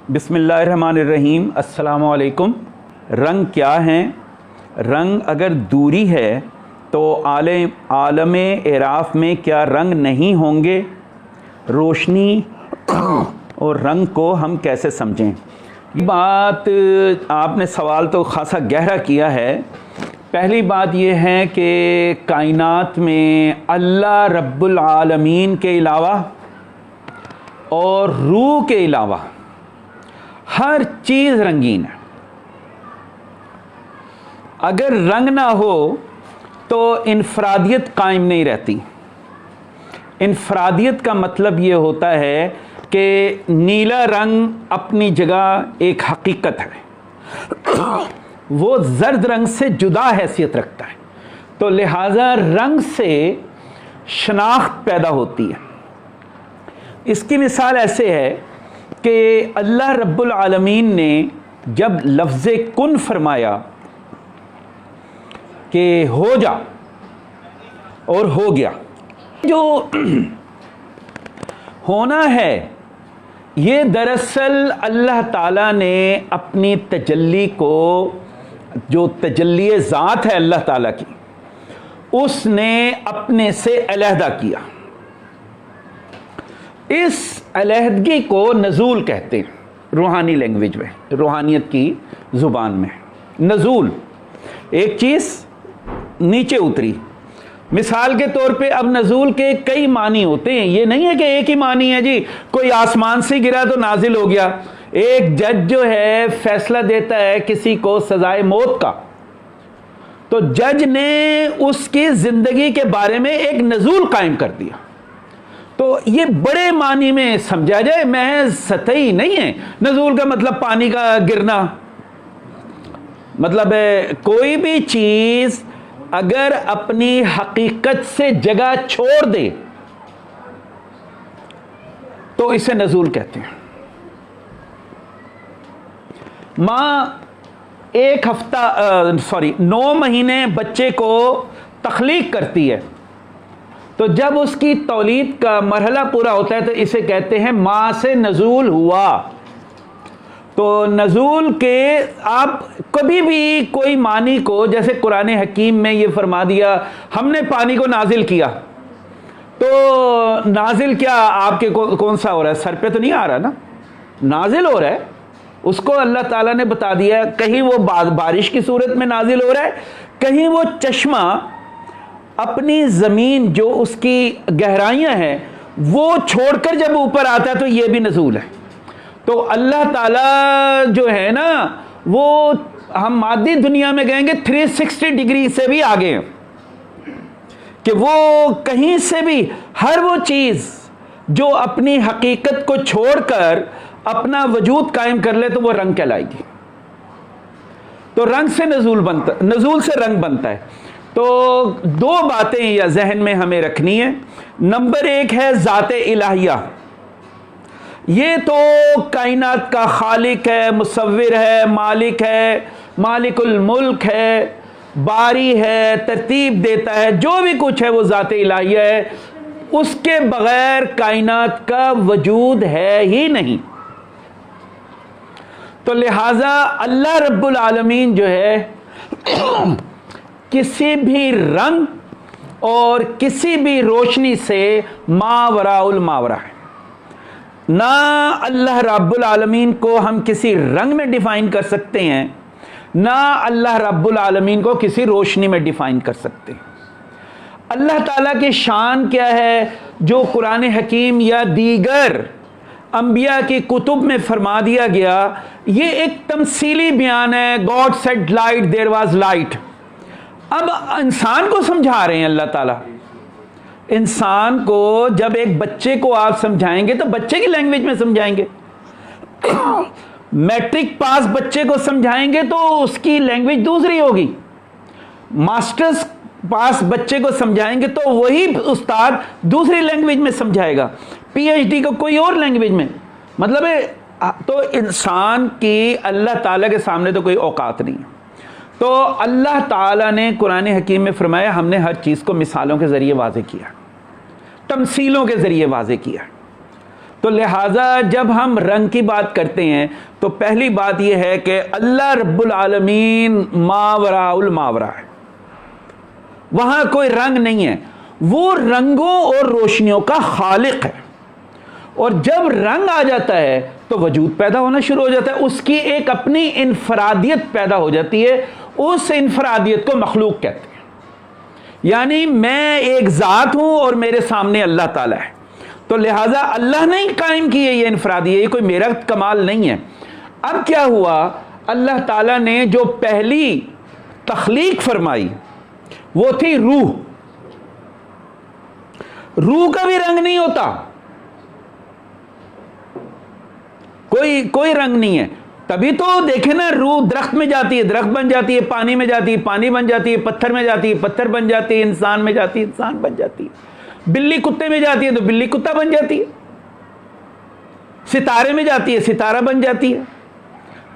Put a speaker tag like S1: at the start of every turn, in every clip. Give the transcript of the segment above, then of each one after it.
S1: بسم اللہ الرحمن الرحیم۔ السلام علیکم۔ رنگ کیا ہیں؟ رنگ اگر دوری ہے تو عالم اعراف میں کیا رنگ نہیں ہوں گے؟ روشنی اور رنگ کو ہم کیسے سمجھیں؟ یہ بات آپ نے سوال تو خاصا گہرا کیا ہے۔ پہلی بات یہ ہے کہ کائنات میں اللہ رب العالمین کے علاوہ اور روح کے علاوہ ہر چیز رنگین ہے۔ اگر رنگ نہ ہو تو انفرادیت قائم نہیں رہتی۔ انفرادیت کا مطلب یہ ہوتا ہے کہ نیلا رنگ اپنی جگہ ایک حقیقت ہے، وہ زرد رنگ سے جدا حیثیت رکھتا ہے، تو لہٰذا رنگ سے شناخت پیدا ہوتی ہے۔ اس کی مثال ایسے ہے کہ اللہ رب العالمین نے جب لفظ کن فرمایا کہ ہو جا اور ہو گیا، جو ہونا ہے یہ دراصل اللہ تعالیٰ نے اپنی تجلی کو، جو تجلی ذات ہے اللہ تعالیٰ کی، اس نے اپنے سے علیحدہ کیا۔ اس علیحدگی کو نزول کہتے ہیں روحانی لینگویج میں، روحانیت کی زبان میں۔ نزول، ایک چیز نیچے اتری۔ مثال کے طور پہ اب نزول کے کئی معنی ہوتے ہیں، یہ نہیں ہے کہ ایک ہی معنی ہے جی کوئی آسمان سے گرا تو نازل ہو گیا۔ ایک جج جو ہے فیصلہ دیتا ہے کسی کو سزائے موت کا، تو جج نے اس کی زندگی کے بارے میں ایک نزول قائم کر دیا، تو یہ بڑے معنی میں سمجھا جائے، محض سطحی نہیں ہے۔ نزول کا مطلب پانی کا گرنا، مطلب ہے کوئی بھی چیز اگر اپنی حقیقت سے جگہ چھوڑ دے تو اسے نزول کہتے ہیں۔ ماں 9 مہینے بچے کو تخلیق کرتی ہے، تو جب اس کی تولید کا مرحلہ پورا ہوتا ہے تو اسے کہتے ہیں ماں سے نزول ہوا۔ تو نزول کے آپ کبھی بھی کوئی معنی کو، جیسے قرآن حکیم میں یہ فرما دیا ہم نے پانی کو نازل کیا، تو نازل کیا آپ کے کون سا ہو رہا ہے؟ سر پہ تو نہیں آ رہا نا، نازل ہو رہا ہے۔ اس کو اللہ تعالیٰ نے بتا دیا، کہیں وہ بارش کی صورت میں نازل ہو رہا ہے، کہیں وہ چشمہ اپنی زمین جو اس کی گہرائیاں ہیں وہ چھوڑ کر جب اوپر آتا ہے تو یہ بھی نزول ہے۔ تو اللہ تعالیٰ جو ہے نا، وہ ہم مادی دنیا میں کہیں گے 360 ڈگری سے بھی آگے ہیں، کہ وہ کہیں سے بھی ہر وہ چیز جو اپنی حقیقت کو چھوڑ کر اپنا وجود قائم کر لے تو وہ رنگ کہلائے گی۔ تو رنگ سے نزول سے رنگ بنتا ہے۔ تو 2 باتیں یا ذہن میں ہمیں رکھنی ہے۔ نمبر 1 ہے ذات الہیہ، یہ تو کائنات کا خالق ہے، مصور ہے، مالک ہے، مالک الملک ہے، باری ہے، ترتیب دیتا ہے، جو بھی کچھ ہے وہ ذات الہیہ ہے۔ اس کے بغیر کائنات کا وجود ہے ہی نہیں۔ تو لہٰذا اللہ رب العالمین جو ہے کسی بھی رنگ اور کسی بھی روشنی سے ماوراء الماوراء ہے۔ نہ اللہ رب العالمین کو ہم کسی رنگ میں ڈیفائن کر سکتے ہیں، نہ اللہ رب العالمین کو کسی روشنی میں ڈیفائن کر سکتے ہیں۔ اللہ تعالیٰ کی شان کیا ہے جو قرآن حکیم یا دیگر انبیاء کی کتب میں فرما دیا گیا، یہ ایک تمثیلی بیان ہے۔ God said light, there was light۔ اب انسان کو سمجھا رہے ہیں اللہ تعالیٰ۔ انسان کو جب ایک بچے کو آپ سمجھائیں گے تو بچے کی لینگویج میں سمجھائیں گے۔ میٹرک پاس بچے کو سمجھائیں گے تو اس کی لینگویج دوسری ہوگی۔ ماسٹرز پاس بچے کو سمجھائیں گے تو وہی استاد دوسری لینگویج میں سمجھائے گا، پی ایچ ڈی کو کوئی اور لینگویج میں۔ مطلب ہے تو انسان کی اللہ تعالیٰ کے سامنے تو کوئی اوقات نہیں ہے۔ تو اللہ تعالیٰ نے قرآن حکیم میں فرمایا ہم نے ہر چیز کو مثالوں کے ذریعے واضح کیا، تمثیلوں کے ذریعے واضح کیا۔ تو لہٰذا جب ہم رنگ کی بات کرتے ہیں تو پہلی بات یہ ہے کہ اللہ رب العالمین ماوراء الماورا ہے، وہاں کوئی رنگ نہیں ہے، وہ رنگوں اور روشنیوں کا خالق ہے، اور جب رنگ آ جاتا ہے تو وجود پیدا ہونا شروع ہو جاتا ہے، اس کی ایک اپنی انفرادیت پیدا ہو جاتی ہے، اس انفرادیت کو مخلوق کہتے ہیں۔ یعنی میں ایک ذات ہوں اور میرے سامنے اللہ تعالیٰ ہے، تو لہٰذا اللہ نے قائم کی ہے یہ انفرادیت، یہ کوئی میرا کمال نہیں ہے۔ اب کیا ہوا، اللہ تعالیٰ نے جو پہلی تخلیق فرمائی وہ تھی روح۔ روح کا بھی رنگ نہیں ہوتا، کوئی رنگ نہیں ہے، تبھی تو دیکھیں نا، روح درخت میں جاتی ہے، درخت بن جاتی ہے، پانی میں جاتی ہے، پانی بن جاتی ہے، پتھر میں جاتی ہے، پتھر بن جاتی ہے، انسان میں جاتی ہے، انسان بن جاتی ہے، بلی کتے میں جاتی ہے تو بلی کتا بن جاتی ہے، ستارے میں جاتی ہے ستارہ بن جاتی ہے۔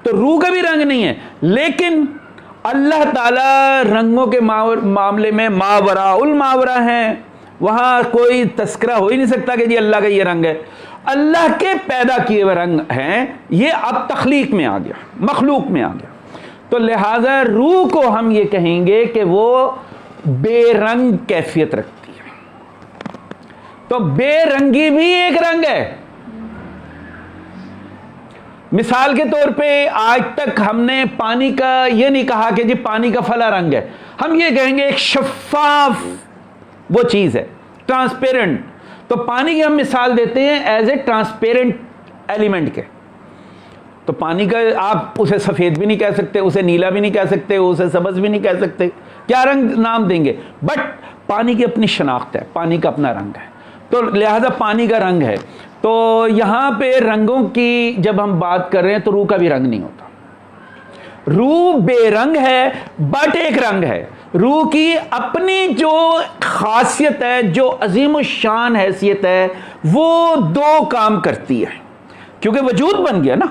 S1: تو روح کا بھی رنگ نہیں ہے، لیکن اللہ تعالیٰ رنگوں کے معاملے میں ماوراء الماورا ہیں، وہاں کوئی تذکرہ ہو ہی نہیں سکتا کہ جی اللہ کا یہ رنگ ہے، اللہ کے پیدا کیے ہوئے رنگ ہیں، یہ اب تخلیق میں آ گیا، مخلوق میں آ گیا۔ تو لہٰذا روح کو ہم یہ کہیں گے کہ وہ بے رنگ کیفیت رکھتی ہے۔ تو بے رنگی بھی ایک رنگ ہے۔ مثال کے طور پہ آج تک ہم نے پانی کا یہ نہیں کہا کہ جی پانی کا فلاں رنگ ہے، ہم یہ کہیں گے ایک شفاف وہ چیز ہے، ٹرانسپیرنٹ۔ تو پانی کی ہم مثال دیتے ہیں ایز اے ٹرانسپیرنٹ ایلیمنٹ کے۔ تو پانی کا آپ اسے سفید بھی نہیں کہہ سکتے، اسے نیلا بھی نہیں کہہ سکتے، اسے سبز بھی نہیں کہہ سکتے، کیا رنگ نام دیں گے؟ بٹ پانی کی اپنی شناخت ہے، پانی کا اپنا رنگ ہے، تو لہذا پانی کا رنگ ہے۔ تو یہاں پہ رنگوں کی جب ہم بات کر رہے ہیں تو روح کا بھی رنگ نہیں ہوتا، روح بے رنگ ہے بٹ ایک رنگ ہے۔ روح کی اپنی جو خاصیت ہے، جو عظیم الشان حیثیت ہے، وہ دو کام کرتی ہے، کیونکہ وجود بن گیا نا۔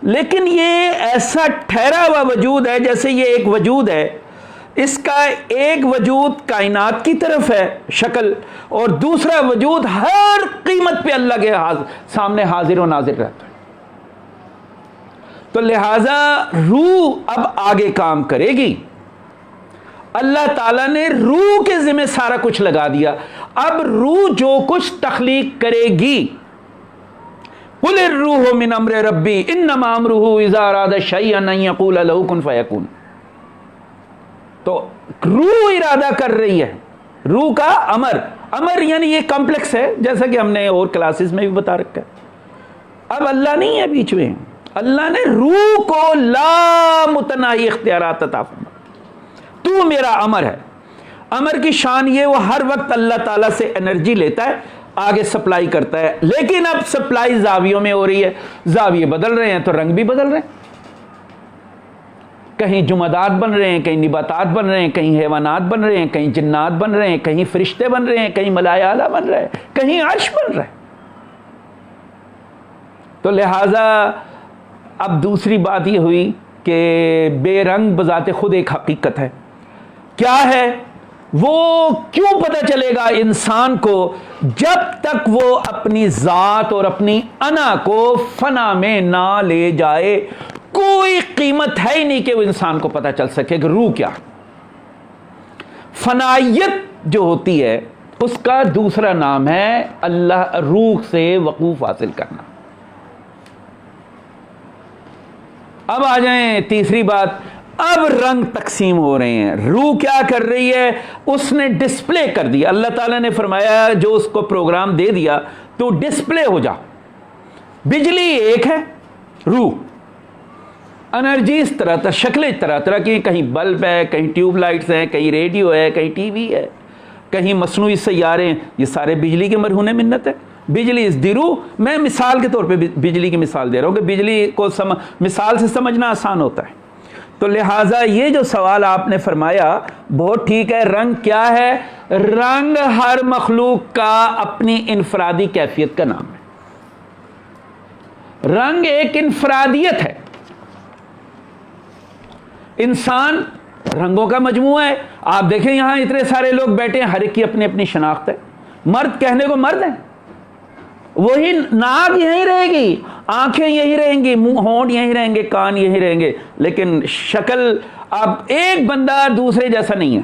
S1: لیکن یہ ایسا ٹھہرا ہوا وجود ہے، جیسے یہ ایک وجود ہے، اس کا ایک وجود کائنات کی طرف ہے شکل، اور دوسرا وجود ہر قیمت پہ اللہ کے سامنے حاضر و ناظر رہتا ہے۔ تو لہذا روح اب آگے کام کرے گی، اللہ تعالیٰ نے روح کے ذمہ سارا کچھ لگا دیا، اب روح جو کچھ تخلیق کرے گی، قل الروح من امر ربی انما امرہ اذا اراد شیئا ان یقول له کن فیکون۔ تو روح ارادہ کر رہی ہے، روح کا امر یعنی یہ کمپلیکس ہے، جیسا کہ ہم نے اور کلاسز میں بھی بتا رکھا ہے۔ اب اللہ نہیں ہے بیچ میں، اللہ نے روح کو لا متناہی اختیارات عطا فرمائے، تو میرا امر ہے۔ امر کی شان یہ، وہ ہر وقت اللہ تعالیٰ سے انرجی لیتا ہے، آگے سپلائی کرتا ہے، لیکن اب سپلائی زاویوں میں ہو رہی ہے، زاویے بدل رہے ہیں تو رنگ بھی بدل رہے ہیں، کہیں جمادات بن رہے ہیں، کہیں نباتات بن رہے ہیں، کہیں حیوانات بن رہے ہیں، کہیں جنات بن رہے ہیں، کہیں فرشتے بن رہے ہیں، کہیں ملائکہ اعلیٰ بن رہے ہیں، کہیں عرش بن رہے ہیں۔ تو لہٰذا اب دوسری بات یہ ہوئی کہ بے رنگ بذات خود ایک حقیقت ہے۔ کیا ہے وہ؟ کیوں پتہ چلے گا انسان کو؟ جب تک وہ اپنی ذات اور اپنی انا کو فنا میں نہ لے جائے، کوئی قیمت ہے ہی نہیں کہ وہ انسان کو پتہ چل سکے کہ روح کیا۔ فنائیت جو ہوتی ہے اس کا دوسرا نام ہے اللہ، روح سے وقوف حاصل کرنا۔ اب آ جائیں تیسری بات، اب رنگ تقسیم ہو رہے ہیں، روح کیا کر رہی ہے؟ اس نے ڈسپلے کر دیا، اللہ تعالیٰ نے فرمایا جو اس کو پروگرام دے دیا تو ڈسپلے ہو جا۔ بجلی ایک ہے، روح انرجی اس طرح شکلیں طرح طرح کی، کہیں بلب ہے، کہیں ٹیوب لائٹس ہیں، کہیں ریڈیو ہے، کہیں ٹی وی ہے، کہیں مصنوعی سیارے ہیں، یہ سارے بجلی کے مرہون منت ہے۔ بجلی از دی روح۔ میں مثال کے طور پہ بجلی کی مثال دے رہا ہوں کہ بجلی کو مثال سے سمجھنا آسان ہوتا ہے۔ تو لہٰذا یہ جو سوال آپ نے فرمایا بہت ٹھیک ہے۔ رنگ کیا ہے؟ رنگ ہر مخلوق کا اپنی انفرادی کیفیت کا نام ہے۔ رنگ ایک انفرادیت ہے، انسان رنگوں کا مجموعہ ہے۔ آپ دیکھیں یہاں اتنے سارے لوگ بیٹھے ہیں، ہر ایک کی اپنی اپنی شناخت ہے۔ مرد کہنے کو مرد ہیں، وہی ناک یہیں رہے گی، آنکھیں یہی رہیں گی، منہ ہونٹ یہی رہیں گے، کان یہی رہیں گے، لیکن شکل اب ایک بندہ دوسرے جیسا نہیں ہے.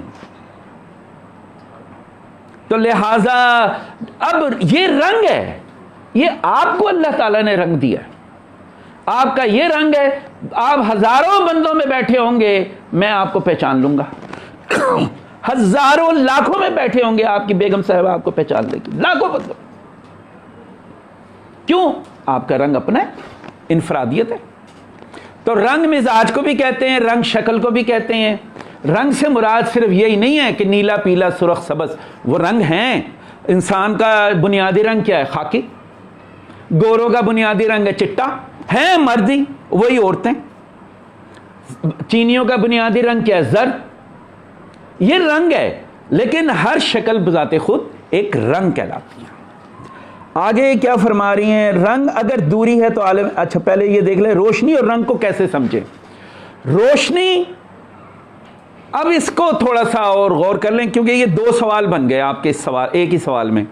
S1: تو لہذا اب یہ رنگ ہے، یہ آپ کو اللہ تعالیٰ نے رنگ دیا ہے، آپ کا یہ رنگ ہے. آپ ہزاروں بندوں میں بیٹھے ہوں گے، میں آپ کو پہچان لوں گا. ہزاروں لاکھوں میں بیٹھے ہوں گے، آپ کی بیگم صاحبہ آپ کو پہچان لے گی، لاکھوں بندوں. کیوں؟ آپ کا رنگ اپنا ہے، انفرادیت ہے. تو رنگ مزاج کو بھی کہتے ہیں، رنگ شکل کو بھی کہتے ہیں. رنگ سے مراد صرف یہی نہیں ہے کہ نیلا، پیلا، سرخ، سبز، وہ رنگ ہیں. انسان کا بنیادی رنگ کیا ہے؟ خاکی. گوروں کا بنیادی رنگ ہے چٹا، ہیں مردی وہی عورتیں. چینیوں کا بنیادی رنگ کیا ہے؟ زرد. یہ رنگ ہے، لیکن ہر شکل بذات خود ایک رنگ کہلاتی ہے. آگے کیا فرما رہی ہیں؟ رنگ اگر دوری ہے تو عالم. اچھا پہلے یہ دیکھ لیں روشنی اور رنگ کو کیسے سمجھیں. روشنی، اب اس کو تھوڑا سا اور غور کر لیں کیونکہ یہ دو سوال بن گئے آپ کے سوال ایک ہی سوال میں.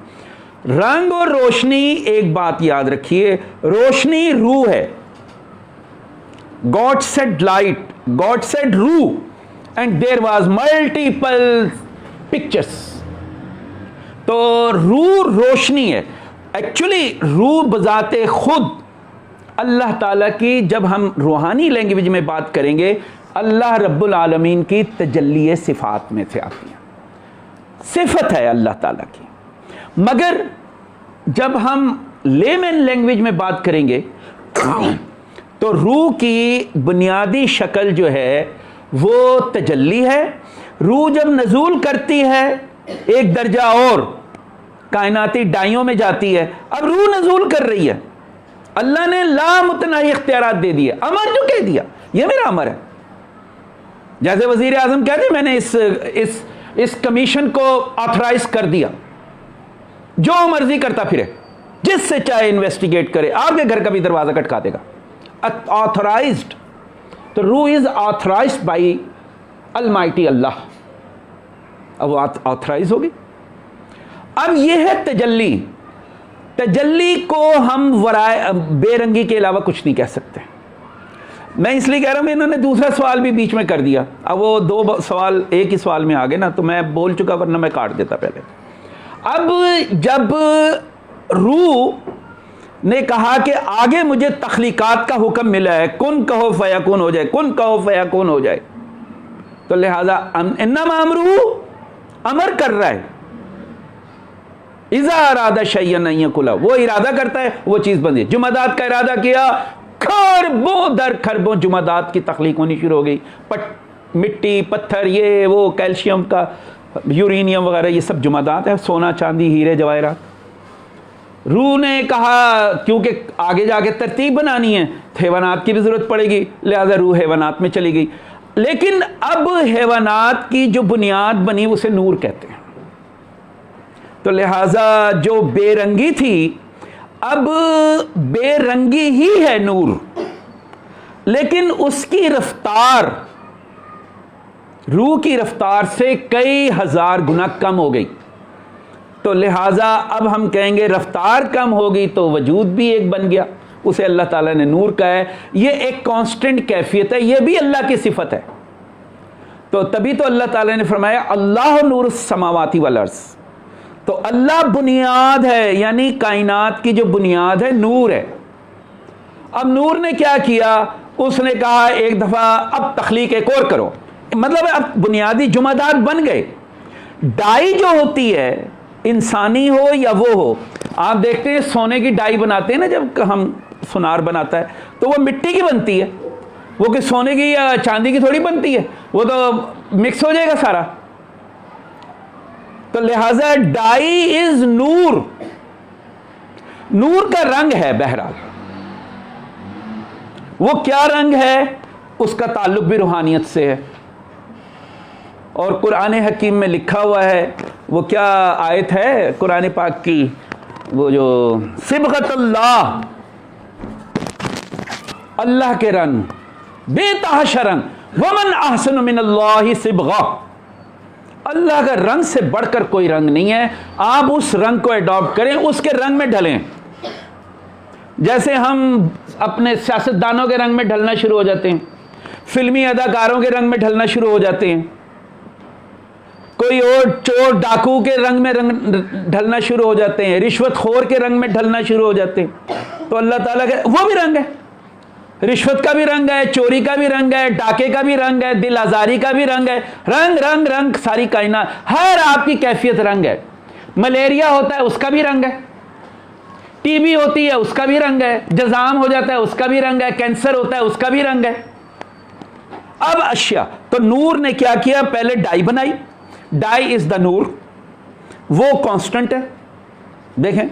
S1: رنگ اور روشنی، ایک بات یاد رکھیے، روشنی روح ہے. God said light, God said روح, and there was multiple pictures. تو روح روشنی ہے. ایکچولی روح بذات خود اللہ تعالیٰ کی، جب ہم روحانی لینگویج میں بات کریں گے، اللہ رب العالمین کی تجلی صفات میں سے آتی ہے، صفت ہے اللہ تعالیٰ کی. مگر جب ہم لیمن لینگویج میں بات کریں گے تو روح کی بنیادی شکل جو ہے وہ تجلی ہے. روح جب نزول کرتی ہے ایک درجہ اور کائناتی ڈائیوں میں جاتی ہے، اب روح نزول کر رہی ہے. اللہ نے لامتناہی اختیارات دے دیے. امر جو کہہ دیا، یہ میرا امر ہے. جیسے وزیر اعظم کہتے ہیں میں نے اس کمیشن کو آتھرائز کر دیا، جو مرضی کرتا پھرے، جس سے چاہے انویسٹیگیٹ کرے، آپ کے گھر کا بھی دروازہ کھٹکا دے گا. آتھرائزڈ. تو روح از آتھرائزڈ بائی المائٹی اللہ. اب وہ آتھرائز ہوگی. اب یہ ہے تجلی. تجلی کو ہم بے رنگی کے علاوہ کچھ نہیں کہہ سکتے. میں اس لیے کہہ رہا ہوں، انہوں نے دوسرا سوال بھی بیچ میں کر دیا. اب وہ دو سوال ایک ہی سوال میں آ گئے نا، تو میں بول چکا، ورنہ میں کاٹ دیتا پہلے. اب جب روح نے کہا کہ آگے مجھے تخلیقات کا حکم ملا ہے، کن کہو فیکون ہو جائے، کن کہو فیکون ہو جائے، تو لہذا انما امرہ، امر کر رہا ہے. اذا اراد شیئا ان یقول، وہ ارادہ کرتا ہے وہ چیز بنتی ہے. جمادات کا ارادہ کیا، کھربوں در کھربوں جمادات کی تخلیق ہونی شروع ہو گئی. مٹی، پتھر، یہ وہ کیلشیم کا، یورینیم وغیرہ، یہ سب جمادات ہیں. سونا، چاندی، ہیرے، جواہرات. روح نے کہا کیونکہ آگے جا کے ترتیب بنانی ہے، حیوانات کی بھی ضرورت پڑے گی، لہذا روح حیوانات میں چلی گئی. لیکن اب حیوانات کی جو بنیاد بنی اسے نور کہتے ہیں. تو لہذا جو بے رنگی تھی، اب بے رنگی ہی ہے نور، لیکن اس کی رفتار روح کی رفتار سے کئی ہزار گنا کم ہو گئی. تو لہٰذا اب ہم کہیں گے رفتار کم ہوگی تو وجود بھی ایک بن گیا، اسے اللہ تعالیٰ نے نور کہا ہے. یہ ایک کانسٹنٹ کیفیت ہے، یہ بھی اللہ کی صفت ہے. تو تبھی تو اللہ تعالیٰ نے فرمایا اللہ نور السماوات والارض. تو اللہ بنیاد ہے، یعنی کائنات کی جو بنیاد ہے نور ہے. اب نور نے کیا کیا، اس نے کہا ایک دفعہ اب تخلیق ایک اور کرو. مطلب اب بنیادی جمادات بن گئے. ڈائی جو ہوتی ہے، انسانی ہو یا وہ ہو، آپ دیکھتے ہیں سونے کی ڈائی بناتے ہیں نا، جب ہم سونار بناتا ہے تو وہ مٹی کی بنتی ہے، وہ کہ سونے کی یا چاندی کی تھوڑی بنتی ہے، وہ تو مکس ہو جائے گا سارا. تو لہذا ڈائی از نور. نور کا رنگ ہے. بہرحال وہ کیا رنگ ہے، اس کا تعلق بھی روحانیت سے ہے. اور قرآن حکیم میں لکھا ہوا ہے، وہ کیا آیت ہے قرآن پاک کی، وہ جو صبغت اللہ، اللہ کے رنگ، بے تحاشا رنگ، ومن احسن من اللہ صبغہ. اللہ کا رنگ سے بڑھ کر کوئی رنگ نہیں ہے. آپ اس رنگ کو اڈاپٹ کریں، اس کے رنگ میں ڈھلیں. جیسے ہم اپنے سیاستدانوں کے رنگ میں ڈھلنا شروع ہو جاتے ہیں، فلمی اداکاروں کے رنگ میں ڈھلنا شروع ہو جاتے ہیں، کوئی اور چور ڈاکو کے رنگ میں ڈھلنا شروع ہو جاتے ہیں، رشوت خور کے رنگ میں ڈھلنا شروع ہو جاتے ہیں، تو اللہ تعالیٰ کے وہ بھی رنگ ہے، رشوت کا بھی رنگ ہے، چوری کا بھی رنگ ہے، ڈاکے کا بھی رنگ ہے، دل آزاری کا بھی رنگ ہے، رنگ رنگ رنگ، ساری کائنات ہر آپ کی کیفیت رنگ ہے۔ ملیریا ہوتا ہے اس کا بھی رنگ ہے، ٹی بی ہوتی ہے اس کا بھی رنگ ہے، جزام ہو جاتا ہے اس کا بھی رنگ ہے، کینسر ہوتا ہے اس کا بھی رنگ ہے۔ اب اشیاء تو نور نے کیا کیا، پہلے ڈائی بنائی، ڈائی از دا نور، وہ کانسٹنٹ ہے۔ دیکھیں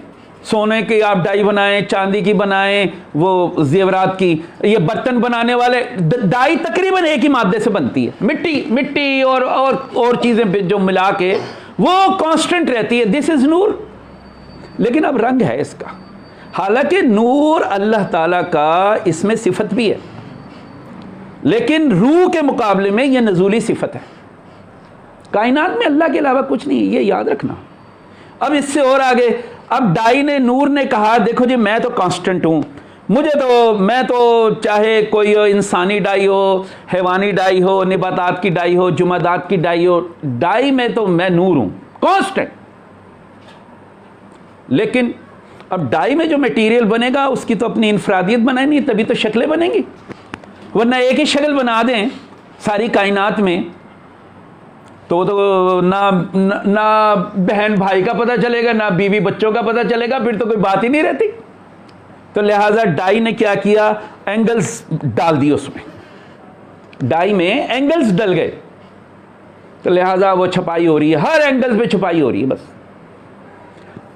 S1: سونے کی آپ ڈائی بنائیں، چاندی کی بنائیں، وہ زیورات کی، یہ برتن بنانے والے ڈائی تقریباً ایک ہی مادے سے بنتی ہے، مٹی اور چیزیں جو ملا کے وہ کانسٹنٹ رہتی ہے، دس از نور۔ لیکن اب رنگ ہے اس کا، حالانکہ نور اللہ تعالیٰ کا اس میں صفت بھی ہے، لیکن روح کے مقابلے میں یہ نزولی صفت ہے۔ کائنات میں اللہ کے علاوہ کچھ نہیں، یہ یاد رکھنا۔ اب اس سے اور آگے، اب ڈائی نے، نور نے کہا دیکھو جی میں تو کانسٹنٹ ہوں، میں تو چاہے کوئی انسانی ڈائی ہو، حیوانی ڈائی ہو، نباتات کی ڈائی ہو، جمادات کی ڈائی ہو، ڈائی میں تو میں نور ہوں، کانسٹنٹ۔ لیکن اب ڈائی میں جو میٹیریل بنے گا اس کی تو اپنی انفرادیت بنانی ہے، تبھی تو شکلیں بنیں گی، ورنہ ایک ہی شکل بنا دیں ساری کائنات میں تو نہ بہن بھائی کا پتہ چلے گا، نہ بیوی بچوں کا پتہ چلے گا، پھر تو کوئی بات ہی نہیں رہتی۔ تو لہٰذا ڈائی نے کیا کیا، اینگلز ڈال دی، اس میں ڈائی میں اینگلز ڈل گئے، تو لہٰذا وہ چھپائی ہو رہی ہے، ہر اینگل پہ چھپائی ہو رہی ہے بس۔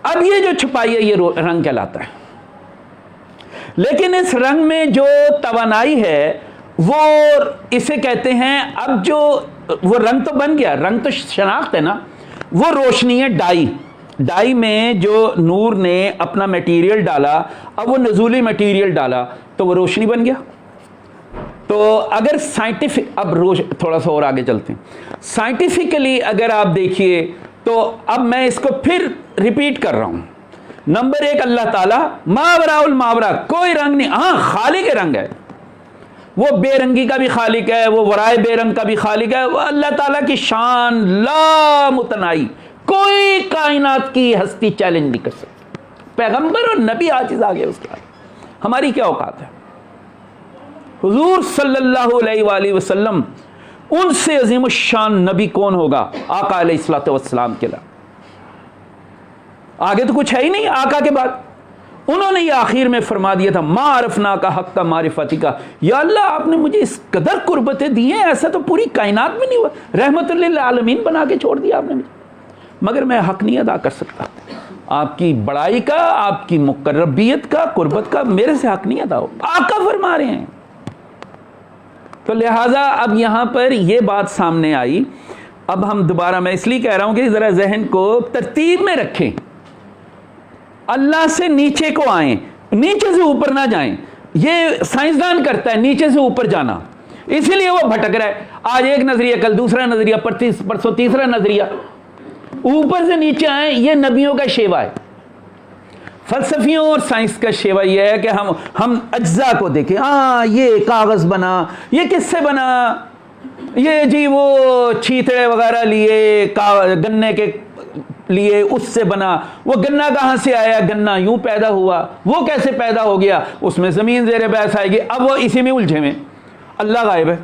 S1: اب یہ جو چھپائی ہے یہ رنگ کہلاتا ہے، لیکن اس رنگ میں جو توانائی ہے وہ اسے کہتے ہیں، اب جو وہ رنگ تو بن گیا، رنگ تو شناخت ہے نا، وہ روشنی ہے ڈائی۔ ڈائی میں جو نور نے اپنا میٹیریل ڈالا، اب وہ نزولی میٹیریل ڈالا تو وہ روشنی بن گیا۔ تو اگر سائنٹیفک، اب تھوڑا سا اور آگے چلتے ہیں، سائنٹیفکلی اگر آپ دیکھیے تو اب میں اس کو پھر ریپیٹ کر رہا ہوں۔ نمبر ایک، اللہ تعالیٰ ماوراء الماوراء، کوئی رنگ نہیں، ہاں خالق رنگ ہے، وہ بے رنگی کا بھی خالق ہے، وہ ورائے بے رنگ کا بھی خالق ہے، وہ اللہ تعالیٰ کی شان لا متناہی، کوئی کائنات کی ہستی چیلنج نہیں کر سکتی۔ پیغمبر اور نبی عاجز آگے اس کا، ہماری کیا اوقات ہے؟ حضور صلی اللہ علیہ وآلہ وسلم، ان سے عظیم الشان نبی کون ہوگا آقا علیہ الصلوۃ والسلام کے علاوہ؟ آگے تو کچھ ہے ہی نہیں آقا کے بعد۔ انہوں نے یہ آخر میں فرما دیا تھا، ما عرفنا کا حق معرفتی کا، یا اللہ آپ نے مجھے اس قدر قربتیں دی ہیں، ایسا تو پوری کائنات میں نہیں ہوا، رحمت للعالمین بنا کے چھوڑ دیا آپ نے مجھے، مگر میں حق نہیں ادا کر سکتا، آپ کی بڑائی کا، آپ کی مقربیت کا، قربت کا میرے سے حق نہیں ادا ہو، آقا فرما رہے ہیں۔ تو لہٰذا اب یہاں پر یہ بات سامنے آئی، اب ہم دوبارہ، میں اس لیے کہہ رہا ہوں کہ ذرا ذہن کو ترتیب میں رکھیں، اللہ سے نیچے کو آئیں، نیچے سے اوپر نہ جائیں۔ یہ سائنسدان کرتا ہے نیچے سے اوپر جانا، اسی لیے وہ بھٹک رہا ہے، آج ایک نظریہ، کل دوسرا نظریہ، پرسوں تیسرا نظریہ، اوپر سے نیچے آئیں۔ یہ نبیوں کا شیوا ہے، فلسفیوں اور سائنس کا شیوا یہ ہے کہ ہم اجزاء کو دیکھیں، ہاں یہ کاغذ بنا، یہ کس سے بنا، یہ جی وہ چھیتڑے وغیرہ لیے گنے کے لیے اس سے بنا، وہ گنا کہاں سے آیا، گنا یوں پیدا ہوا، وہ کیسے پیدا ہو گیا، اس میں زمین زیر بحث آئے گی، اب وہ اسی میں الجھے میں، اللہ غائب ہے،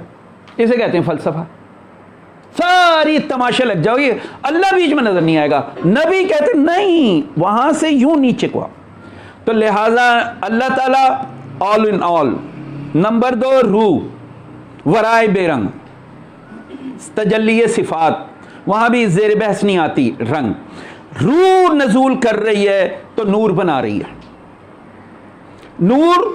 S1: اسے کہتے ہیں فلسفہ۔ ساری تماشا لگ جاؤ گی، اللہ بیچ میں نظر نہیں آئے گا، نبی کہتے نہیں، وہاں سے یوں نیچے کو۔ تو لہٰذا اللہ تعالیٰ آل ان آل۔ نمبر دو، روح، ورائے بے رنگ، تجلی صفات، وہاں بھی زیر بحث نہیں آتی رنگ۔ روح نزول کر رہی ہے تو نور بنا رہی ہے۔ نور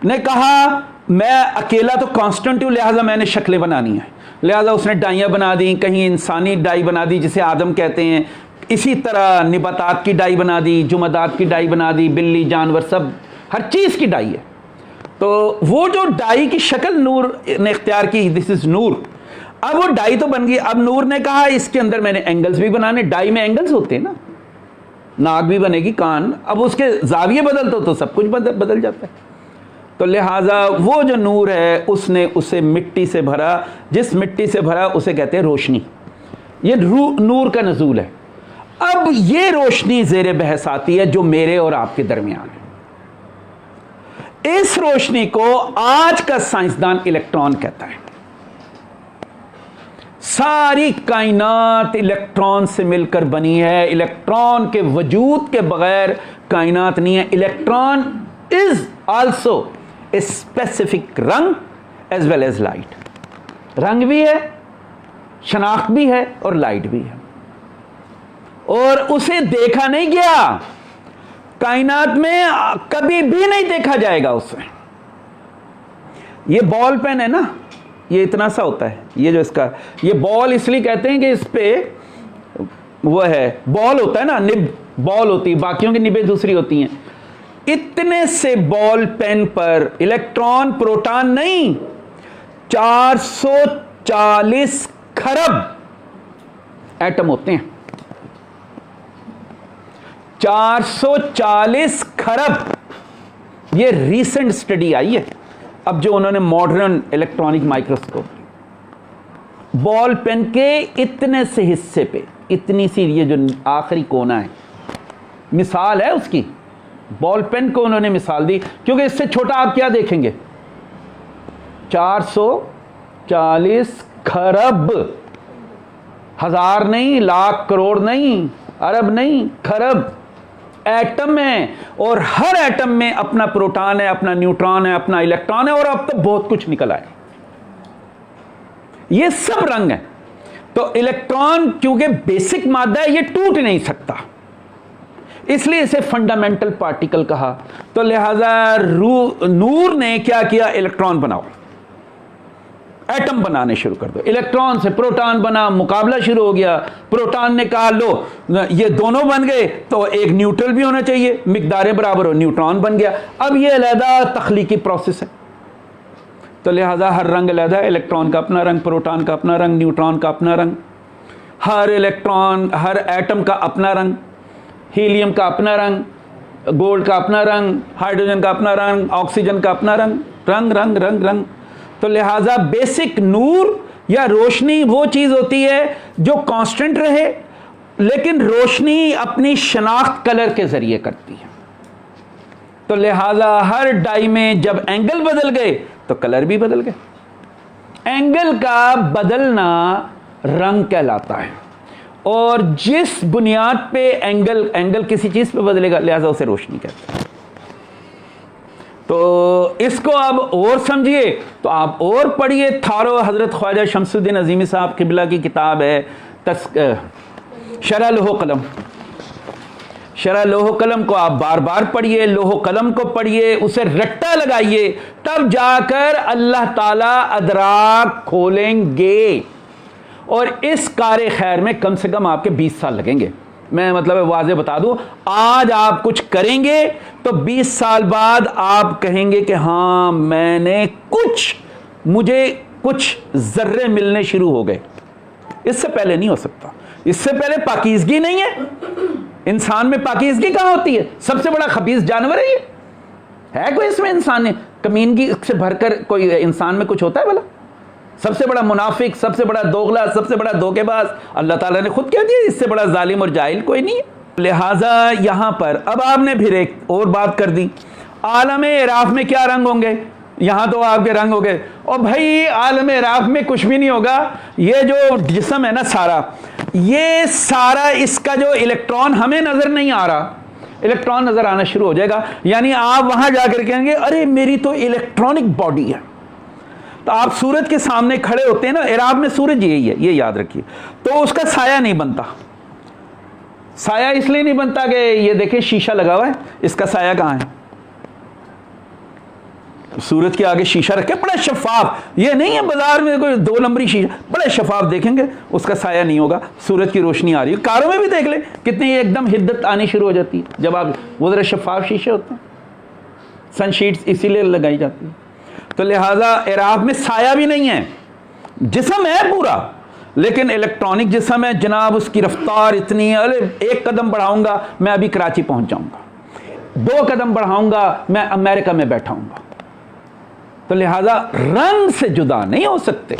S1: نے کہا میں اکیلا تو کانسٹنٹ ہوں، لہٰذا میں نے شکلیں بنانی ہیں، لہٰذا اس نے ڈائیاں بنا دیں، کہیں انسانی ڈائی بنا دی جسے آدم کہتے ہیں، اسی طرح نباتات کی ڈائی بنا دی، جمادات کی ڈائی بنا دی، بلی جانور سب، ہر چیز کی ڈائی ہے۔ تو وہ جو ڈائی کی شکل نور نے اختیار کی، دس از نور۔ اب وہ ڈائی تو بن گئی، اب نور نے کہا اس کے اندر میں نے اینگلز بھی بنانے، ڈائی میں اینگلز ہوتے ہیں نا، ناک بھی بنے گی, کان, اب اس کے زاویے بدل تو سب کچھ بدل جاتا ہے. تو لہٰذا وہ جو نور ہے اس نے اسے مٹی سے بھرا, جس مٹی سے بھرا اسے کہتے ہیں روشنی. یہ نور کا نزول ہے. اب یہ روشنی زیر بحث آتی ہے جو میرے اور آپ کے درمیان ہے. اس روشنی کو آج کا سائنسدان الیکٹران کہتا ہے. ساری کائنات الیکٹران سے مل کر بنی ہے. الیکٹران کے وجود کے بغیر کائنات نہیں ہے. Electron is also a specific رنگ ایز ویل ایز لائٹ. رنگ بھی ہے, شناخت بھی ہے اور لائٹ بھی ہے. اور اسے دیکھا نہیں گیا, کائنات میں کبھی بھی نہیں دیکھا جائے گا اسے. یہ بال پین ہے نا, یہ اتنا سا ہوتا ہے, یہ جو اس کا یہ بال اس لیے کہتے ہیں کہ اس پہ وہ ہے بال ہوتا ہے نا, نب بال ہوتی ہے, باقیوں کی نبیں دوسری ہوتی ہیں. اتنے سے بال پین پر الیکٹران پروٹان نہیں, 440 کھرب ایٹم ہوتے ہیں. 440 کھرب. یہ ریسنٹ سٹڈی آئی ہے اب جو انہوں نے modern electronic microscope, ball pen کے اتنے سے حصے پہ اتنی سی یہ جو آخری کونا ہے, مثال ہے اس کی. بال پین کو انہوں نے مثال دی کیونکہ اس سے چھوٹا آپ کیا دیکھیں گے. 440 کھرب, ہزار نہیں, لاکھ, کروڑ نہیں, ارب نہیں, کھرب ایٹم ہے. اور ہر ایٹم میں اپنا پروٹان ہے, اپنا نیوٹران ہے, اپنا الیکٹران ہے, اور اب تو بہت کچھ نکل آئے. یہ سب رنگ ہیں. تو الیکٹران کیونکہ بیسک مادہ ہے, یہ ٹوٹ نہیں سکتا, اس لیے اسے فنڈامنٹل پارٹیکل کہا. تو لہذا نور نے کیا کیا, الیکٹران بناؤ, ایٹم بنانے شروع کر دو. الیکٹران سے پروٹان بنا, مقابلہ شروع ہو گیا. پروٹان نے کہا لو یہ دونوں بن گئے تو ایک نیوٹرل بھی ہونا چاہیے, مقداریں برابر ہو, نیوٹران بن گیا. اب یہ علیحدہ تخلیقی پروسیس ہے. تو لہذا ہر رنگ علیحدہ ہے, الیکٹران کا اپنا رنگ, پروٹان کا اپنا رنگ, نیوٹران کا اپنا رنگ, ہر الیکٹران ہر ایٹم کا اپنا رنگ, ہیلیم کا اپنا رنگ, گولڈ کا اپنا رنگ, ہائیڈروجن کا اپنا رنگ, آکسیجن کا اپنا رنگ, رنگ رنگ رنگ رنگ. تو لہذا بیسک نور یا روشنی وہ چیز ہوتی ہے جو کانسٹنٹ رہے, لیکن روشنی اپنی شناخت کلر کے ذریعے کرتی ہے. تو لہذا ہر ڈائی میں جب اینگل بدل گئے تو کلر بھی بدل گئے. اینگل کا بدلنا رنگ کہلاتا ہے, اور جس بنیاد پہ اینگل کسی چیز پہ بدلے گا لہذا اسے روشنی کہتے ہیں. تو اس کو اب اور سمجھیے تو آپ اور پڑھیے. تھارو حضرت خواجہ شمس الدین عظیمی صاحب قبلہ کی کتاب ہے شرح لوح قلم. شرح لوح قلم کو آپ بار بار پڑھیے, لوح قلم کو پڑھیے, اسے رٹا لگائیے, تب جا کر اللہ تعالی ادراک کھولیں گے. اور اس کار خیر میں کم سے کم آپ کے 20 سال لگیں گے. میں مطلب واضح بتا دوں, آج آپ کچھ کریں گے تو 20 سال بعد آپ کہیں گے کہ ہاں میں نے مجھے کچھ ذرے ملنے شروع ہو گئے. اس سے پہلے نہیں ہو سکتا. اس سے پہلے پاکیزگی نہیں ہے. انسان میں پاکیزگی کہاں ہوتی ہے؟ سب سے بڑا خبیث جانور ہے یہ. ہے کوئی اس میں انسان ہے کمینگی سے بھر کر کوئی انسان میں کچھ ہوتا ہے بھلا؟ سب سے بڑا منافق, سب سے بڑا دوغلا, سب سے بڑا دھوکے باز اللہ تعالیٰ نے خود کہہ دیا, اس سے بڑا ظالم اور جاہل کوئی نہیں ہے. لہٰذا یہاں پر اب آپ نے پھر ایک اور بات کر دی, عالم اعراف میں کیا رنگ ہوں گے؟ یہاں تو آپ کے رنگ ہو گئے. اور بھائی عالم اعراف میں کچھ بھی نہیں ہوگا. یہ جو جسم ہے نا سارا, یہ سارا اس کا جو الیکٹران ہمیں نظر نہیں آ رہا, الیکٹران نظر آنا شروع ہو جائے گا. یعنی آپ وہاں جا کر کہیں گے ارے میری تو الیکٹرانک باڈی ہے. تو آپ سورج کے سامنے کھڑے ہوتے ہیں نا, اعراب میں سورج یہی ہے, یہ یاد رکھیے. تو اس کا سایہ نہیں بنتا. سایہ اس لیے نہیں بنتا کہ یہ دیکھیں شیشہ لگا ہوا ہے, اس کا سایہ کہاں ہے؟ سورج کے آگے شیشہ رکھے بڑا شفاف, یہ نہیں ہے بازار میں کوئی 2 نمبری شیشہ, بڑے شفاف دیکھیں گے اس کا سایہ نہیں ہوگا. سورج کی روشنی آ رہی ہے, کاروں میں بھی دیکھ لیں کتنی ایک دم حدت آنی شروع ہو جاتی ہے جب آپ وہ ذرا شفاف شیشے ہوتے ہیں. سن شیٹس اسی لیے لگائی جاتی ہے. تو لہٰذا اعراف میں سایہ بھی نہیں ہے, جسم ہے پورا, لیکن الیکٹرانک جسم ہے جناب، اس کی رفتار اتنی ہے، ایک قدم بڑھاؤں گا میں ابھی کراچی پہنچ جاؤں گا، 2 قدم بڑھاؤں گا میں امریکہ میں بیٹھا ہوں گا. تو لہذا رنگ سے جدا نہیں ہو سکتے،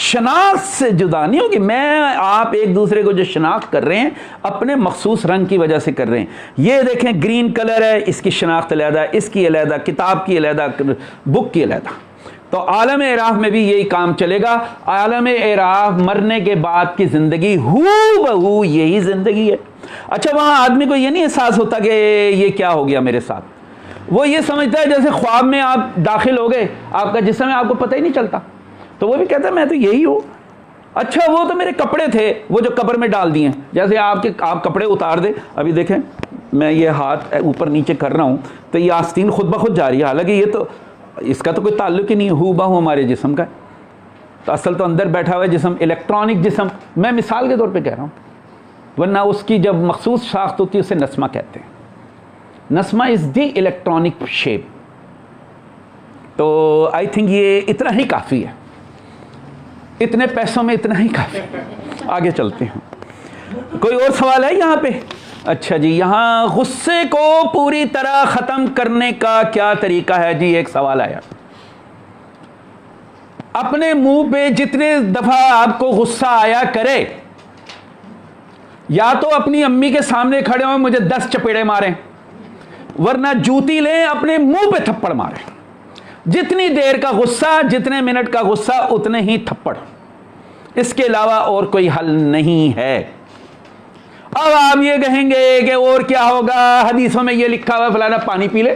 S1: شناخت سے جدا نہیں ہوگی. میں آپ ایک دوسرے کو جو شناخت کر رہے ہیں اپنے مخصوص رنگ کی وجہ سے کر رہے ہیں. یہ دیکھیں گرین کلر ہے، اس کی شناخت علیحدہ، اس کی علیحدہ، کتاب کی علیحدہ، بک کی علیحدہ. تو عالم اعراف میں بھی یہی کام چلے گا. عالم اعراف مرنے کے بعد کی زندگی ہو بہو یہی زندگی ہے. اچھا وہاں آدمی کو یہ نہیں احساس ہوتا کہ یہ کیا ہو گیا میرے ساتھ، وہ یہ سمجھتا ہے جیسے خواب میں آپ داخل ہو گئے، آپ کا جسم ہے، آپ کو پتہ ہی نہیں چلتا. تو وہ بھی کہتا ہے میں تو یہی ہوں. اچھا وہ تو میرے کپڑے تھے وہ جو قبر میں ڈال دیے. جیسے آپ کپڑے اتار دے، ابھی دیکھیں میں یہ ہاتھ اوپر نیچے کر رہا ہوں تو یہ آستین خود بخود جاری ہے، حالانکہ یہ تو اس کا تو کوئی تعلق ہی نہیں ہو بہو ہمارے جسم کا. تو اصل تو اندر بیٹھا ہوا ہے جسم، الیکٹرانک جسم. میں مثال کے طور پہ کہہ رہا ہوں، ورنہ اس کی جب مخصوص ساخت ہوتی ہے اسے نسمہ کہتے ہیں. نسمہ از دی الیکٹرانک شیپ. تو آئی تھنک یہ اتنا ہی کافی ہے، اتنے پیسوں میں اتنا ہی کافی. آگے چلتے ہیں. کوئی اور سوال ہے یہاں پہ؟ اچھا جی، یہاں غصے کو پوری طرح ختم کرنے کا کیا طریقہ ہے؟ جی ایک سوال آیا. اپنے منہ پہ جتنے دفعہ آپ کو غصہ آیا کرے، یا تو اپنی امی کے سامنے کھڑے ہوئے مجھے 10 چپیڑے ماریں، ورنہ جوتی لیں اپنے منہ پہ تھپڑ ماریں. جتنی دیر کا غصہ، جتنے منٹ کا غصہ، اتنے ہی تھپڑ. اس کے علاوہ اور کوئی حل نہیں ہے. اب آپ یہ کہیں گے کہ اور کیا ہوگا، حدیثوں میں یہ لکھا ہوا فلانا پانی پی لے،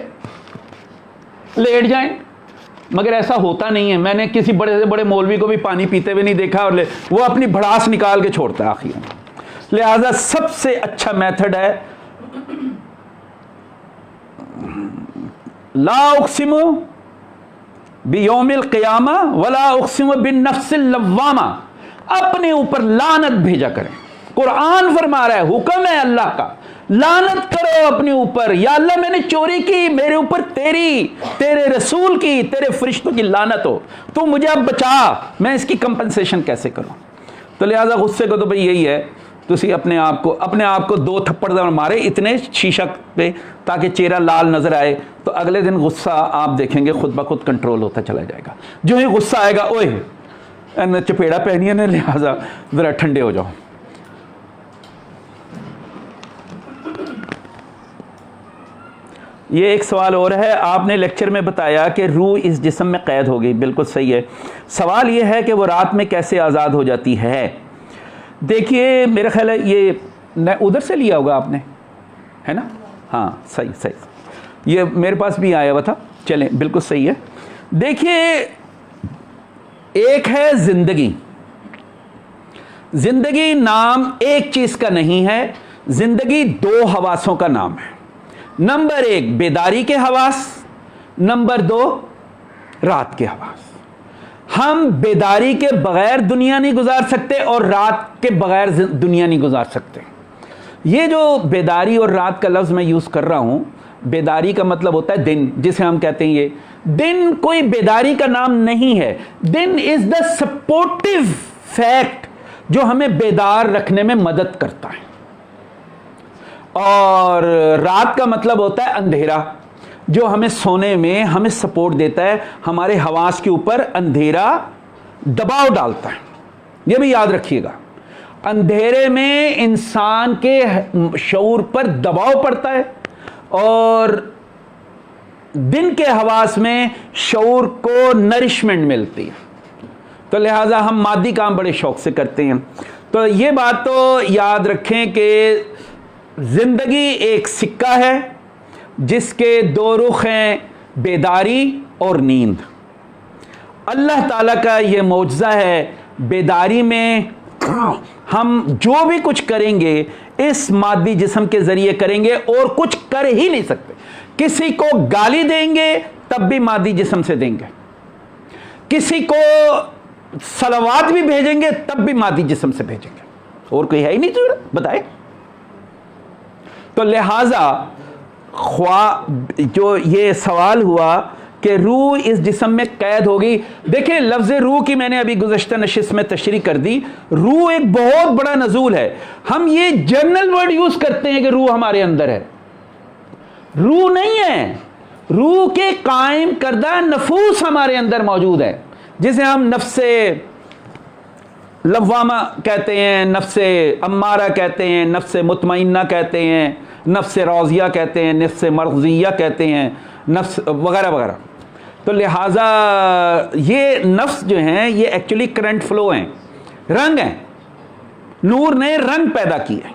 S1: لیٹ جائیں. مگر ایسا ہوتا نہیں ہے. میں نے کسی بڑے سے بڑے مولوی کو بھی پانی پیتے ہوئے نہیں دیکھا، اور وہ اپنی بھڑاس نکال کے چھوڑتا ہے آخر میں. لہذا سب سے اچھا میتھڈ ہے لا اقسم بیوم القیامہ ولا اقسم بالنفس اللوامہ. اپنے اوپر لعنت بھیجا کریں. قرآن فرما رہا ہے، حکم ہے اللہ کا، لعنت کرو اپنے اوپر. یا اللہ میں نے چوری کی، میرے اوپر تیری، تیرے رسول کی، تیرے فرشتوں کی لعنت ہو، تو مجھے اب بچا، میں اس کی کمپنسیشن کیسے کروں. تو لہذا غصے کو تو بھئی یہی ہے، تسی اپنے آپ کو 2 تھپڑ مارے اتنے شیشہ پہ تاکہ چہرہ لال نظر آئے. تو اگلے دن غصہ آپ دیکھیں گے خود بخود کنٹرول ہوتا چلا جائے گا. جو ہی غصہ آئے گا، اوئے چپیڑا پہنی ہے نا، لہذا ذرا ٹھنڈے ہو جاؤ. یہ ایک سوال اور ہے. آپ نے لیکچر میں بتایا کہ روح اس جسم میں قید ہو گئی. بالکل صحیح ہے. سوال یہ ہے کہ وہ رات میں کیسے آزاد ہو جاتی ہے؟ دیکھیے میرا خیال ہے یہ ادھر سے لیا ہوگا آپ نے، ہے نا؟ ہاں صحیح. یہ میرے پاس بھی آیا ہوا تھا. چلیں بالکل صحیح ہے. دیکھیے ایک ہے زندگی. زندگی نام ایک چیز کا نہیں ہے، زندگی 2 حواسوں کا نام ہے. نمبر 1 بیداری کے حواس، نمبر 2 رات کے حواس. ہم بیداری کے بغیر دنیا نہیں گزار سکتے اور رات کے بغیر دنیا نہیں گزار سکتے. یہ جو بیداری اور رات کا لفظ میں یوز کر رہا ہوں، بیداری کا مطلب ہوتا ہے دن، جسے ہم کہتے ہیں یہ دن کوئی بیداری کا نام نہیں ہے. دن از دا سپورٹیو فیکٹ جو ہمیں بیدار رکھنے میں مدد کرتا ہے. اور رات کا مطلب ہوتا ہے اندھیرا، جو ہمیں سونے میں ہمیں سپورٹ دیتا ہے، ہمارے حواس کے اوپر اندھیرا دباؤ ڈالتا ہے. یہ بھی یاد رکھیے گا، اندھیرے میں انسان کے شعور پر دباؤ پڑتا ہے اور دن کے حواس میں شعور کو نرشمنٹ ملتی ہے. تو لہٰذا ہم مادی کام بڑے شوق سے کرتے ہیں. تو یہ بات تو یاد رکھیں کہ زندگی ایک سکہ ہے جس کے 2 رخ ہیں، بیداری اور نیند. اللہ تعالیٰ کا یہ معجزہ ہے، بیداری میں ہم جو بھی کچھ کریں گے اس مادی جسم کے ذریعے کریں گے اور کچھ کر ہی نہیں سکتے. کسی کو گالی دیں گے تب بھی مادی جسم سے دیں گے، کسی کو صلوات بھی بھیجیں گے تب بھی مادی جسم سے بھیجیں گے، اور کوئی ہے ہی نہیں ضرورت بتائے. تو لہٰذا جو یہ سوال ہوا کہ روح اس جسم میں قید ہوگی. دیکھیں لفظ روح کی میں نے ابھی گزشتہ نشست میں تشریح کر دی. روح ایک بہت بڑا نزول ہے. ہم یہ جنرل ورڈ یوز کرتے ہیں کہ روح ہمارے اندر ہے. روح نہیں ہے. روح کے قائم کردہ نفوس ہمارے اندر موجود ہے، جسے ہم نفس لوامہ کہتے ہیں، نفس امارہ کہتے ہیں، نفس مطمئنہ کہتے ہیں، نفس راضیہ کہتے ہیں، نفس مرضیہ کہتے ہیں، نفس وغیرہ وغیرہ. تو لہٰذا یہ نفس جو ہیں یہ ایکچولی کرنٹ فلو ہیں، رنگ ہیں. نور نے رنگ پیدا کیے،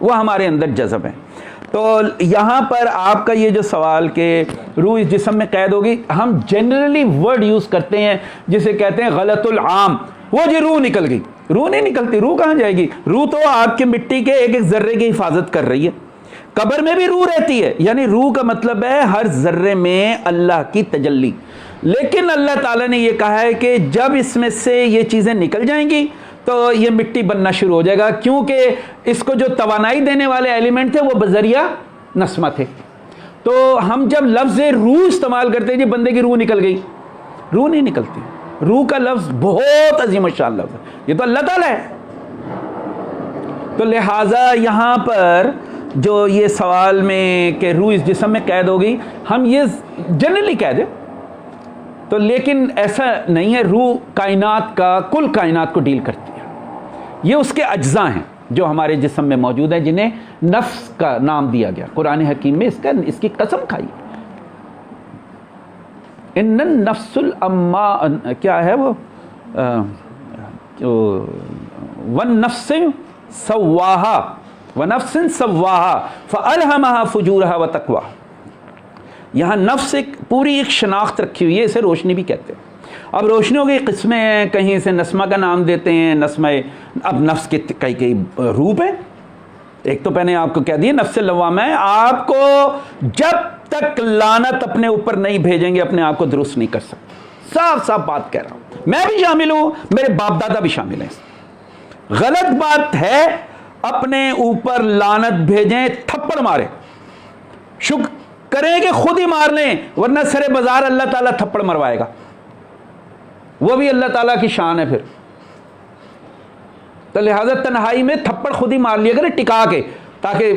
S1: وہ ہمارے اندر جذب ہیں. تو یہاں پر آپ کا یہ جو سوال کہ روح اس جسم میں قید ہوگی، ہم جنرلی ورڈ یوز کرتے ہیں جسے کہتے ہیں غلط العام. وہ جی روح نکل گئی. روح نہیں نکلتی. روح کہاں جائے گی؟ روح تو آپ کے مٹی کے ایک ایک ذرے کی حفاظت کر رہی ہے. قبر میں بھی روح رہتی ہے، یعنی روح کا مطلب ہے ہر ذرے میں اللہ کی تجلی. لیکن اللہ تعالیٰ نے یہ کہا ہے کہ جب اس میں سے یہ چیزیں نکل جائیں گی تو یہ مٹی بننا شروع ہو جائے گا، کیونکہ اس کو جو توانائی دینے والے ایلیمنٹ تھے وہ بذریعہ نسمہ تھے. تو ہم جب لفظ روح استعمال کرتے ہیں، جی بندے کی روح نکل گئی، روح نہیں نکلتی. روح کا لفظ بہت عظیم الشان لفظ ہے، یہ تو اللہ تعالیٰ ہے. تو لہٰذا یہاں پر جو یہ سوال میں کہ روح اس جسم میں قید ہوگی، ہم یہ جنرلی کہہ دیں تو، لیکن ایسا نہیں ہے. روح کائنات کا، کل کائنات کو ڈیل کرتی ہے. یہ اس کے اجزاء ہیں جو ہمارے جسم میں موجود ہیں، جنہیں نفس کا نام دیا گیا. قرآن حکیم میں اس کی قسم کھائی. ان النفس کیا ہے وہ والنفس سواہا ونفس سواہا فالہمہا فجورہا وتقواہا. یہاں نفس پوری ایک شناخت رکھی ہوئی ہے، اسے روشنی بھی کہتے ہیں. اب روشنیوں کی قسمیں ہیں، کہیں سے نسمہ کا نام دیتے ہیں. نسمہ اب نفس کے کئی روپ ہیں. ایک تو میں نے آپ کو کہہ دیا نفس لوامہ ہے. آپ کو جب تک لعنت اپنے اوپر نہیں بھیجیں گے اپنے آپ کو درست نہیں کر سکتے. صاف صاف بات کہہ رہا ہوں. میں بھی شامل ہوں، میرے باپ دادا بھی شامل ہیں. غلط بات ہے اپنے اوپر لعنت بھیجیں، تھپڑ مارے، شکر کریں کہ خود ہی مار لیں، ورنہ سرے بازار اللہ تعالیٰ تھپڑ مروائے گا. وہ بھی اللہ تعالیٰ کی شان ہے پھر. تو لہٰذا تنہائی میں تھپڑ خود ہی مار لیا کرے ٹکا کے، تاکہ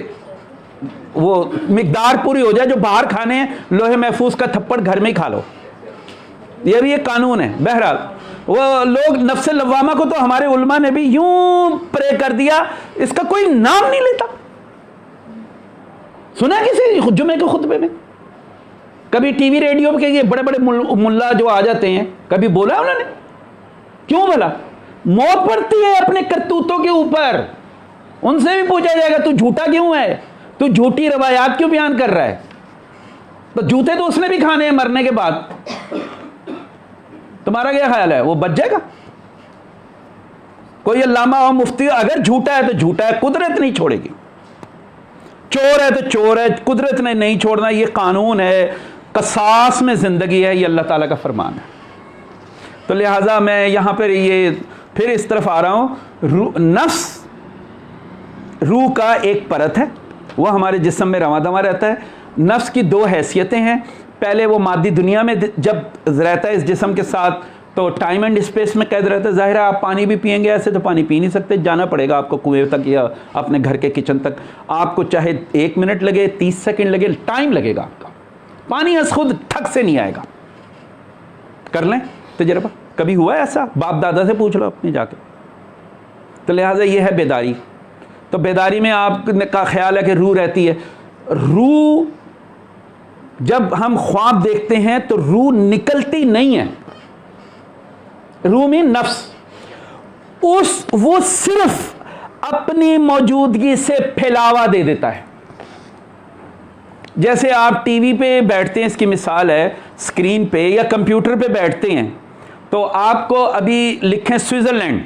S1: وہ مقدار پوری ہو جائے. جو باہر کھانے ہیں لوہے محفوظ کا تھپڑ گھر میں ہی کھا لو، یہ بھی ایک قانون ہے. بہرحال وہ لوگ نفس لوامہ کو تو ہمارے علماء نے بھی یوں پرے کر دیا، اس کا کوئی نام نہیں لیتا. سنا کسی جمعے کے خطبے میں؟ کبھی ٹی وی ریڈیو پہ یہ بڑے بڑے ملا جو آ جاتے ہیں، کبھی بولا انہوں نے؟ کیوں بولا؟ موت پڑتی ہے اپنے کرتوتوں کے اوپر. ان سے بھی پوچھا جائے گا تو جھوٹا کیوں ہے، تو جھوٹی روایات کیوں بیان کر رہا ہے؟ تو جوتے تو اس نے بھی کھانے ہیں مرنے کے بعد. تمہارا کیا خیال ہے، وہ بچ جائے گا؟ کوئی علامہ اور مفتی اگر جھوٹا ہے تو جھوٹا ہے، قدرت نہیں چھوڑے گی. چور ہے تو چور ہے، قدرت نے نہیں چھوڑنا. یہ قانون ہے، قصاص میں زندگی ہے، یہ اللہ تعالیٰ کا فرمان ہے. تو لہٰذا میں یہاں پر یہ پھر اس طرف آ رہا ہوں. نفس روح کا ایک پرت ہے، وہ ہمارے جسم میں رواں دواں رہتا ہے. نفس کی دو حیثیتیں ہیں. پہلے وہ مادی دنیا میں جب رہتا ہے اس جسم کے ساتھ تو ٹائم اینڈ اسپیس میں قید رہتا ہے. ظاہر ہے آپ پانی بھی پئیں گے، ایسے تو پانی پی نہیں سکتے، جانا پڑے گا آپ کو کنویں تک یا اپنے گھر کے کچن تک. آپ کو چاہے 1 منٹ لگے، 30 سیکنڈ لگے، ٹائم لگے گا آپ کا. پانی از خود ٹھک سے نہیں آئے گا. کر لیں تجربہ، کبھی ہوا ہے ایسا؟ باپ دادا سے پوچھ لو اپنے جا کے. تو لہٰذا یہ ہے بیداری. تو بیداری میں آپ کا خیال ہے کہ روح رہتی ہے. روح جب ہم خواب دیکھتے ہیں تو روح نکلتی نہیں ہے. روح میں نفس وہ صرف اپنی موجودگی سے پھیلاوا دے دیتا ہے. جیسے آپ ٹی وی پہ بیٹھتے ہیں، اس کی مثال ہے اسکرین پہ یا کمپیوٹر پہ بیٹھتے ہیں تو آپ کو ابھی لکھیں سوئٹزرلینڈ،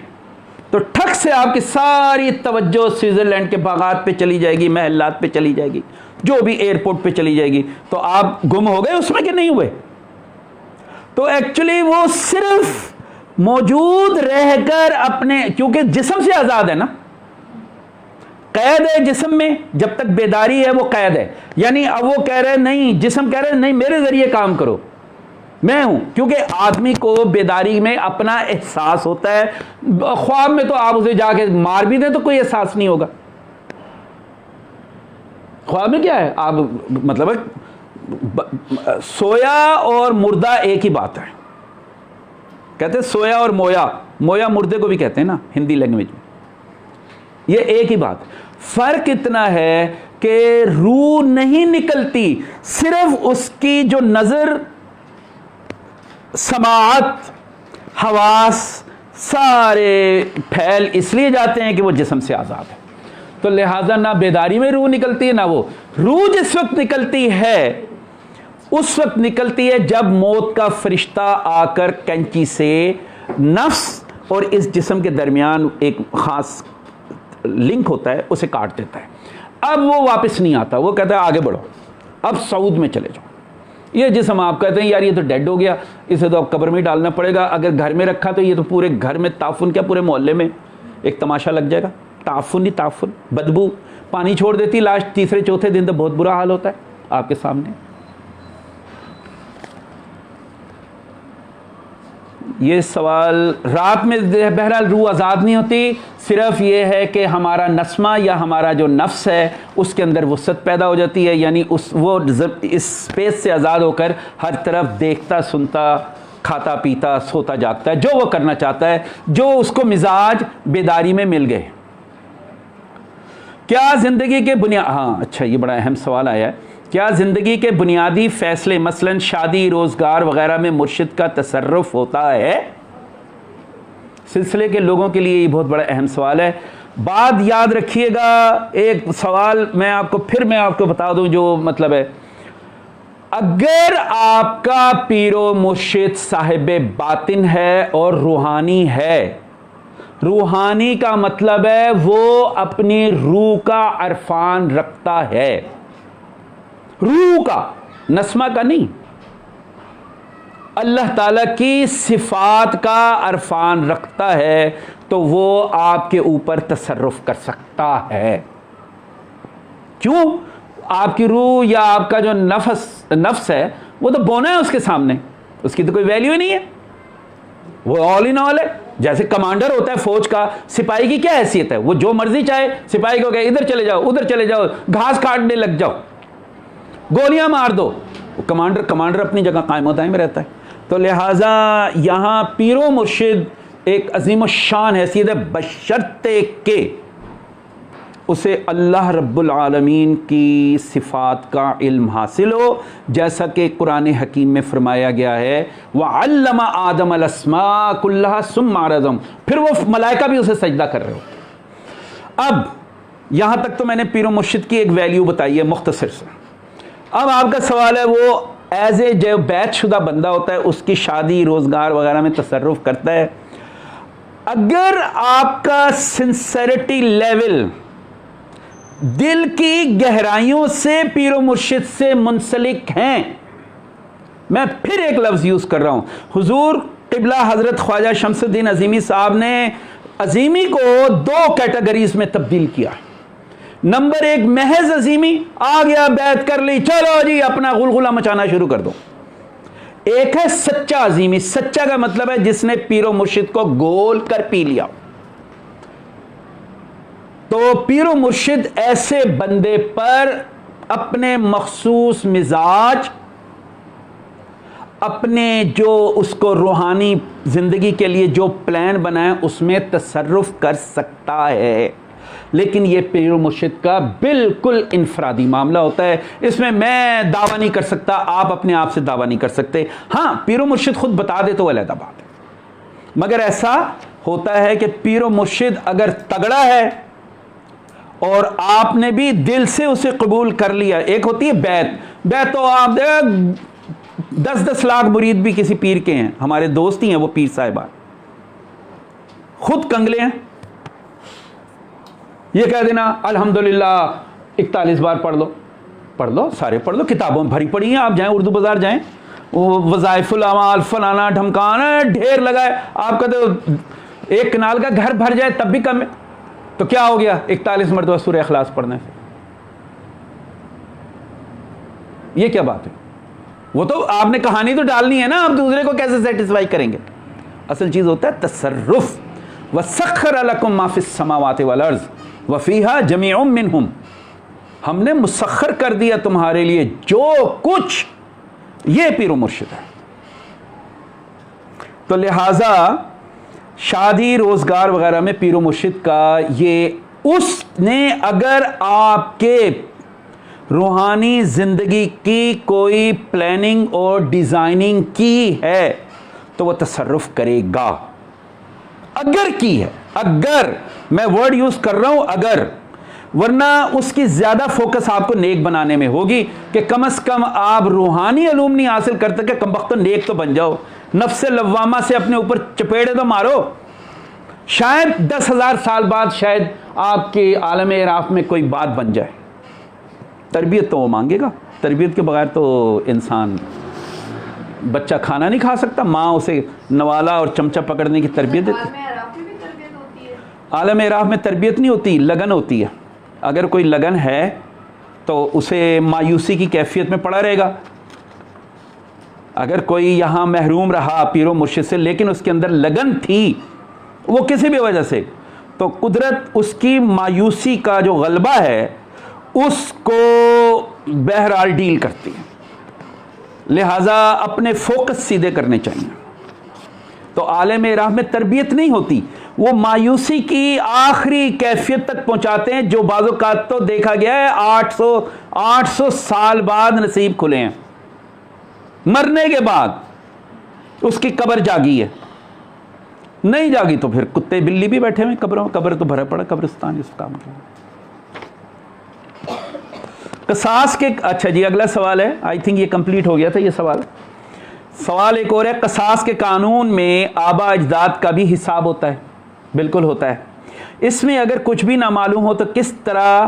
S1: تو ٹھک سے آپ کی ساری توجہ سوئٹزرلینڈ کے باغات پہ چلی جائے گی، محلات پہ چلی جائے گی، جو بھی ایئرپورٹ پہ چلی جائے گی. تو آپ گم ہو گئے اس میں کہ نہیں ہوئے؟ تو ایکچولی وہ صرف موجود رہ کر اپنے، کیونکہ جسم سے آزاد ہے نا، قید ہے جسم میں. جب تک بیداری ہے وہ قید ہے. یعنی اب وہ کہہ رہے نہیں، جسم کہہ رہے نہیں میرے ذریعے کام کرو. میں ہوں، کیونکہ آدمی کو بیداری میں اپنا احساس ہوتا ہے، خواب میں تو آپ اسے جا کے مار بھی دیں تو کوئی احساس نہیں ہوگا. خواب میں کیا ہے، آپ مطلب سویا اور مردہ ایک ہی بات ہے. کہتے ہیں سویا اور مویا، مویا مردے کو بھی کہتے ہیں نا ہندی لینگویج میں، یہ ایک ہی بات. فرق اتنا ہے کہ روح نہیں نکلتی، صرف اس کی جو نظر، سماعت، حواس سارے پھیل اس لیے جاتے ہیں کہ وہ جسم سے آزاد ہے. تو لہٰذا نہ بیداری میں روح نکلتی ہے، نہ وہ روح جس وقت نکلتی ہے اس وقت نکلتی ہے جب موت کا فرشتہ آ کر کینچی سے نفس اور اس جسم کے درمیان ایک خاص لنک ہوتا ہے، اسے کاٹ دیتا ہے. اب وہ واپس نہیں آتا، وہ کہتا ہے آگے بڑھو، اب صعود میں چلے جاؤ. یہ جسم آپ کہتے ہیں یار یہ تو ڈیڈ ہو گیا، اسے تو اب قبر میں ڈالنا پڑے گا. اگر گھر میں رکھا تو یہ تو پورے گھر میں تعفن، کیا پورے محلے میں ایک تماشا لگ جائے گا. تعفن ہی تعفن، بدبو، پانی چھوڑ دیتی لاش، تیسرے چوتھے دن تو بہت برا حال ہوتا ہے آپ کے سامنے. یہ سوال رات میں بہرحال روح آزاد نہیں ہوتی، صرف یہ ہے کہ ہمارا نسمہ یا ہمارا جو نفس ہے اس کے اندر وسعت پیدا ہو جاتی ہے، یعنی وہ اس اسپیس سے آزاد ہو کر ہر طرف دیکھتا، سنتا، کھاتا، پیتا، سوتا، جاگتا ہے، جو وہ کرنا چاہتا ہے، جو اس کو مزاج بیداری میں مل گئے. کیا زندگی کے اچھا یہ بڑا اہم سوال آیا ہے. کیا زندگی کے بنیادی فیصلے مثلا شادی، روزگار وغیرہ میں مرشد کا تصرف ہوتا ہے؟ سلسلے کے لوگوں کے لیے یہ بہت بڑا اہم سوال ہے. بات یاد رکھیے گا، ایک سوال میں آپ کو بتا دوں جو مطلب ہے، اگر آپ کا پیر و مرشد صاحب باطن ہے اور روحانی ہے، روحانی کا مطلب ہے وہ اپنی روح کا عرفان رکھتا ہے، روح کا، نسمہ کا نہیں، اللہ تعالیٰ کی صفات کا عرفان رکھتا ہے تو وہ آپ کے اوپر تصرف کر سکتا ہے. کیوں؟ آپ کی روح یا آپ کا جو نفس ہے وہ تو بونا ہے اس کے سامنے، اس کی تو کوئی ویلیو ہی نہیں ہے، وہ آل ان آل ہے. جیسے کمانڈر ہوتا ہے فوج کا، سپاہی کی کیا حیثیت ہے؟ وہ جو مرضی چاہے، سپاہی کو کہے ادھر چلے جاؤ، ادھر چلے جاؤ، گھاس کاٹنے لگ جاؤ، گولیاں مار دو، کمانڈر اپنی جگہ قائم و دائم رہتا ہے. تو لہٰذا یہاں پیر و مرشد ایک عظیم الشان حیثیت ہے، بشرطے کہ اسے اللہ رب العالمین کی صفات کا علم حاصل ہو، جیسا کہ قرآن حکیم میں فرمایا گیا ہے وَعَلَّمَ آدَمَ الْأَسْمَاءَ كُلَّهَا ثُمَّ عَرَضَهُمْ، پھر وہ ملائکہ بھی اسے سجدہ کر رہے ہو. اب یہاں تک تو میں نے پیر و مرشد کی ایک ویلیو بتائی ہے مختصر سے. اب آپ کا سوال ہے وہ ایز اے جو بیعت شدہ بندہ ہوتا ہے اس کی شادی، روزگار وغیرہ میں تصرف کرتا ہے. اگر آپ کا سنسیریٹی لیول دل کی گہرائیوں سے پیر و مرشد سے منسلک ہیں، میں پھر ایک لفظ یوز کر رہا ہوں، حضور قبلہ حضرت خواجہ شمس الدین عظیمی صاحب نے عظیمی کو 2 کیٹیگریز میں تبدیل کیا. نمبر 1 محض عظیمی، آ گیا بیعت کر لی، چلو جی اپنا غلغلہ مچانا شروع کر دو. ایک ہے سچا عظیمی، سچا کا مطلب ہے جس نے پیر و مرشد کو گول کر پی لیا. تو پیر و مرشد ایسے بندے پر اپنے مخصوص مزاج، اپنے جو اس کو روحانی زندگی کے لیے جو پلان بنائے اس میں تصرف کر سکتا ہے. لیکن یہ پیر و مرشد کا بالکل انفرادی معاملہ ہوتا ہے، اس میں دعویٰ نہیں کر سکتا، آپ اپنے آپ سے دعویٰ نہیں کر سکتے. ہاں پیر و مرشد خود بتا دے تو علیحدہ بات ہے، مگر ایسا ہوتا ہے کہ پیر و مرشد اگر تگڑا ہے اور آپ نے بھی دل سے اسے قبول کر لیا. ایک ہوتی ہے بیعت تو آپ 10 لاکھ مرید بھی کسی پیر کے ہیں، ہمارے دوست ہی ہیں وہ پیر صاحبان، خود کنگلے ہیں. یہ کہہ دینا الحمدللہ 41 بار پڑھ لو، سارے پڑھ لو، کتابوں میں بھری پڑی ہیں، آپ جائیں اردو بازار جائیں، وظائف الاعمال فلانا ڈھمکانا ڈھیر لگا ہے. آپ کا تو 1 کنال کا گھر بھر جائے تب بھی کم ہے، تو کیا ہو گیا 41 مرتبہ سورہ اخلاص پڑھنے سے؟ یہ کیا بات ہے؟ وہ تو آپ نے کہانی تو ڈالنی ہے نا, آپ دوسرے کو کیسے سیٹسفائی کریں گے؟ اصل چیز ہوتا ہے تصرف. وَسَخَّرَ لَكُم مَّا فِي السَّمَاوَاتِ وَالْأَرْضِ وَفِيهَا جَمِيعٌ مِّنْهُمْ, ہم نے مسخر کر دیا تمہارے لیے جو کچھ. یہ پیر و مرشد ہے. تو لہذا شادی روزگار وغیرہ میں پیر و مرشد کا یہ, اس نے اگر آپ کے روحانی زندگی کی کوئی پلاننگ اور ڈیزائننگ کی ہے تو وہ تصرف کرے گا. اگر کی ہے, اگر, میں ورڈ یوز کر رہا ہوں اگر, ورنہ اس کی زیادہ فوکس آپ کو نیک بنانے میں ہوگی کہ کم از کم آپ روحانی علوم نہیں حاصل کرتے کہ کم وقت نیک تو بن جاؤ. نفس لوامہ سے اپنے اوپر چپیڑے تو مارو. شاید 10,000 سال بعد شاید آپ کے عالم اعراف میں کوئی بات بن جائے. تربیت تو وہ مانگے گا. تربیت کے بغیر تو انسان, بچہ کھانا نہیں کھا سکتا, ماں اسے نوالا اور چمچہ پکڑنے کی تربیت دیتی. عالم اعراف میں تربیت نہیں ہوتی, لگن ہوتی ہے. اگر کوئی لگن ہے تو اسے مایوسی کی کیفیت میں پڑا رہے گا. اگر کوئی یہاں محروم رہا پیر و مرشد سے لیکن اس کے اندر لگن تھی وہ کسی بھی وجہ سے, تو قدرت اس کی مایوسی کا جو غلبہ ہے اس کو بہرحال ڈیل کرتی ہے. لہٰذا اپنے فوکس سیدھے کرنے چاہیے. تو عالم اعراف میں تربیت نہیں ہوتی, وہ مایوسی کی آخری کیفیت تک پہنچاتے ہیں جو بعض اوقات تو دیکھا گیا ہے 800 سال بعد نصیب کھلے ہیں. مرنے کے بعد اس کی قبر جاگی ہے, نہیں جاگی تو پھر کتے بلی بھی بیٹھے ہوئے قبروں, قبر تو بھرا پڑا قبرستان اس کا مطلب. قصاص کے, اچھا جی اگلا سوال ہے, آئی تھنک یہ کمپلیٹ ہو گیا تھا یہ سوال. سوال ایک اور ہے, قصاص کے قانون میں آبا اجداد کا بھی حساب ہوتا ہے؟ بالکل ہوتا ہے. اس میں اگر کچھ بھی نہ معلوم ہو تو کس طرح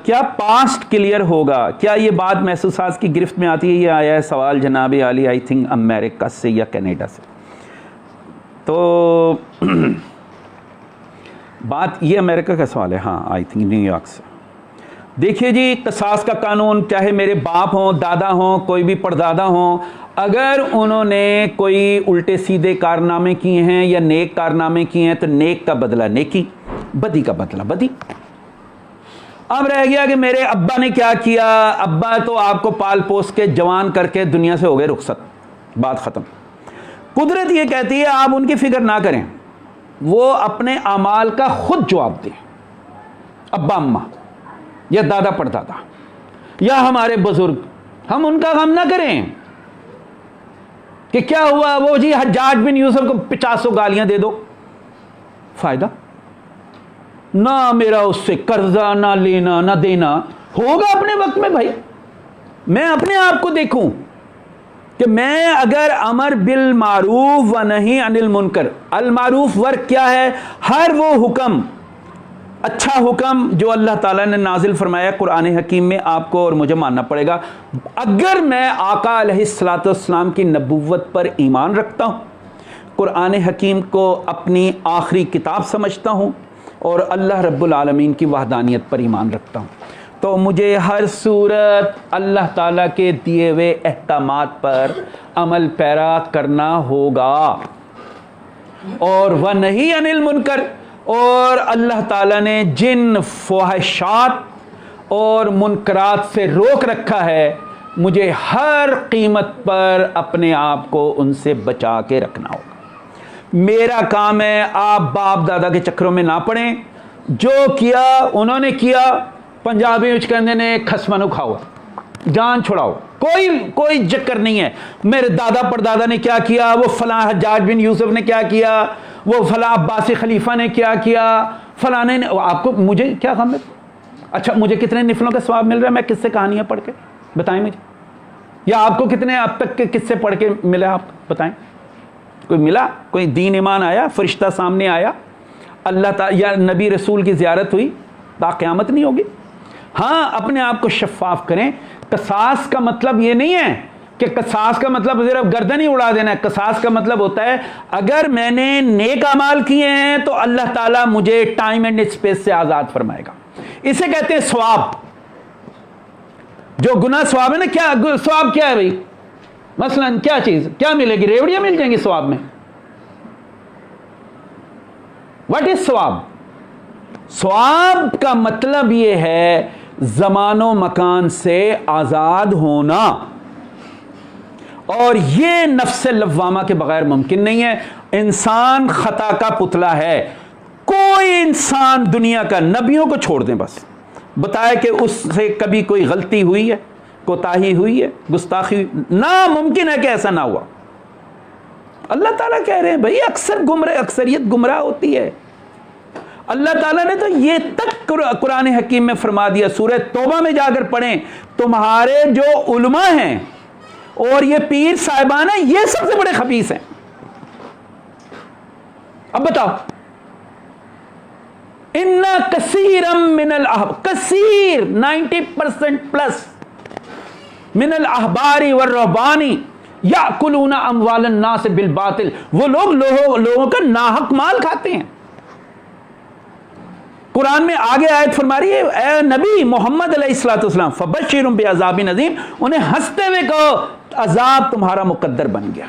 S1: کیا پاسٹ کلیئر ہوگا؟ کیا یہ بات محسوسات کی گرفت میں آتی ہے؟ یہ آیا ہے سوال جناب عالی آئی تھنک امریکہ سے یا کینیڈا سے. تو بات یہ امریکہ کا سوال ہے, ہاں آئی تھنک نیو یارک سے. دیکھیے جی, قصاص کا قانون چاہے میرے باپ ہوں, دادا ہوں, کوئی بھی پردادا ہوں, اگر انہوں نے کوئی الٹے سیدھے کارنامے کیے ہیں یا نیک کارنامے کیے ہیں تو نیک کا بدلہ نیکی, بدی کا بدلہ بدی. اب رہ گیا کہ میرے ابا نے کیا کیا, ابا تو آپ کو پال پوس کے جوان کر کے دنیا سے ہو گئے رخصت, بات ختم. قدرت یہ کہتی ہے آپ ان کی فکر نہ کریں, وہ اپنے اعمال کا خود جواب دیں. ابا اماں یا دادا پردادا یا ہمارے بزرگ, ہم ان کا غم نہ کریں کہ کیا ہوا, وہ جی حجاج بن یوسف کو 50 گالیاں دے دو, فائدہ نہ میرا اس سے قرضہ نہ لینا نہ دینا, ہوگا اپنے وقت میں. بھائی میں اپنے آپ کو دیکھوں کہ میں اگر امر بالمعروف و نہی عن المنکر, المعروف ورک کیا ہے؟ ہر وہ حکم, اچھا حکم جو اللہ تعالیٰ نے نازل فرمایا قرآن حکیم میں, آپ کو اور مجھے ماننا پڑے گا. اگر میں آقا علیہ الصلوۃ والسلام کی نبوت پر ایمان رکھتا ہوں, قرآن حکیم کو اپنی آخری کتاب سمجھتا ہوں اور اللہ رب العالمین کی وحدانیت پر ایمان رکھتا ہوں, تو مجھے ہر صورت اللہ تعالیٰ کے دیے ہوئے احکامات پر عمل پیرا کرنا ہوگا. اور وَنَہِی عَنِ الْمُنْکَرِ, اور اللہ تعالیٰ نے جن فحشات اور منکرات سے روک رکھا ہے مجھے ہر قیمت پر اپنے آپ کو ان سے بچا کے رکھنا ہوگا. میرا کام ہے آپ باپ دادا کے چکروں میں نہ پڑیں. جو کیا انہوں نے کیا, پنجابی میں کہتے نے خسمنو کھاؤ, جان چھڑاؤ, کوئی چکر نہیں ہے. میرے دادا پردادا نے کیا کیا, وہ فلاں حجاج بن یوسف نے کیا کیا, وہ فلاں عباسی خلیفہ نے کیا کیا, فلانے نے, آپ کو مجھے کیا غم ہے؟ اچھا مجھے کتنے نفلوں کا ثواب مل رہا ہے میں کس سے کہانیاں پڑھ کے, بتائیں مجھے. یا آپ کو کتنے اب تک کے کس سے پڑھ کے ملا, آپ بتائیں. کوئی ملا, کوئی دین ایمان آیا, فرشتہ سامنے آیا, اللہ تعالی یا نبی رسول کی زیارت ہوئی, تا قیامت نہیں ہوگی. ہاں اپنے آپ کو شفاف کریں. قصاص کا مطلب یہ نہیں ہے کہ قصاص کا مطلب صرف گردن ہی اڑا دینا ہے. قصاص کا مطلب ہوتا ہے اگر میں نے نیک اعمال کیے ہیں تو اللہ تعالیٰ مجھے ٹائم اینڈ اسپیس سے آزاد فرمائے گا. اسے کہتے ہیں ثواب. جو گناہ ثواب ہے نا, کیا ثواب کیا ہے بھائی؟ مثلا کیا چیز, کیا ملے گی؟ ریوڑیاں مل جائیں گی ثواب میں. واٹ از ثواب؟ ثواب کا مطلب یہ ہے زمان و مکان سے آزاد ہونا, اور یہ نفس لوامہ کے بغیر ممکن نہیں ہے. انسان خطا کا پتلا ہے. کوئی انسان دنیا کا, نبیوں کو چھوڑ دیں بس, بتائے کہ اس سے کبھی کوئی غلطی ہوئی ہے, کوتاہی ہوئی ہے, گستاخی ہوئی؟ ناممکن ہے کہ ایسا نہ ہوا. اللہ تعالیٰ کہہ رہے ہیں بھائی اکثریت گمراہ ہوتی ہے. اللہ تعالیٰ نے تو یہ تک قرآن حکیم میں فرما دیا, سورہ توبہ میں جا کر پڑھیں, تمہارے جو علماء ہیں اور یہ پیر صاحبان ہیں, یہ سب سے بڑے خبیث ہیں. اب بتاؤ, اِنَّ كَثِيرًا مِّنَ کثیر 90% پلس من الاحبار والرہبان یأکلون اموال الناس بالباطل, وہ لوگ لوگوں کا ناحق مال کھاتے ہیں. قرآن میں آگے آیت فرما رہی ہے, اے نبی محمد علیہ الصلوۃ والسلام فبشرهم بعذاب عظیم, انہیں ہنستے ہوئے کہو عذاب تمہارا مقدر بن گیا.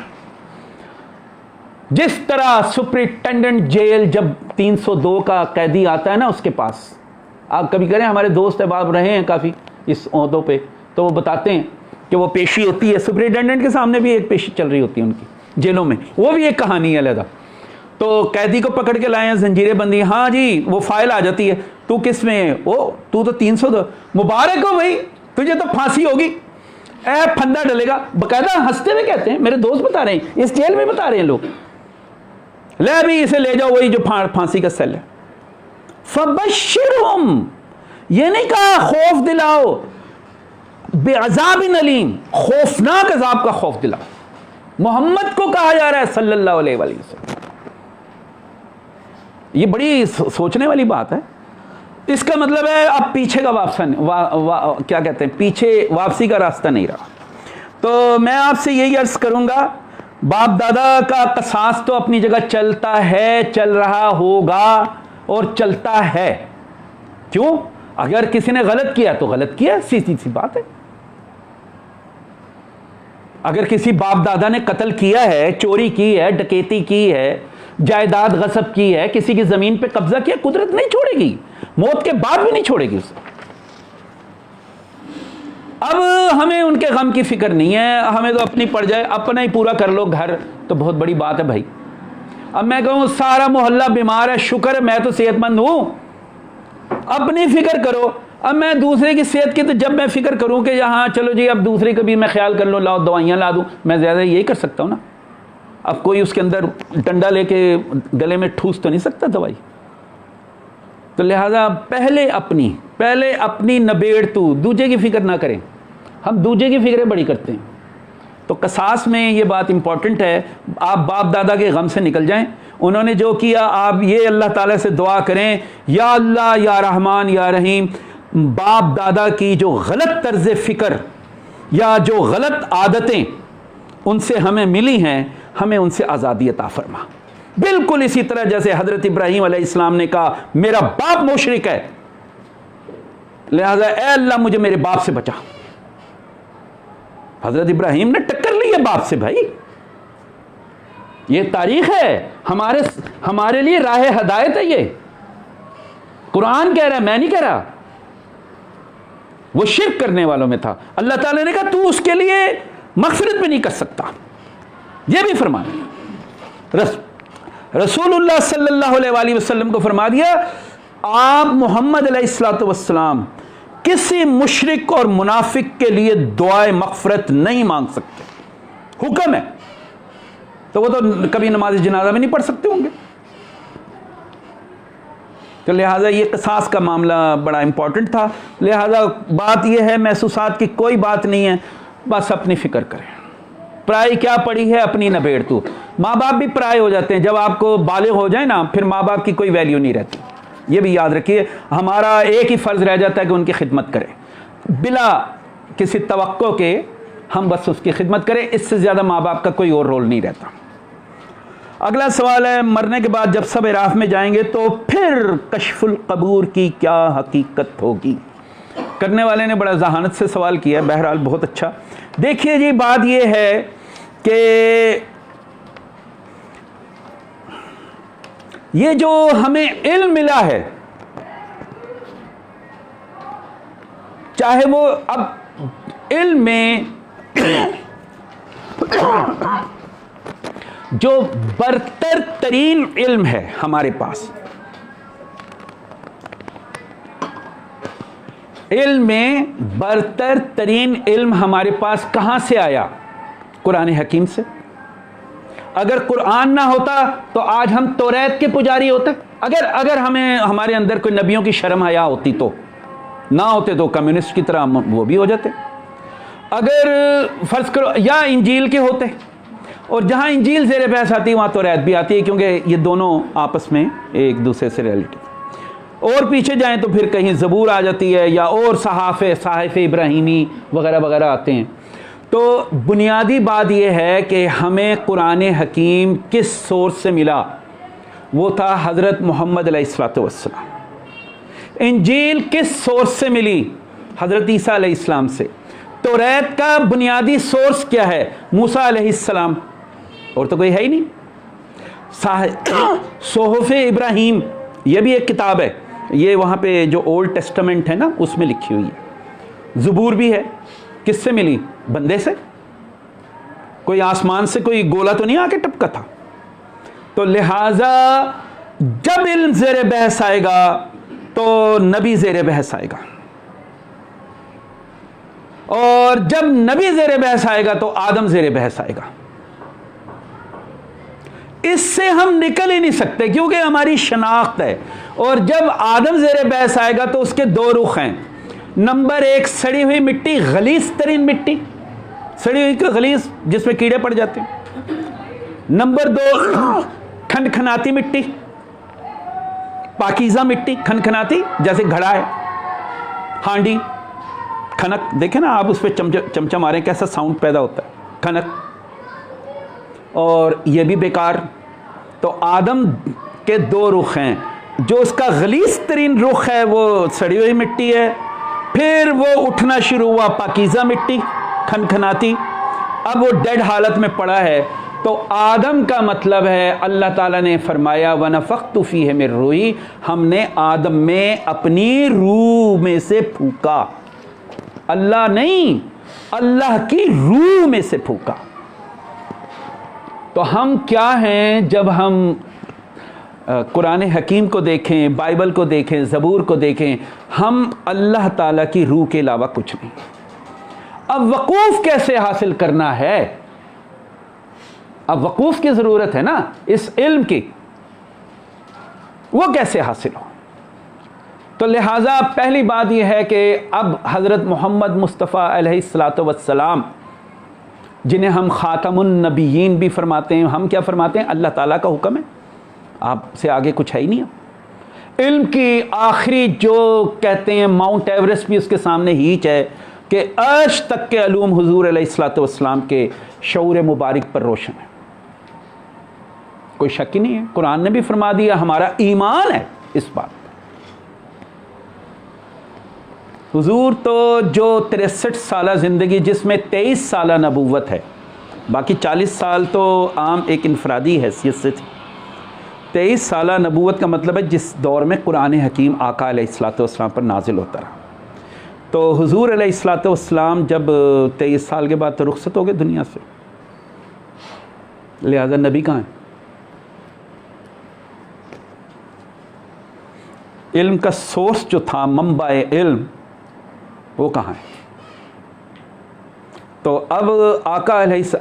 S1: جس طرح سپرنٹینڈنٹ جیل جب 302 کا قیدی آتا ہے نا اس کے پاس, آپ کبھی کریں, ہمارے دوست احباب رہے ہیں کافی اس عہدوں پہ, تو وہ بتاتے ہیں کہ وہ پیشی ہوتی ہے, سپرنٹینڈنٹ کے سامنے بھی ایک پیشی چل رہی ہوتی ہے ان کی جیلوں میں, وہ بھی ایک کہانی ہے علیحدہ. تو قیدی کو پکڑ کے لائے ہیں, زنجیریں بندی, ہاں جی وہ فائل آ جاتی ہے, تو کس میں ہے؟ وہ تو 302, مبارک ہو بھائی تجھے تو پھانسی ہوگی, اے پھندا ڈلے گا. باقاعدہ ہنستے ہوئے کہتے ہیں, میرے دوست بتا رہے ہیں, اس جیل میں بتا رہے ہیں لوگ, لے ابھی اسے لے جاؤ, وہی جو پھانسی کا سیل ہے. فبشرہم, یہ نہیں کہا خوف دلاؤ, بعذاب علیم, خوفناک عذاب کا خوف دلاؤ. محمد کو کہا جا رہا ہے صلی اللہ علیہ وسلم. یہ بڑی سوچنے والی بات ہے. اس کا مطلب ہے اب پیچھے کا کیا کہتے ہیں, پیچھے واپسی کا راستہ نہیں رہا. تو میں آپ سے یہی عرض کروں گا, باپ دادا کا قصاص تو اپنی جگہ چلتا ہے, چل رہا ہوگا اور چلتا ہے. کیوں؟ اگر کسی نے غلط کیا تو غلط کیا, سیدھی سی بات ہے. اگر کسی باپ دادا نے قتل کیا ہے, چوری کی ہے, ڈکیتی کی ہے, جائیداد غصب کی ہے, کسی کی زمین پہ قبضہ کیا, قدرت نہیں چھوڑے گی, موت کے بعد بھی نہیں چھوڑے گی اسے. اب ہمیں ان کے غم کی فکر نہیں ہے, ہمیں تو اپنی پڑ جائے, اپنا ہی پورا کر لو گھر, تو بہت بڑی بات ہے بھائی. اب میں کہوں سارا محلہ بیمار ہے, شکر ہے میں تو صحت مند ہوں, اپنی فکر کرو. اب میں دوسرے کی صحت کی, تو جب میں فکر کروں کہ یہاں چلو جی اب دوسرے کا بھی میں خیال کر لوں, لاؤ دوائیاں لا دوں, میں زیادہ یہی کر سکتا ہوں نا. اب کوئی اس کے اندر ڈنڈا لے کے گلے میں ٹھوس تو نہیں سکتا دوائی. تو لہذا پہلے اپنی نبیڑ, تو دوجے کی فکر نہ کریں. ہم دوجے کی فکریں بڑی کرتے ہیں. تو قصاص میں یہ بات امپورٹنٹ ہے, آپ باپ دادا کے غم سے نکل جائیں. انہوں نے جو کیا, آپ یہ اللہ تعالیٰ سے دعا کریں, یا اللہ یا رحمان یا رحیم, باپ دادا کی جو غلط طرز فکر یا جو غلط عادتیں ان سے ہمیں ملی ہیں, ہمیں ان سے آزادی عطا فرما. بالکل اسی طرح جیسے حضرت ابراہیم علیہ السلام نے کہا میرا باپ مشرک ہے, لہذا اے اللہ مجھے میرے باپ سے بچا. حضرت ابراہیم نے ٹکر لی ہے باپ سے بھائی. یہ تاریخ ہے, ہمارے لیے راہ ہدایت ہے. یہ قرآن کہہ رہا ہے, میں نہیں کہہ رہا. وہ شرک کرنے والوں میں تھا. اللہ تعالیٰ نے کہا تو اس کے لیے مغفرت بھی نہیں کر سکتا. یہ بھی فرما دیا. رسول اللہ صلی اللہ علیہ وآلہ وسلم کو فرما دیا, آپ محمد علیہ الصلوۃ والسلام کسی مشرک اور منافق کے لیے دعائے مغفرت نہیں مانگ سکتے. حکم ہے. تو وہ تو کبھی نماز جنازہ میں نہیں پڑھ سکتے ہوں گے. تو لہٰذا یہ قصاص کا معاملہ بڑا امپورٹنٹ تھا. لہٰذا بات یہ ہے, محسوسات کی کوئی بات نہیں ہے, بس اپنی فکر کریں. پرائی کیا پڑی ہے, اپنی نبیڑ تو. ماں باپ بھی پرائے ہو جاتے ہیں, جب آپ کو بالغ ہو جائے نا پھر ماں باپ کی کوئی ویلیو نہیں رہتی. یہ بھی یاد رکھیے, ہمارا ایک ہی فرض رہ جاتا ہے کہ ان کی خدمت کریں, بلا کسی توقع کے ہم بس اس کی خدمت کریں. اس سے زیادہ ماں باپ کا کوئی اور رول نہیں رہتا. اگلا سوال ہے, مرنے کے بعد جب سب اعراف میں جائیں گے تو پھر کشف القبور کی کیا حقیقت ہوگی؟ کرنے والے نے بڑا ذہانت سے سوال کیا، بہرحال بہت اچھا. دیکھیے جی، بات یہ ہے کہ یہ جو ہمیں علم ملا ہے، چاہے وہ اب علم میں جو برتر ترین علم ہے ہمارے پاس، علم میں برتر ترین علم ہمارے پاس کہاں سے آیا؟ قرآن حکیم سے. اگر قرآن نہ ہوتا تو آج ہم توریت کے پجاری ہوتے. اگر ہمیں ہمارے اندر کوئی نبیوں کی شرم حیا ہوتی تو نہ ہوتے تو کمیونسٹ کی طرح وہ بھی ہو جاتے. اگر فرض کرو یا انجیل کے ہوتے، اور جہاں انجیل زیر بحث آتی ہے وہاں توریت بھی آتی ہے، کیونکہ یہ دونوں آپس میں ایک دوسرے سے ریلیٹڈ. اور پیچھے جائیں تو پھر کہیں زبور آ جاتی ہے، یا اور صحائف ابراہیمی وغیرہ وغیرہ آتے ہیں. تو بنیادی بات یہ ہے کہ ہمیں قرآن حکیم کس سورس سے ملا؟ وہ تھا حضرت محمد علیہ الصلوۃ والسلام. انجیل کس سورس سے ملی؟ حضرت عیسیٰ علیہ السلام سے. توریت کا بنیادی سورس کیا ہے؟ موسیٰ علیہ السلام، اور تو کوئی ہے ہی نہیں. صحف ابراہیم یہ بھی ایک کتاب ہے، یہ وہاں پہ جو اولڈ ٹیسٹمنٹ ہے نا اس میں لکھی ہوئی ہے. زبور بھی ہے، کس سے ملی؟ بندے سے. کوئی آسمان سے کوئی گولا تو نہیں آ کے ٹپکا تھا. تو لہذا جب علم زیر بحث آئے گا تو نبی زیر بحث آئے گا، اور جب نبی زیر بحث آئے گا تو آدم زیر بحث آئے گا. اس سے ہم نکل ہی نہیں سکتے کیونکہ ہماری شناخت ہے. اور جب آدم زیر بحث آئے گا تو اس کے دو رخ ہیں. نمبر ایک، سڑی ہوئی مٹی، غلیظ ترین مٹی، سڑی ہوئی غلیظ جس میں کیڑے پڑ جاتے ہیں. نمبر دو، کھنکھناتی مٹی، پاکیزہ مٹی. کھنکھناتی جیسے گھڑا ہے، ہانڈی، کھنک، دیکھیں نا آپ اس پہ چمچہ ماریں کیسا ساؤنڈ پیدا ہوتا ہے، کھنک. اور یہ بھی بیکار. تو آدم کے دو رخ ہیں. جو اس کا غلیظ ترین رخ ہے وہ سڑی ہوئی مٹی ہے، پھر وہ اٹھنا شروع ہوا پاکیزہ مٹی، کھنکھناتی. اب وہ ڈیڈ حالت میں پڑا ہے. تو آدم کا مطلب ہے اللہ تعالیٰ نے فرمایا وَنَفَخْتُ فِيهِ مِن رُوحِي، ہم نے آدم میں اپنی روح میں سے پھونکا. اللہ نہیں، اللہ کی روح میں سے پھونکا. تو ہم کیا ہیں جب ہم قرآن حکیم کو دیکھیں، بائبل کو دیکھیں، زبور کو دیکھیں، ہم اللہ تعالیٰ کی روح کے علاوہ کچھ نہیں. اب وقوف کیسے حاصل کرنا ہے؟ اب وقوف کی ضرورت ہے نا اس علم کی، وہ کیسے حاصل ہو؟ تو لہٰذا پہلی بات یہ ہے کہ اب حضرت محمد مصطفیٰ علیہ الصلوۃ والسلام، جنہیں ہم خاتم النبیین بھی فرماتے ہیں، ہم کیا فرماتے ہیں؟ اللہ تعالیٰ کا حکم ہے، آپ سے آگے کچھ ہے ہی نہیں. علم کی آخری جو کہتے ہیں ماؤنٹ ایوریسٹ بھی اس کے سامنے ہیچ ہے کہ آج تک کے علوم حضور علیہ الصلوۃ والسلام کے شعور مبارک پر روشن ہے. کوئی شک ہی نہیں ہے. قرآن نے بھی فرما دیا، ہمارا ایمان ہے اس بات. حضور تو جو 63 سالہ زندگی جس میں 23 سالہ نبوت ہے، باقی 40 سال تو عام ایک انفرادی حیثیت سے تھی. 23 سالہ نبوت کا مطلب ہے جس دور میں قرآن حکیم آقا علیہ الصلوۃ والسلام پر نازل ہوتا رہا. تو حضور علیہ الصلوۃ والسلام جب 23 سال کے بعد تو رخصت ہو گئے دنیا سے، لہذا نبی کہاں ہیں؟ علم کا سورس جو تھا، منبع علم، وہ کہاں ہے؟ تو اب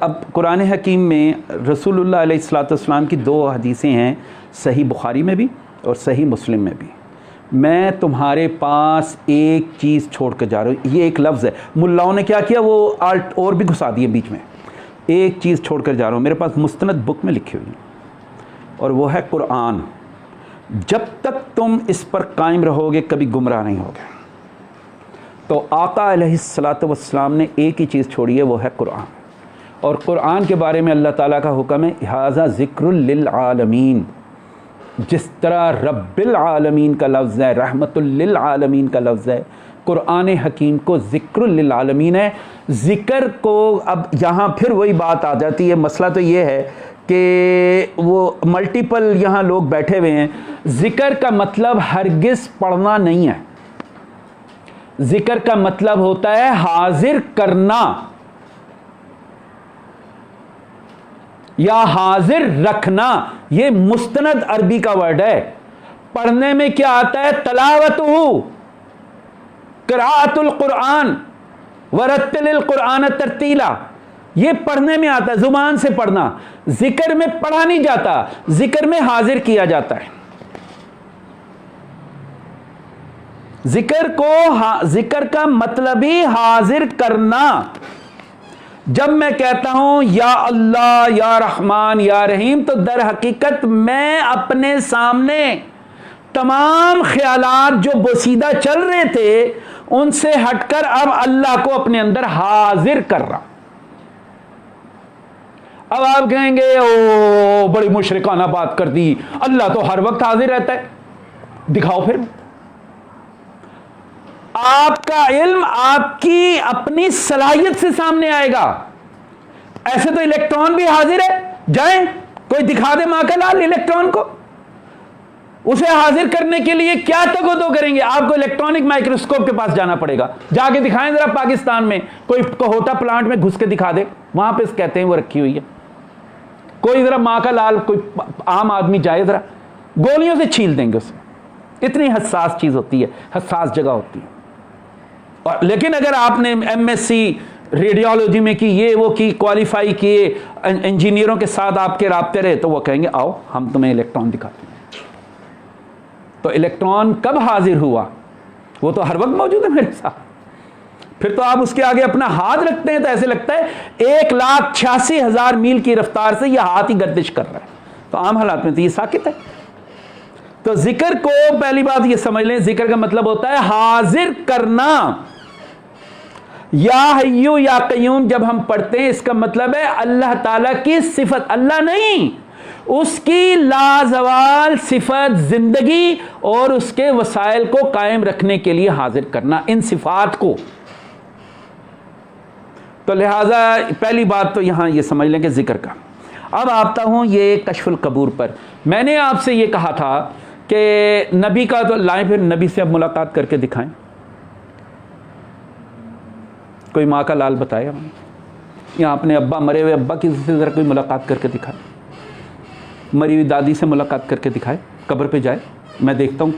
S1: اب قرآن حکیم میں رسول اللہ علیہ الصلوۃ والسلام کی 2 حدیثیں ہیں، صحیح بخاری میں بھی اور صحیح مسلم میں بھی. میں تمہارے پاس ایک چیز چھوڑ کر جا رہا ہوں. یہ ایک لفظ ہے، ملاؤں نے کیا کیا، وہ آلٹ اور بھی گھسا دیے بیچ میں. ایک چیز چھوڑ کر جا رہا ہوں، میرے پاس مستند بک میں لکھی ہوئی ہے، اور وہ ہے قرآن. جب تک تم اس پر قائم رہو گے کبھی گمراہ نہیں ہوگے. تو آقا علیہ الصلوۃ والسلام نے ایک ہی چیز چھوڑی ہے، وہ ہے قرآن. اور قرآن کے بارے میں اللہ تعالیٰ کا حکم ہے ھذا ذکر للعالمین. جس طرح رب العالمین کا لفظ ہے، رحمت للعالمین کا لفظ ہے، قرآن حکیم کو ذکر للعالمین ہے. ذکر کو اب یہاں پھر وہی بات آ جاتی ہے. مسئلہ تو یہ ہے کہ وہ ملٹیپل یہاں لوگ بیٹھے ہوئے ہیں. ذکر کا مطلب ہرگز پڑھنا نہیں ہے. ذکر کا مطلب ہوتا ہے حاضر کرنا یا حاضر رکھنا. یہ مستند عربی کا ورڈ ہے. پڑھنے میں کیا آتا ہے؟ تلاوتہ، قراءۃ القرآن، ورتل القرآن ترتیلا. یہ پڑھنے میں آتا ہے، زبان سے پڑھنا. ذکر میں پڑھا نہیں جاتا، ذکر میں حاضر کیا جاتا ہے. ذکر کا مطلب ہی حاضر کرنا. جب میں کہتا ہوں یا اللہ، یا رحمان، یا رحیم، تو در حقیقت میں اپنے سامنے تمام خیالات جو بوسیدہ چل رہے تھے ان سے ہٹ کر اب اللہ کو اپنے اندر حاضر کر رہا. اب آپ کہیں گے او بڑی مشرکانہ بات کر دی، اللہ تو ہر وقت حاضر رہتا ہے. دکھاؤ پھر. آپ کا علم آپ کی اپنی صلاحیت سے سامنے آئے گا. ایسے تو الیکٹران بھی حاضر ہے. جائیں کوئی دکھا دے ماں کا لال الیکٹران کو. اسے حاضر کرنے کے لیے کیا تگودو کریں گے؟ آپ کو الیکٹرانک مائکروسکوپ کے پاس جانا پڑے گا. جا کے دکھائیں ذرا پاکستان میں کوئی کوہوٹا پلانٹ میں گھس کے دکھا دے، وہاں پہ کہتے ہیں وہ رکھی ہوئی ہے. کوئی ذرا ماں کا لال کوئی عام آدمی جائے ذرا گولیوں سے چھیل دیں گے اسے. اتنی حساس چیز ہوتی ہے، حساس جگہ ہوتی ہے. لیکن اگر آپ نے ایم ایس سی ریڈیولوجی میں کی، یہ وہ کی، کوالیفائی کیے، انجینئروں کے ساتھ آپ کے رابطے رہے، تو وہ کہیں گے آؤ ہم تمہیں الیکٹران دکھاتے ہیں. تو الیکٹران کب حاضر ہوا؟ وہ تو ہر وقت موجود ہے میرے ساتھ. پھر تو آپ اس کے آگے اپنا ہاتھ رکھتے ہیں تو ایسے لگتا ہے 1,86,000 میل کی رفتار سے یہ ہاتھ ہی گردش کر رہا ہے. تو عام حالات میں تو یہ ساکت ہے. تو ذکر کو پہلی بات یہ سمجھ لیں، ذکر کا مطلب ہوتا ہے حاضر کرنا. یا حیو یا قیوم جب ہم پڑھتے ہیں اس کا مطلب ہے اللہ تعالیٰ کی صفت، اللہ نہیں، اس کی لازوال صفت زندگی اور اس کے وسائل کو قائم رکھنے کے لیے حاضر کرنا ان صفات کو. تو لہذا پہلی بات تو یہاں یہ سمجھ لیں کہ ذکر کا. اب آتا ہوں یہ کشف القبور پر. میں نے آپ سے یہ کہا تھا کہ نبی کا تو لائیں، پھر نبی سے اب ملاقات کر کے دکھائیں. کوئی ماں کا لال بتایا یا اپنے ابا، مرے ہوئے ابا کی سے ذرا کوئی ملاقات کر کے دکھائے، مری ہوئی دادی سے ملاقات کر کے دکھائے، قبر پہ جائے، میں دیکھتا ہوں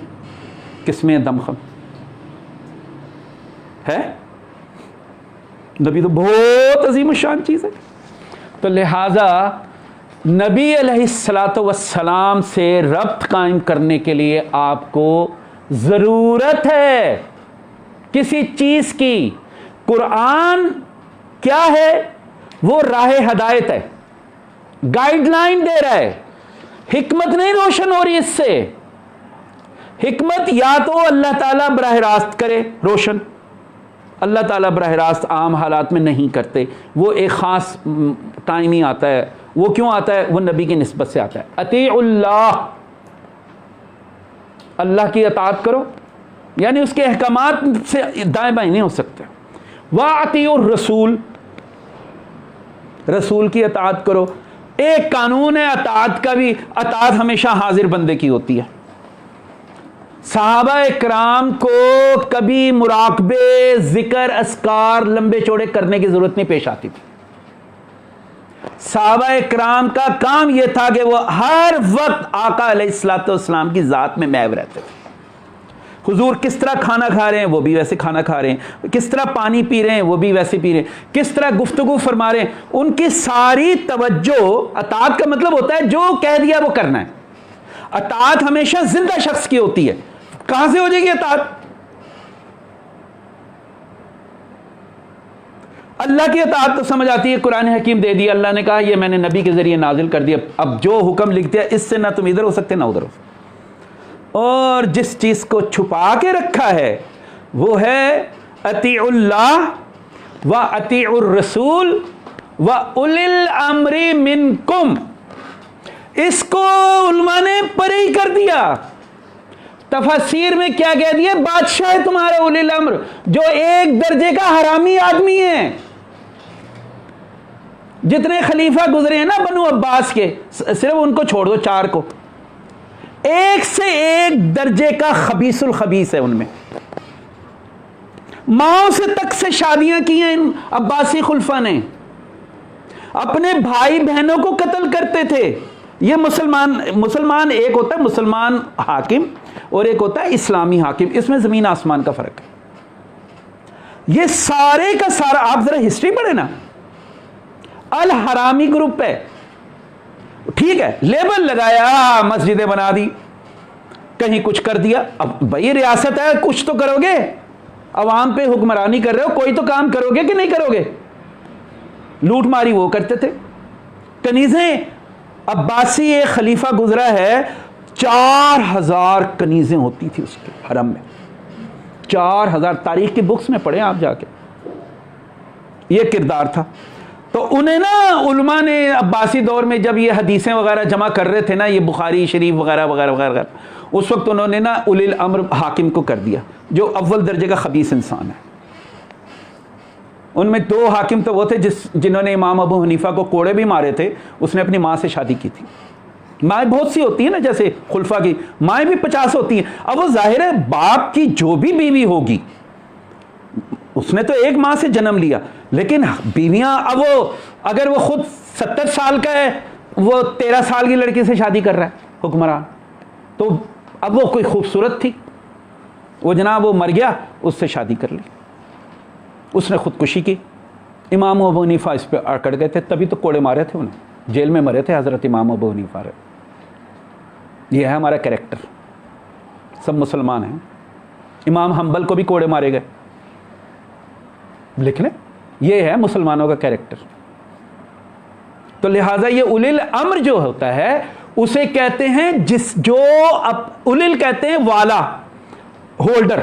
S1: کس میں دم خم ہے. نبی تو بہت عظیم الشان چیز ہے. تو لہذا نبی علیہ الصلاۃ والسلام سے ربط قائم کرنے کے لیے آپ کو ضرورت ہے کسی چیز کی. قرآن کیا ہے؟ وہ راہ ہدایت ہے، گائیڈ لائن دے رہا ہے. حکمت نہیں روشن ہو رہی اس سے. حکمت یا تو اللہ تعالیٰ براہ راست کرے روشن، اللہ تعالیٰ براہ راست عام حالات میں نہیں کرتے. وہ ایک خاص ٹائم ہی آتا ہے. وہ کیوں آتا ہے؟ وہ نبی کی نسبت سے آتا ہے. اطیع اللہ، اللہ کی اطاعت کرو، یعنی اس کے احکامات سے دائیں بائیں نہیں ہو سکتے. وَأَطِیعُوا الرَّسُولَ، رسول کی اطاعت کرو. ایک قانون ہے اطاعت کا بھی، اطاعت ہمیشہ حاضر بندے کی ہوتی ہے. صحابہ اکرام کو کبھی مراقبے، ذکر، اذکار لمبے چوڑے کرنے کی ضرورت نہیں پیش آتی تھی. صحابہ اکرام کا کام یہ تھا کہ وہ ہر وقت آقا علیہ الصلوۃ والسلام کی ذات میں محو رہتے تھے. حضور کس طرح کھانا کھا رہے ہیں وہ بھی ویسے کھانا کھا رہے ہیں، کس طرح پانی پی رہے ہیں وہ بھی ویسے پی رہے ہیں، کس طرح گفتگو فرما رہے ہیں. ان کی ساری توجہ، اطاعت کا مطلب ہوتا ہے جو کہہ دیا وہ کرنا ہے. اطاعت ہمیشہ زندہ شخص کی ہوتی ہے. کہاں سے ہو جائے گی اطاعت؟ اللہ کی اطاعت تو سمجھ آتی ہے، قرآن حکیم دے دیا، اللہ نے کہا یہ میں نے نبی کے ذریعے نازل کر دیا. اب جو حکم لکھ دیا اس سے نہ تم ادھر ہو سکتے نہ ادھر ہو سکتے. اور جس چیز کو چھپا کے رکھا ہے وہ ہے اطیع اللہ و اطیع الرسول و اولی الامر منکم. اس کو علماء نے پرے ہی کر دیا. تفسیر میں کیا کہہ دیا؟ بادشاہ ہے تمہارا اولی الامر، جو ایک درجے کا حرامی آدمی ہے. جتنے خلیفہ گزرے ہیں نا بنو عباس کے، صرف ان کو چھوڑ دو 4 کو، ایک سے ایک درجے کا خبیث الخبیث ہے ان میں. ماؤں سے تک سے شادیاں کی ہیں ان عباسی خلفاء نے، اپنے بھائی بہنوں کو قتل کرتے تھے. یہ مسلمان ایک ہوتا ہے مسلمان حاکم اور ایک ہوتا ہے اسلامی حاکم، اس میں زمین آسمان کا فرق ہے. یہ سارے کا سارا آپ ذرا ہسٹری پڑھیں نا، الحرامی گروپ ہے. ٹھیک ہے، لیبل لگایا، مسجدیں بنا دی، کہیں کچھ کر دیا. اب بھائی ریاست ہے، کچھ تو کرو گے، عوام پہ حکمرانی کر رہے ہو، کوئی تو کام کرو گے کہ نہیں کرو گے؟ لوٹ ماری وہ کرتے تھے. کنیزیں، عباسی ایک خلیفہ گزرا ہے، 4000 کنیزیں ہوتی تھی اس کے حرم میں. 4000، تاریخ کی بکس میں پڑھیں آپ جا کے، یہ کردار تھا. تو انہیں نا علماء نے عباسی دور میں جب یہ حدیثیں وغیرہ جمع کر رہے تھے نا، یہ بخاری شریف وغیرہ وغیرہ وغیرہ، اس وقت انہوں نے نا اولی الامر حاکم کو کر دیا، جو اول درجے کا خبیث انسان ہے. ان میں 2 حاکم تو وہ تھے جنہوں نے امام ابو حنیفہ کو کوڑے بھی مارے تھے. اس نے اپنی ماں سے شادی کی تھی. مائیں بہت سی ہوتی ہیں نا، جیسے خلفاء کی مائیں بھی 50 ہوتی ہیں. اب وہ ظاہر ہے باپ کی جو بھی بیوی ہوگی، اس نے تو ایک ماں سے جنم لیا، لیکن بیویاں، اب وہ اگر وہ خود 70 سال کا ہے، وہ 13 سال کی لڑکی سے شادی کر رہا ہے حکمران، تو اب وہ کوئی خوبصورت تھی، وہ جناب وہ مر گیا، اس سے شادی کر لی، اس نے خودکشی کی. امام ابو حنیفہ اس پہ اکڑ گئے تھے، تبھی تو کوڑے مارے تھے انہیں، جیل میں مرے تھے حضرت امام ابو حنیفہ. یہ ہے ہمارا کریکٹر، سب مسلمان ہیں. امام حنبل کو بھی کوڑے مارے گئے، لکھ لیں، یہ ہے مسلمانوں کا کریکٹر. تو لہٰذا یہ اولی الامر جو ہوتا ہے اسے کہتے ہیں اولیل کہتے ہیں والا، ہولڈر.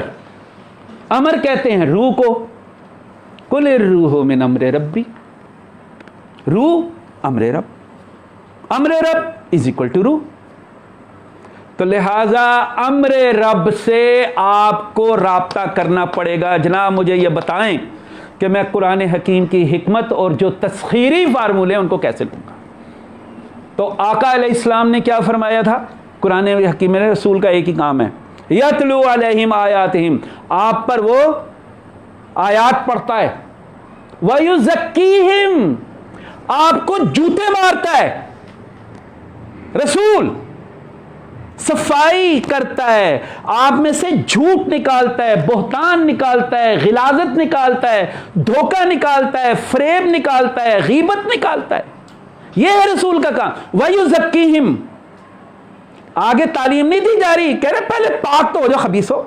S1: امر کہتے ہیں روح کو. قل الروح من امر ربی، روح امر رب، امر رب از اکول ٹو روح. تو لہٰذا امر رب سے آپ کو رابطہ کرنا پڑے گا. جناب مجھے یہ بتائیں کہ میں قرآن حکیم کی حکمت اور جو تسخیری فارمولے ہیں ان کو کیسے لوں گا؟ تو آقا علیہ السلام نے کیا فرمایا تھا؟ قرآن حکیم میں رسول کا ایک ہی کام ہے، یتلو علیہم آیاتہم، آپ پر وہ آیات پڑھتا ہے، ویزکیہم، آپ کو جوتے مارتا ہے. رسول صفائی کرتا ہے، آپ میں سے جھوٹ نکالتا ہے، بہتان نکالتا ہے، غلاظت نکالتا ہے، دھوکہ نکالتا ہے، فریب نکالتا ہے، غیبت نکالتا ہے. یہ ہے رسول کا کام. وَيُزَكِّيهِمْ، آگے تعلیم نہیں دی جا رہی، کہہ رہے پہلے پاک تو ہو جاؤ خبیث ہو،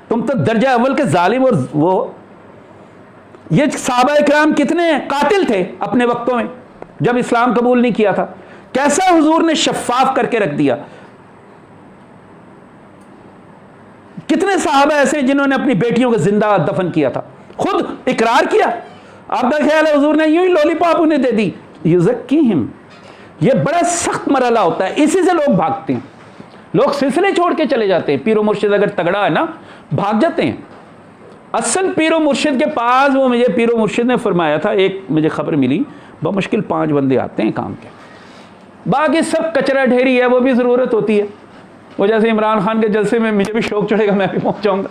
S1: تم تو درجہ اول کے ظالم اور وہ. یہ صحابہ اکرام کتنے قاتل تھے اپنے وقتوں میں جب اسلام قبول نہیں کیا تھا، کیسا حضور نے شفاف کر کے رکھ دیا. کتنے صحابہ ایسے ہیں جنہوں نے اپنی بیٹیوں کو زندہ دفن کیا تھا، خود اقرار کیا. آپ کا خیال ہے حضور نے یوں ہی لولی پاپ انہیں دے دی؟ یزکیہم. یہ بڑا سخت مرحلہ ہوتا ہے، اسی سے لوگ بھاگتے ہیں. لوگ سلسلے چھوڑ کے چلے جاتے ہیں. پیر و مرشد اگر تگڑا ہے نا، بھاگ جاتے ہیں. اصل پیر و مرشد کے پاس، وہ مجھے پیر و مرشد نے فرمایا تھا، ایک مجھے خبر ملی، بمشکل 5 بندے آتے ہیں کام کے، باقی سب کچرا ڈھیری ہے. وہ بھی ضرورت ہوتی ہے، وہ جیسے عمران خان کے جلسے میں مجھے بھی شوق چڑھے گا میں بھی پہنچ جاؤں گا،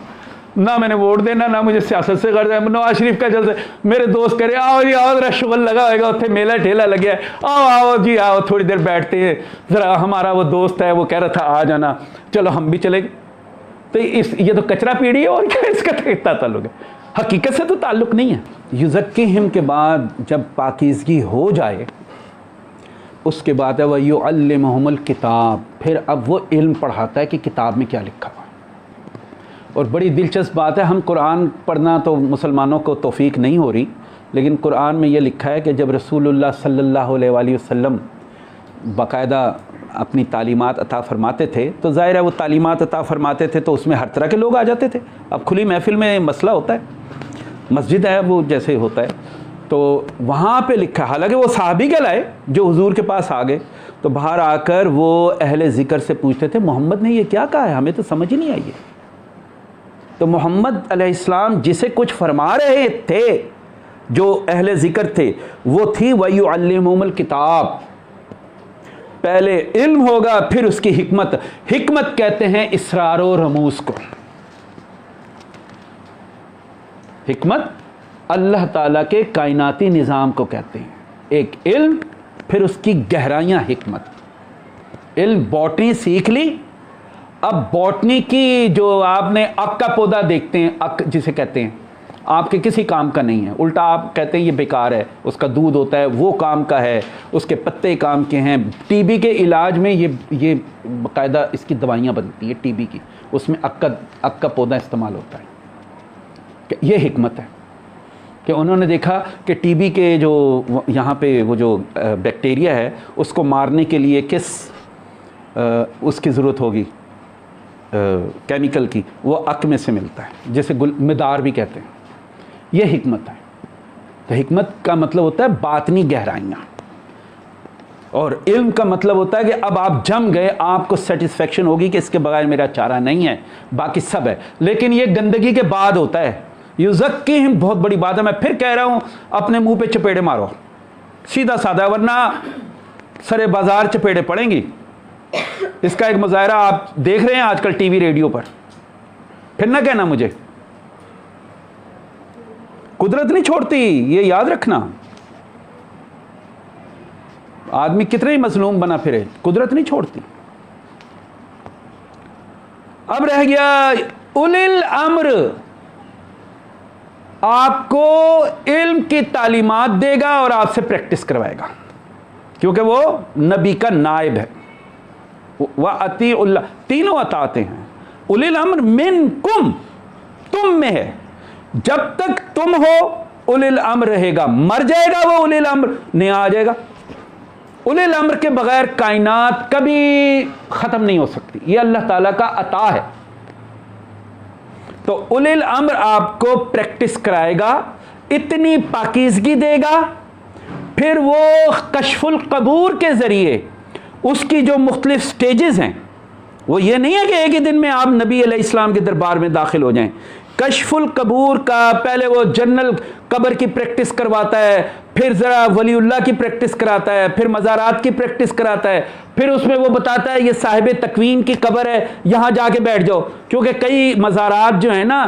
S1: نہ میں نے ووٹ دینا، نہ مجھے سیاست سے غرض ہے. نواز شریف کا جلسہ، میرے دوست کرے آؤ جی آؤ، ذرا شغل لگا ہوئے گا اتنے، میلہ ٹھیلا لگیا ہے، آؤ آؤ جی آؤ، تھوڑی دیر بیٹھتے ہیں. ذرا ہمارا وہ دوست ہے وہ کہہ رہا تھا آ جانا، چلو ہم بھی چلے گئے. تو یہ تو کچرا پیڑھی ہے، اور کیا اس کا کتنا تعلق ہے؟ حقیقت سے تو تعلق نہیں ہے. یزکیہم کے بعد جب پاکیزگی ہو جائے، اس کے بعد ہے وَيُعَلِّمُهُمُ الْكِتَابَ، پھر اب وہ علم پڑھاتا ہے کہ کتاب میں کیا لکھا ہوا. اور بڑی دلچسپ بات ہے، ہم قرآن پڑھنا تو مسلمانوں کو توفیق نہیں ہو رہی، لیکن قرآن میں یہ لکھا ہے کہ جب رسول اللہ صلی اللہ علیہ وآلہ وسلم باقاعدہ اپنی تعلیمات عطا فرماتے تھے، تو ظاہر ہے وہ تعلیمات عطا فرماتے تھے تو اس میں ہر طرح کے لوگ آ جاتے تھے. اب کھلی محفل میں مسئلہ ہوتا ہے، مسجد ہے وہ جیسے ہوتا ہے، تو وہاں پہ لکھا، حالانکہ وہ صحابی کہلائے جو حضور کے پاس آ گئے، تو باہر آ کر وہ اہل ذکر سے پوچھتے تھے محمد نے یہ کیا کہا ہے، ہمیں تو سمجھ ہی نہیں آئی ہے۔ تو محمد علیہ السلام جسے کچھ فرما رہے تھے جو اہل ذکر تھے وہ تھی وَيُعَلِّمُهُمُ الْكِتَابَ، پہلے علم ہوگا پھر اس کی حکمت۔ حکمت کہتے ہیں اسرار و رموز کو۔ حکمت اللہ تعالیٰ کے کائناتی نظام کو کہتے ہیں، ایک علم پھر اس کی گہرائیاں حکمت۔ علم باٹنی سیکھ لی، اب باٹنی کی جو آپ نے اک کا پودا دیکھتے ہیں، اک جسے کہتے ہیں، آپ کے کسی کام کا نہیں ہے، الٹا آپ کہتے ہیں یہ بیکار ہے، اس کا دودھ ہوتا ہے وہ کام کا ہے، اس کے پتے کام کے ہیں۔ ٹی بی کے علاج میں یہ باقاعدہ اس کی دوائیاں بنتی ہیں ٹی بی کی، اس میں اک کا پودا استعمال ہوتا ہے۔ کہ یہ حکمت ہے کہ انہوں نے دیکھا کہ ٹی بی کے جو یہاں پہ وہ جو بیکٹیریا ہے اس کو مارنے کے لیے کس اس کی ضرورت ہوگی، کیمیکل کی، وہ اک میں سے ملتا ہے جسے مدار بھی کہتے ہیں۔ یہ حکمت ہے۔ تو حکمت کا مطلب ہوتا ہے باطنی گہرائیاں، اور علم کا مطلب ہوتا ہے کہ اب آپ جم گئے، آپ کو سیٹسفیکشن ہوگی کہ اس کے بغیر میرا چارہ نہیں ہے، باقی سب ہے۔ لیکن یہ گندگی کے بعد ہوتا ہے۔ یزکیہم بہت بڑی بات ہے، میں پھر کہہ رہا ہوں، اپنے منہ پہ چپیڑے مارو، سیدھا سادہ، ورنہ سرے بازار چپیڑے پڑیں گی۔ اس کا ایک مظاہرہ آپ دیکھ رہے ہیں آج کل ٹی وی ریڈیو پر، پھر نہ کہنا مجھے۔ قدرت نہیں چھوڑتی، یہ یاد رکھنا۔ آدمی کتنے ہی مظلوم بنا پھرے، قدرت نہیں چھوڑتی۔ اب رہ گیا اولی الامر، آپ کو علم کی تعلیمات دے گا اور آپ سے پریکٹس کروائے گا، کیونکہ وہ نبی کا نائب ہے۔ وَأَطِيعُوا اللَّهَ، تینوں اطاعتیں ہیں۔ اولی الامر منکم، تم میں ہے، جب تک تم ہو اولی الامر رہے گا، مر جائے گا وہ اولی الامر نہیں آ جائے گا۔ اولی الامر کے بغیر کائنات کبھی ختم نہیں ہو سکتی، یہ اللہ تعالیٰ کا عطا ہے۔ تو اولی الامر آپ کو پریکٹس کرائے گا، اتنی پاکیزگی دے گا، پھر وہ کشف القبور کے ذریعے اس کی جو مختلف سٹیجز ہیں، وہ یہ نہیں ہے کہ ایک ہی دن میں آپ نبی علیہ السلام کے دربار میں داخل ہو جائیں۔ کشف القبور کا پہلے وہ جنرل قبر کی پریکٹس کرواتا ہے، پھر ذرا ولی اللہ کی پریکٹس کراتا ہے، پھر مزارات کی پریکٹس کراتا ہے، پھر اس میں وہ بتاتا ہے یہ صاحب تکوین کی قبر ہے، یہاں جا کے بیٹھ جاؤ، کیونکہ کئی مزارات جو ہیں نا،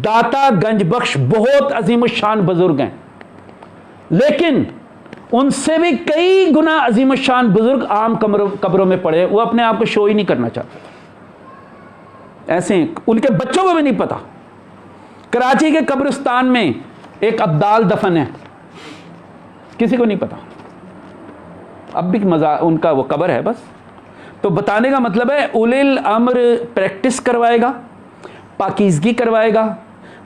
S1: داتا گنج بخش بہت عظیم الشان بزرگ ہیں، لیکن ان سے بھی کئی گنا عظیم الشان بزرگ عام قبروں میں پڑے، وہ اپنے آپ کو شو ہی نہیں کرنا چاہتے، ایسے ہیں، ان کے بچوں کو بھی نہیں پتا۔ کراچی کے قبرستان میں ایک ابدال دفن ہے، کسی کو نہیں پتا، اب بھی ان کا وہ قبر ہے بس۔ تو بتانے کا مطلب ہے اولی الامر پریکٹس کروائے گا، پاکیزگی کروائے گا،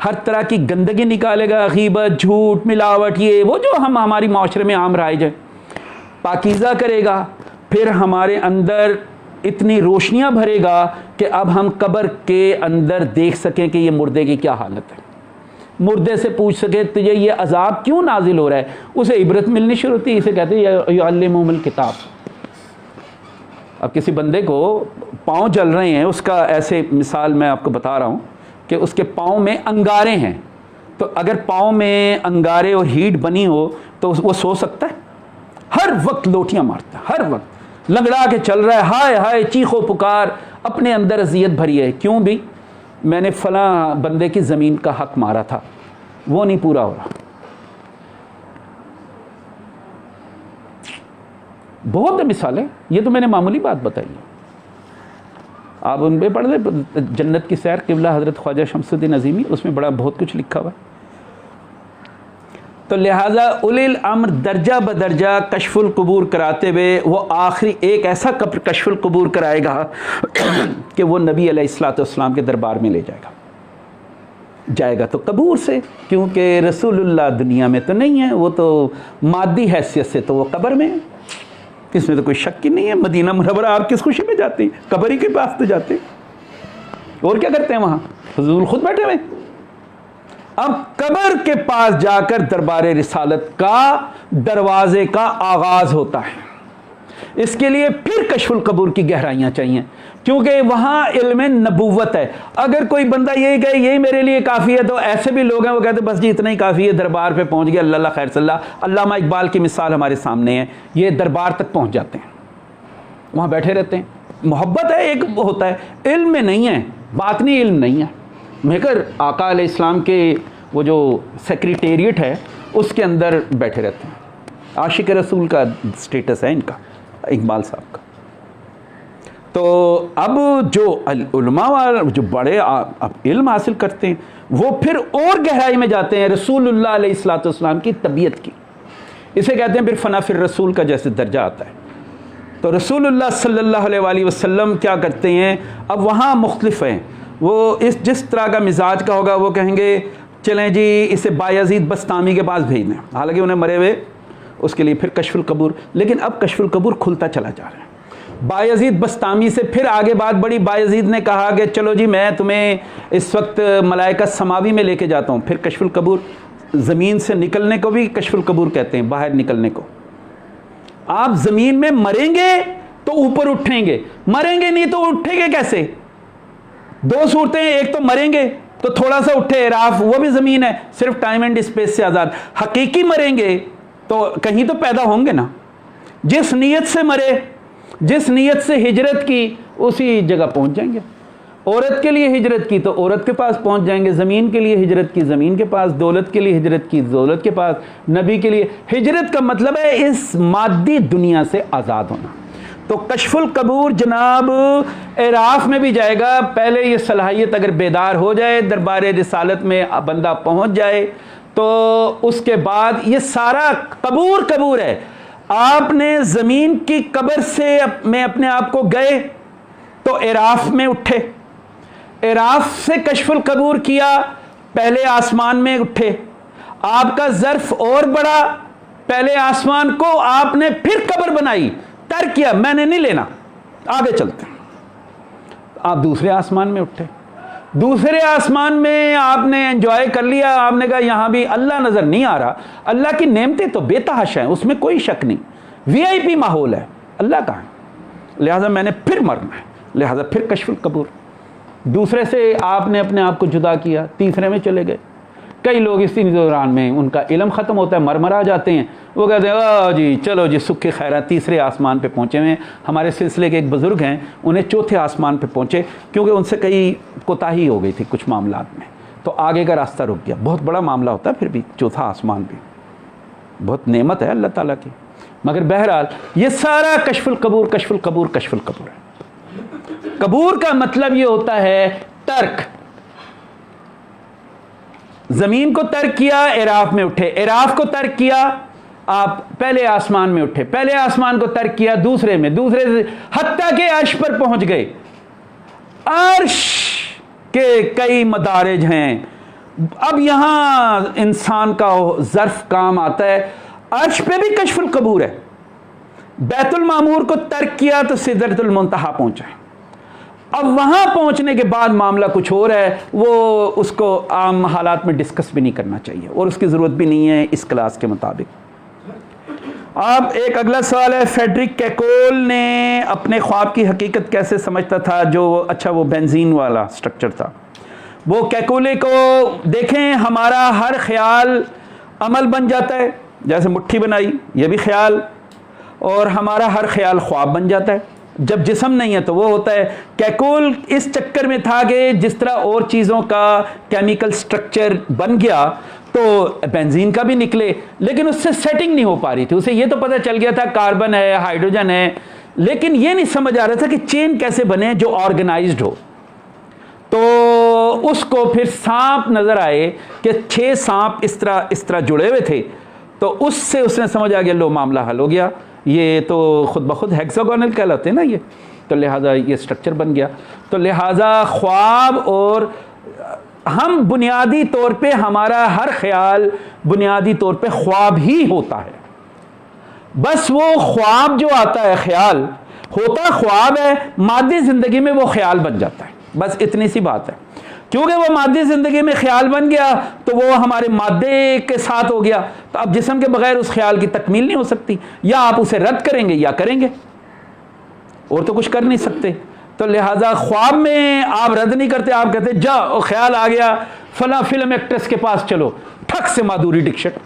S1: ہر طرح کی گندگی نکالے گا، غیبت، جھوٹ، ملاوٹ، یہ وہ جو ہماری معاشرے میں عام رائج ہے، پاکیزہ کرے گا، پھر ہمارے اندر اتنی روشنیاں بھرے گا کہ اب ہم قبر کے اندر دیکھ سکیں کہ یہ مردے کی کیا حالت ہے، مردے سے پوچھ سکے تجھے یہ عذاب کیوں نازل ہو رہا ہے، اسے عبرت ملنی شروع ہوتی ہے۔ اسے کہتے ہیں یعلمہم الکتاب۔ اب کسی بندے کو پاؤں جل رہے ہیں، اس کا ایسے مثال میں آپ کو بتا رہا ہوں کہ اس کے پاؤں میں انگارے ہیں، تو اگر پاؤں میں انگارے اور ہیٹ بنی ہو تو وہ سو سکتا ہے؟ ہر وقت لوٹیاں مارتا ہے، ہر وقت لنگڑا کے چل رہا ہے، ہائے ہائے چیخو پکار، اپنے اندر اذیت بھری ہے، کیوں بھی میں نے فلاں بندے کی زمین کا حق مارا تھا، وہ نہیں پورا ہو رہا۔ بہت مثالیں، یہ تو میں نے معمولی بات بتائی ہے، آپ ان پہ پڑھ لیں، جنت کی سیر قبلہ حضرت خواجہ شمس الدین عظیمی، اس میں بہت کچھ لکھا ہوا ہے۔ تو لہٰذا اولی الامر درجہ بدرجہ کشف القبور کراتے ہوئے وہ آخری ایک ایسا کشف القبور کرائے گا کہ وہ نبی علیہ الصلوۃ والسلام کے دربار میں لے جائے گا تو قبور سے، کیونکہ رسول اللہ دنیا میں تو نہیں ہے، وہ تو مادی حیثیت سے تو وہ قبر میں ہے، اس میں تو کوئی شک ہی نہیں ہے۔ مدینہ منورہ آپ کس خوشی میں جاتے ہیں؟ قبر ہی کے پاس تو جاتے ہیں، اور کیا کرتے ہیں وہاں؟ حضور خود بیٹھے ہوئے۔ اب قبر کے پاس جا کر دربار رسالت کا دروازے کا آغاز ہوتا ہے۔ اس کے لیے پھر کشف القبور کی گہرائیاں چاہیے، کیونکہ وہاں علم نبوت ہے۔ اگر کوئی بندہ یہی کہے یہی میرے لیے کافی ہے، تو ایسے بھی لوگ ہیں وہ کہتے ہیں بس جی اتنا ہی کافی ہے، دربار پہ پہنچ گیا، اللہ خیر صلی اللہ۔ علامہ اقبال کی مثال ہمارے سامنے ہے، یہ دربار تک پہنچ جاتے ہیں، وہاں بیٹھے رہتے ہیں، محبت ہے ایک ہوتا ہے، علم میں نہیں ہے، باطنی علم نہیں ہے، مگر آقا علیہ السلام کے وہ جو سیکریٹریٹ ہے اس کے اندر بیٹھے رہتے ہیں۔ عاشق رسول کا سٹیٹس ہے ان کا، اقبال صاحب کا۔ تو اب جو علماء جو بڑے علم حاصل کرتے ہیں وہ پھر اور گہرائی میں جاتے ہیں رسول اللہ علیہ الصلوۃ والسلام کی طبیعت کی، اسے کہتے ہیں پھر فنا فی الرسول کا جیسے درجہ آتا ہے۔ تو رسول اللہ صلی اللہ علیہ وآلہ وسلم کیا کرتے ہیں، اب وہاں مختلف ہیں، وہ جس طرح کا مزاج کا ہوگا وہ کہیں گے چلیں جی اسے بایزید بستامی کے پاس بھیج دیں، حالانکہ انہیں مرے ہوئے، اس کے لیے پھر کشف القبور، لیکن اب کشف القبور کھلتا چلا جا رہا ہے۔ بایزید بستامی سے پھر آگے بات بڑی، بایزید نے کہا کہ چلو جی میں تمہیں اس وقت ملائکہ سماوی میں لے کے جاتا ہوں، پھر کشف القبور، زمین سے نکلنے کو بھی کشف القبور کہتے ہیں، باہر نکلنے کو۔ آپ زمین میں مریں گے تو اوپر اٹھیں گے، مریں گے نہیں تو اٹھیں گے کیسے؟ دو صورتیں، ایک تو مریں گے تو تھوڑا سا اٹھے، اعراف وہ بھی زمین ہے، صرف ٹائم اینڈ اسپیس سے آزاد۔ حقیقی مریں گے تو کہیں تو پیدا ہوں گے نا، جس نیت سے مرے، جس نیت سے ہجرت کی اسی جگہ پہنچ جائیں گے۔ عورت کے لیے ہجرت کی تو عورت کے پاس پہنچ جائیں گے، زمین کے لیے ہجرت کی زمین کے پاس، دولت کے لیے ہجرت کی دولت کے پاس، نبی کے لیے ہجرت کا مطلب ہے اس مادی دنیا سے آزاد ہونا۔ تو کشف القبور جناب اعراف میں بھی جائے گا، پہلے یہ صلاحیت اگر بیدار ہو جائے، دربار رسالت میں بندہ پہنچ جائے تو اس کے بعد یہ سارا قبور ہے۔ آپ نے زمین کی قبر سے میں اپنے آپ کو گئے تو اعراف میں اٹھے، اعراف سے کشف القبور کیا، پہلے آسمان میں اٹھے، آپ کا ظرف اور بڑا، پہلے آسمان کو آپ نے پھر قبر بنائی، ترک کیا، میں نے نہیں لینا، آگے چلتے ہیں۔ آپ دوسرے آسمان میں اٹھے، دوسرے آسمان میں آپ نے انجوائے کر لیا، آپ نے کہا یہاں بھی اللہ نظر نہیں آ رہا، اللہ کی نعمتیں تو بے تحاشا ہیں، اس میں کوئی شک نہیں، وی آئی پی ماحول ہے، اللہ کہاں ہے، لہٰذا میں نے پھر مرنا ہے، لہٰذا پھر کشف القبور۔ دوسرے سے آپ نے اپنے آپ کو جدا کیا، تیسرے میں چلے گئے۔ کئی لوگ اسی دوران میں ان کا علم ختم ہوتا ہے، مرمرا جاتے ہیں، وہ کہتے ہیں جی چلو جی سکھ خیرہ، تیسرے آسمان پہ پہنچے ہوئے ہیں۔ ہمارے سلسلے کے ایک بزرگ ہیں، انہیں چوتھے آسمان پہ پہنچے، کیونکہ ان سے کئی کوتاہی ہو گئی تھی کچھ معاملات میں، تو آگے کا راستہ رک گیا۔ بہت بڑا معاملہ ہوتا ہے، پھر بھی چوتھا آسمان بھی بہت نعمت ہے اللہ تعالیٰ کی، مگر بہرحال یہ سارا کشف القبور کشف القبور کشف القبور ہے۔ قبور کا مطلب یہ ہوتا ہے ترک، زمین کو ترک کیا، اعراف میں اٹھے، اعراف کو ترک کیا، آپ پہلے آسمان میں اٹھے، پہلے آسمان کو ترک کیا، دوسرے میں، دوسرے سے حتیٰ کہ عرش پر پہنچ گئے۔ عرش کے کئی مدارج ہیں، اب یہاں انسان کا ظرف کام آتا ہے، عرش پہ بھی کشف القبور ہے۔ بیت المعمور کو ترک کیا تو سدرۃ المنتہا پہنچا، اب وہاں پہنچنے کے بعد معاملہ کچھ اور ہے، وہ اس کو عام حالات میں ڈسکس بھی نہیں کرنا چاہیے اور اس کی ضرورت بھی نہیں ہے اس کلاس کے مطابق۔ اب ایک اگلا سوال ہے، فیڈرک کیکول نے اپنے خواب کی حقیقت کیسے سمجھتا تھا؟ جو اچھا وہ بنزین والا سٹرکچر تھا، وہ کیکولے کو دیکھیں، ہمارا ہر خیال عمل بن جاتا ہے، جیسے مٹھی بنائی یہ بھی خیال، اور ہمارا ہر خیال خواب بن جاتا ہے۔ جب جسم نہیں ہے تو وہ ہوتا ہے۔ کیکول اس چکر میں تھا کہ جس طرح اور چیزوں کا کیمیکل سٹرکچر بن گیا تو بنزین کا بھی نکلے، لیکن اس سے سیٹنگ نہیں ہو پا رہی تھی، اسے یہ تو پتہ چل گیا تھا کاربن ہے، ہائیڈروجن ہے، لیکن یہ نہیں سمجھ آ رہا تھا کہ چین کیسے بنے جو آرگنائزڈ ہو۔ تو اس کو پھر سانپ نظر آئے کہ 6 سانپ اس طرح جڑے ہوئے تھے، تو اس سے اس نے سمجھ آ گیا لو معاملہ حل ہو گیا، یہ تو خود بخود ہیکساگونل کہلاتے ہیں نا یہ، تو لہٰذا یہ سٹرکچر بن گیا۔ تو لہٰذا خواب، اور ہم بنیادی طور پہ ہمارا ہر خیال بنیادی طور پہ خواب ہی ہوتا ہے، بس وہ خواب جو آتا ہے خیال ہوتا خواب ہے، مادی زندگی میں وہ خیال بن جاتا ہے، بس اتنی سی بات ہے۔ کیونکہ وہ مادی زندگی میں خیال بن گیا تو وہ ہمارے مادے کے ساتھ ہو گیا، تو اب جسم کے بغیر اس خیال کی تکمیل نہیں ہو سکتی، یا آپ اسے رد کریں گے یا کریں گے، اور تو کچھ کر نہیں سکتے. تو لہٰذا خواب میں آپ رد نہیں کرتے, آپ کہتے جا خیال آ گیا فلاں فلم ایکٹریس کے پاس چلو, ٹھک سے مادھوری ڈکشت,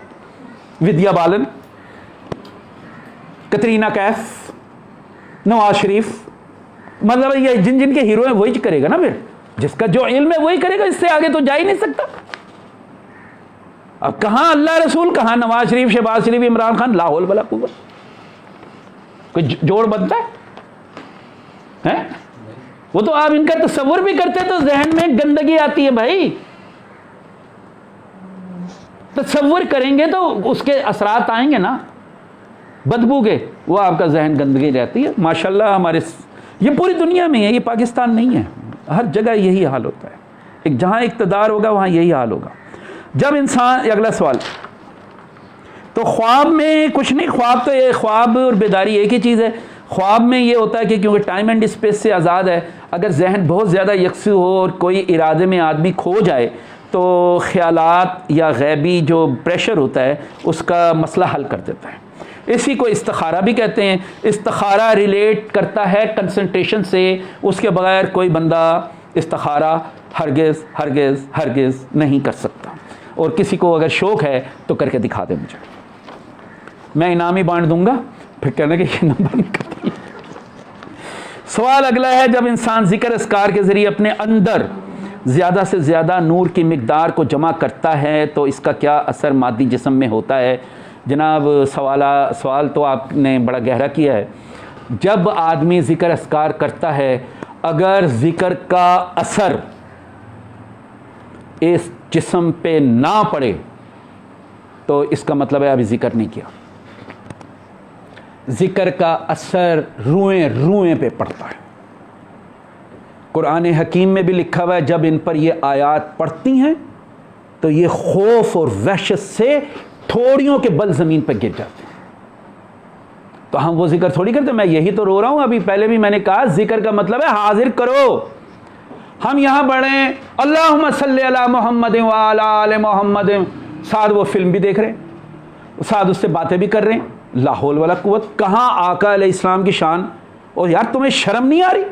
S1: ودیا بالن, کترینہ کیف, نواز شریف, مطلب یہ جن جن کے ہیرو ہیں وہی کرے گا نا, پھر جس کا جو علم ہے وہی کرے گا, اس سے آگے تو جا ہی نہیں سکتا. اب کہاں اللہ رسول, کہاں نواز شریف, شہباز شریف, عمران خان, لا حول ولا قوت, کوئی جوڑ بنتا ہے؟ وہ تو آپ ان کا تصور بھی کرتے تو ذہن میں گندگی آتی ہے بھائی. تصور کریں گے تو اس کے اثرات آئیں گے نا, بدبو کے, وہ آپ کا ذہن گندگی رہتی ہے. ماشاءاللہ ہمارے یہ پوری دنیا میں ہے, یہ پاکستان نہیں ہے, ہر جگہ یہی حال ہوتا ہے. ایک جہاں اقتدار ہوگا وہاں یہی حال ہوگا. جب انسان, اگلا سوال, تو خواب میں کچھ نہیں, خواب تو یہ خواب اور بیداری ایک ہی چیز ہے. خواب میں یہ ہوتا ہے کہ کیونکہ ٹائم اینڈ اسپیس سے آزاد ہے, اگر ذہن بہت زیادہ یکسو ہو اور کوئی ارادے میں آدمی کھو جائے تو خیالات یا غیبی جو پریشر ہوتا ہے اس کا مسئلہ حل کر دیتا ہے. اسی کو استخارہ بھی کہتے ہیں. استخارہ ریلیٹ کرتا ہے کنسنٹریشن سے, اس کے بغیر کوئی بندہ استخارہ ہرگز ہرگز ہرگز نہیں کر سکتا. اور کسی کو اگر شوق ہے تو کر کے دکھا دے مجھے, میں انعام ہی بانٹ دوں گا, پھر کہنے کہ یہ نمبر نہیں کرتا. سوال اگلا ہے, جب انسان ذکر اذکار کے ذریعے اپنے اندر زیادہ سے زیادہ نور کی مقدار کو جمع کرتا ہے تو اس کا کیا اثر مادی جسم میں ہوتا ہے؟ جناب سوال تو آپ نے بڑا گہرا کیا ہے. جب آدمی ذکر اذکار کرتا ہے, اگر ذکر کا اثر اس جسم پہ نہ پڑے تو اس کا مطلب ہے ابھی ذکر نہیں کیا. ذکر کا اثر روئیں روئیں پہ پڑتا ہے. قرآن حکیم میں بھی لکھا ہوا ہے جب ان پر یہ آیات پڑھتی ہیں تو یہ خوف اور وحشت سے تھوڑیوں کے بل زمین پہ گر جاتے ہیں. تو ہم وہ ذکر تھوڑی کرتے, میں یہی تو رو رہا ہوں. ابھی پہلے بھی میں نے کہا ذکر کا مطلب ہے حاضر کرو. ہم یہاں پڑھیں اللہم صلی علی محمد وعلی آل محمد, ساتھ وہ فلم بھی دیکھ رہے ہیں, ساتھ اس سے باتیں بھی کر رہے ہیں, لا حول ولا قوت. کہاں آقا علیہ السلام کی شان. اور یار تمہیں شرم نہیں آ رہی؟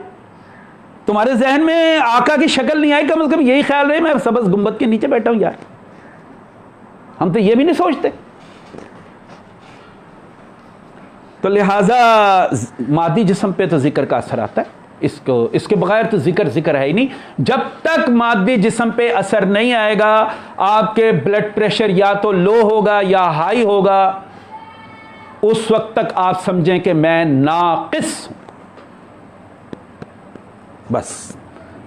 S1: تمہارے ذہن میں آقا کی شکل نہیں آئی, کم از کم یہی خیال رہے میں سبز گنبد کے نیچے بیٹھا ہوں. یار ہم تو یہ بھی نہیں سوچتے. تو لہٰذا مادی جسم پہ تو ذکر کا اثر آتا ہے, اس کے بغیر تو ذکر ہے ہی نہیں. جب تک مادی جسم پہ اثر نہیں آئے گا, آپ کے بلڈ پریشر یا تو لو ہوگا یا ہائی ہوگا, اس وقت تک آپ سمجھیں کہ میں ناقص ہوں. بس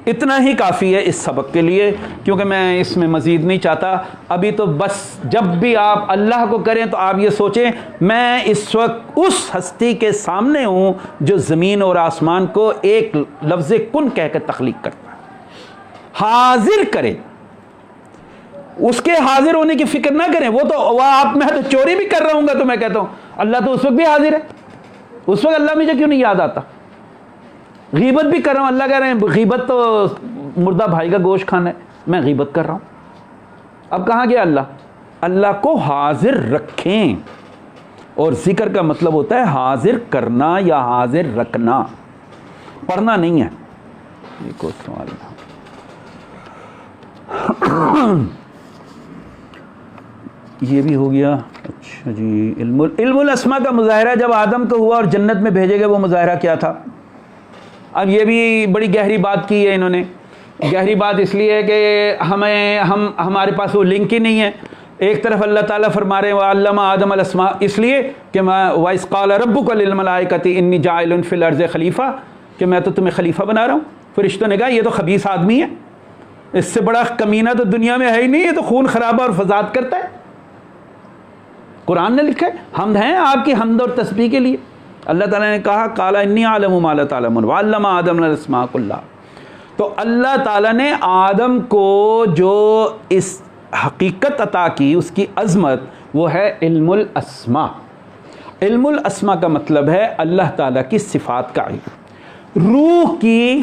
S1: اتنا ہی کافی ہے اس سبق کے لیے, کیونکہ میں اس میں مزید نہیں چاہتا. ابھی تو بس جب بھی آپ اللہ کو کریں تو آپ یہ سوچیں میں اس وقت اس ہستی کے سامنے ہوں جو زمین اور آسمان کو ایک لفظ کن کہہ کے تخلیق کرتا ہے. حاضر کریں, اس کے حاضر ہونے کی فکر نہ کریں. وہ تو آپ, میں تو چوری بھی کر رہا ہوں گا تو میں کہتا ہوں اللہ تو اس وقت بھی حاضر ہے, اس وقت اللہ مجھے کیوں نہیں یاد آتا. غیبت بھی کر رہا ہوں, اللہ کہہ رہے ہیں غیبت تو مردہ بھائی کا گوشت کھانا ہے, میں غیبت کر رہا ہوں. اب کہاں گیا اللہ؟ اللہ کو حاضر رکھیں. اور ذکر کا مطلب ہوتا ہے حاضر کرنا یا حاضر رکھنا, پڑھنا نہیں ہے. یہ کوئی سوال نہیں. یہ بھی ہو گیا. اچھا جی, علم الاسماء کا مظاہرہ جب آدم کو ہوا اور جنت میں بھیجے گئے, وہ مظاہرہ کیا تھا؟ اب یہ بھی بڑی گہری بات کی ہے انہوں نے. گہری بات اس لیے ہے کہ ہمارے پاس وہ لنک ہی نہیں ہے. ایک طرف اللہ تعالیٰ فرما رہے ہیں وَعَلَّمَ آدَمَ الْأَسْمَاءَ, اس لیے کہ وَإِذْ قَالَ رَبُّكَ لِلْمَلَائِكَةِ إِنِّي جَاعِلٌ فِي الْأَرْضِ خلیفہ, کہ میں تو تمہیں خلیفہ بنا رہا ہوں. فرشتوں نے کہا یہ تو خبیث آدمی ہے, اس سے بڑا کمینہ تو دنیا میں ہے ہی نہیں, یہ تو خون خرابہ اور فساد کرتا ہے. قرآن نے لکھا ہے, حمد ہیں آپ کی حمد اور تسبیح کے لیے. اللہ تعالیٰ نے کہا قال انی اعلم ما لا تعلمون وعلم آدم الاسماء کلها. تو اللہ تعالیٰ نے آدم کو جو اس حقیقت عطا کی, اس کی عظمت, وہ ہے علم الاسماء. علم الاسماء کا مطلب ہے اللہ تعالیٰ کی صفات کا علم, روح کی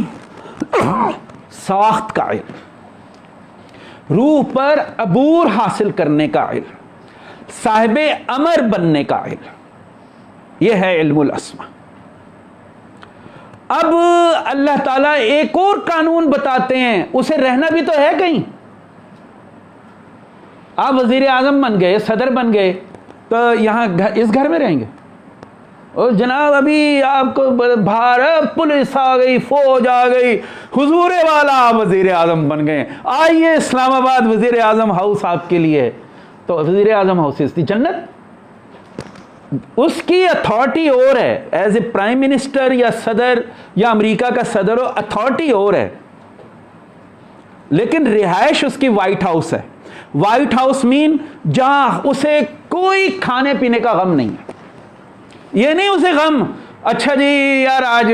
S1: ساخت کا علم, روح پر عبور حاصل کرنے کا علم, صاحب امر بننے کا علم. یہ ہے علم الاسماء. اب اللہ تعالیٰ ایک اور قانون بتاتے ہیں، اسے رہنا بھی تو ہے کہیں. آپ وزیر اعظم بن گئے، صدر بن گئے، تو یہاں اس گھر میں رہیں گے؟ اور جناب ابھی آپ کو بھارت پولیس آ گئی، فوج آ گئی، حضور والا آپ وزیر اعظم بن گئے، آئیے اسلام آباد وزیر اعظم ہاؤس آپ کے لیے. تو وزیر اعظم ہاؤس اس کی جنت، اس کی اتھارٹی اور ہے، ایز اے پرائم منسٹر یا صدر یا امریکہ کا صدر ہو، اتھارٹی اور ہے، لیکن رہائش اس کی وائٹ ہاؤس ہے. وائٹ ہاؤس مین جہاں اسے کوئی کھانے پینے کا غم نہیں ہے. یہ نہیں اسے غم اچھا جی یار آج